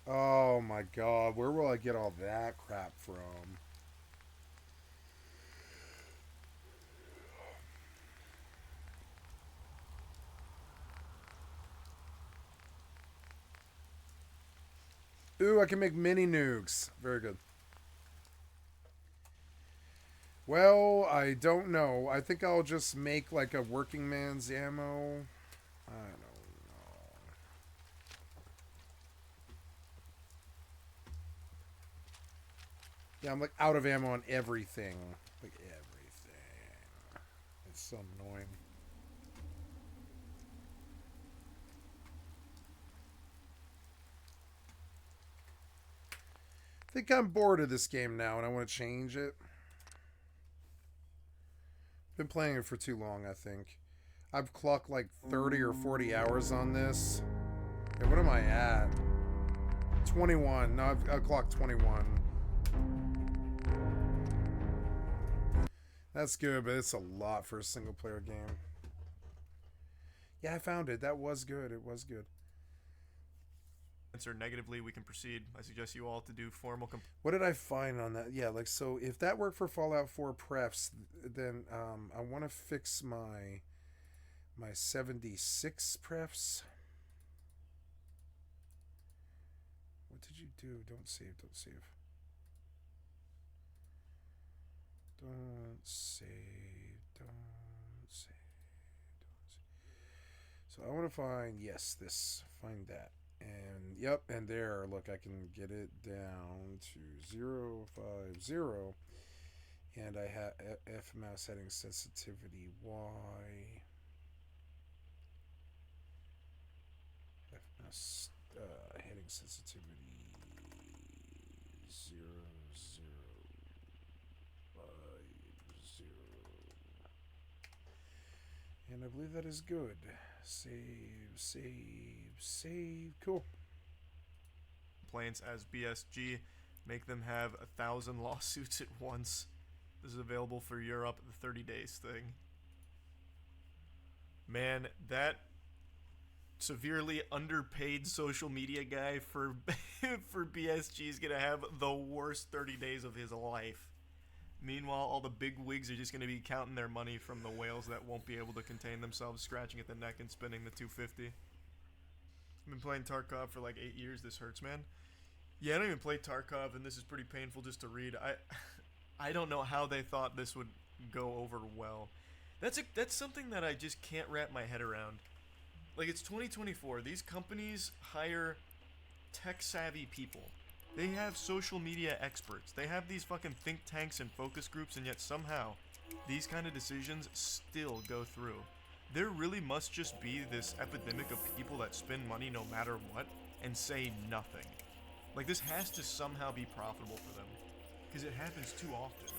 Oh my god, where will I get all that crap from? Ooh, I can make mini nukes. Very good. Well, I don't know. I think I'll just make like a working man's ammo. I don't know. Yeah, I'm like out of ammo on everything. Like everything. It's so annoying. I think I'm bored of this game now and I want to change it. Been playing it for too long, I think. I've clocked like 30 or 40 hours on this. Okay, what am I at? 21. No, I've clocked 21. That's good, but it's a lot for a single player game. Yeah, I found it. That was good. It was good. Answer negatively, we can proceed. I suggest you all to do formal. What did I find on that? Yeah, like, so if that worked for Fallout 4 prefs, then I want to fix my 76 prefs. What did you do? Don't save, don't save. Don't save, don't save, don't save. So I want to find, yes, this, find that. And yep, and there, look, I can get it down to 050, and I have F mouse heading sensitivity Y, F mouse heading sensitivity 050, and I believe that is good. Save, save, save. Cool. Complaints as BSG. Make them have 1,000 lawsuits at once. This is available for Europe, the 30 days thing. Man, that severely underpaid social media guy for for BSG is gonna have the worst 30 days of his life. Meanwhile, all the big wigs are just going to be counting their money from the whales that won't be able to contain themselves, scratching at the neck and spending the 250. I've been playing Tarkov for like 8 years. This hurts, man. Yeah, I don't even play Tarkov, and this is pretty painful just to read. I don't know how they thought this would go over well. That's something that I just can't wrap my head around. Like, it's 2024. These companies hire tech-savvy people. They have social media experts. They have these fucking think tanks and focus groups, and yet somehow these kind of decisions still go through. There really must just be this epidemic of people that spend money no matter what and say nothing. Like, this has to somehow be profitable for them, because it happens too often.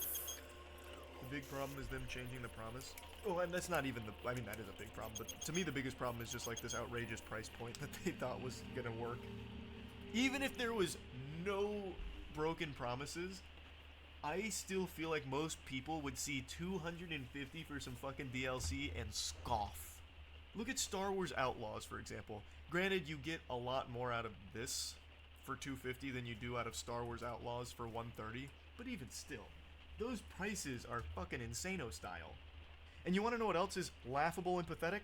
The big problem is them changing the promise. Oh, and that's not even the, I mean, that is a big problem, but to me the biggest problem is just like this outrageous price point that they thought was gonna work. Even if there was no broken promises, I still feel like most people would see $250 for some fucking DLC and scoff. Look at Star Wars Outlaws, for example. Granted, you get a lot more out of this for $250 than you do out of Star Wars Outlaws for $130, but even still, those prices are fucking insano style. And you want to know what else is laughable and pathetic?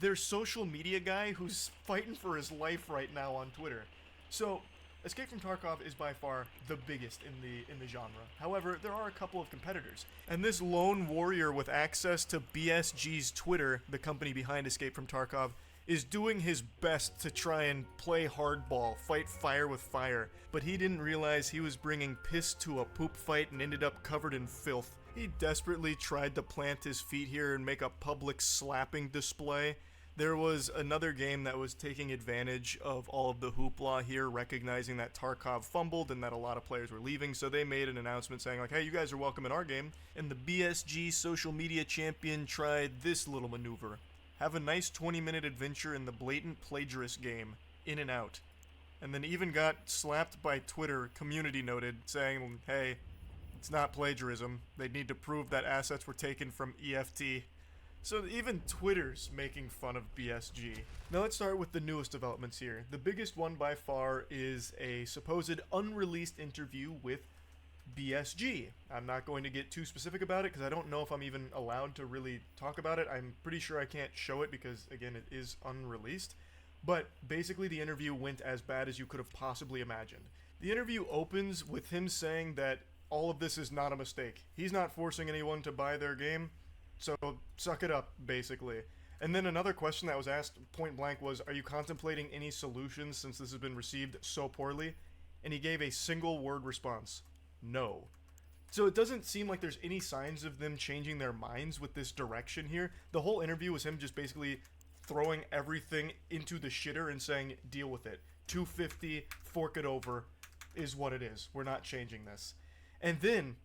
Their social media guy who's fighting for his life right now on Twitter. So, Escape from Tarkov is by far the biggest in the genre. However, there are a couple of competitors. And this lone warrior with access to BSG's Twitter, the company behind Escape from Tarkov, is doing his best to try and play hardball, fight fire with fire. But he didn't realize he was bringing piss to a poop fight and ended up covered in filth. He desperately tried to plant his feet here and make a public slapping display. There was another game that was taking advantage of all of the hoopla here, recognizing that Tarkov fumbled and that a lot of players were leaving, so they made an announcement saying like, hey, you guys are welcome in our game. And the BSG social media champion tried this little maneuver. Have a nice 20-minute adventure in the blatant plagiarist game, In and Out. And then even got slapped by Twitter, community noted, saying, hey, it's not plagiarism. They need to prove that assets were taken from EFT. So even Twitter's making fun of BSG. Now let's start with the newest developments here. The biggest one by far is a supposed unreleased interview with BSG. I'm not going to get too specific about it because I don't know if I'm even allowed to really talk about it. I'm pretty sure I can't show it because, again, it is unreleased. But basically the interview went as bad as you could have possibly imagined. The interview opens with him saying that all of this is not a mistake. He's not forcing anyone to buy their game. So, suck it up, basically. And then another question that was asked point blank was, are you contemplating any solutions since this has been received so poorly? And he gave a single word response. No. So it doesn't seem like there's any signs of them changing their minds with this direction here. The whole interview was him just basically throwing everything into the shitter and saying, deal with it. 250, fork it over, is what it is. We're not changing this. And then,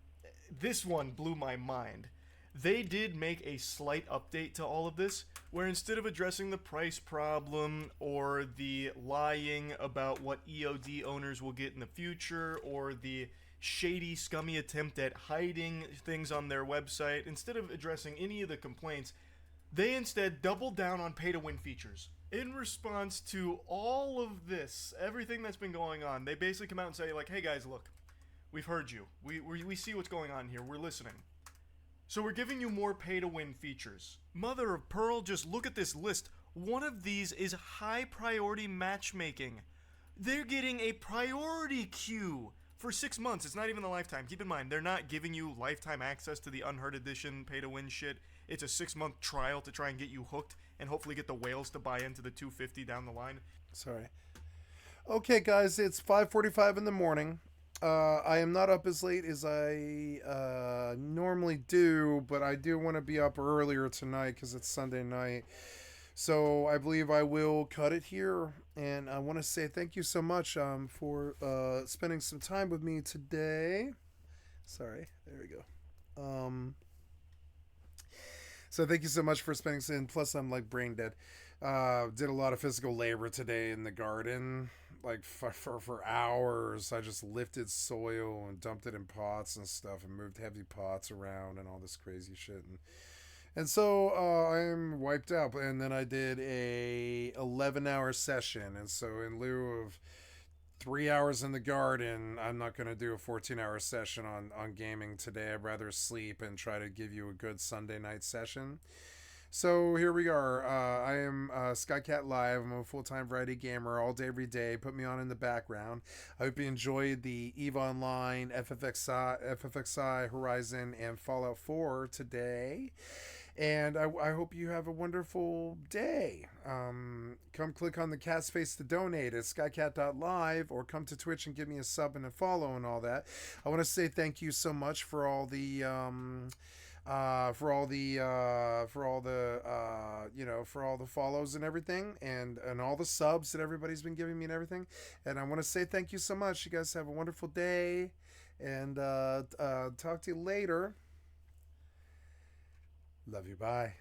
this one blew my mind. They did make a slight update to all of this, where instead of addressing the price problem or the lying about what EOD owners will get in the future or the shady, scummy attempt at hiding things on their website, instead of addressing any of the complaints, they instead doubled down on pay-to-win features. In response to all of this, everything that's been going on, they basically come out and say like, hey guys, look, we've heard you. We see what's going on here. We're listening. So we're giving you more pay-to-win features. Mother of pearl, just look at this list. One of these is high priority matchmaking. They're getting a priority queue for 6 months. It's not even the lifetime. Keep in mind, they're not giving you lifetime access to the Unheard Edition pay-to-win shit. It's a 6-month trial to try and get you hooked and hopefully get the whales to buy into the 250 down the line. Sorry. Okay, guys, it's 5:45 in the morning. I am not up as late as I normally do, but I do want to be up earlier tonight because it's Sunday night. So I believe I will cut it here. And I want to say thank you so much for spending some time with me today. Sorry, there we go. So thank you so much for spending some, plus I'm like brain dead. Did a lot of physical labor today in the garden. Like for hours. I just lifted soil and dumped it in pots and stuff and moved heavy pots around and all this crazy shit. And so I'm wiped out. And then I did a 11-hour session. And so in lieu of 3 hours in the garden, I'm not going to do a 14-hour session on gaming today. I'd rather sleep and try to give you a good Sunday night session. So here we are. I am skycat.live. I'm a full-time variety gamer all day, every day. Put me on in the background. I hope you enjoyed the EVE Online, FFXI, Horizon, and Fallout 4 today. And I hope you have a wonderful day. Come click on the cat's face to donate at skycat.live or come to Twitch and give me a sub and a follow and all that. I want to say thank you so much for all the for all the follows and everything and all the subs that everybody's been giving me and everything. And I want to say thank you so much. You guys have a wonderful day and talk to you later. Love you. Bye.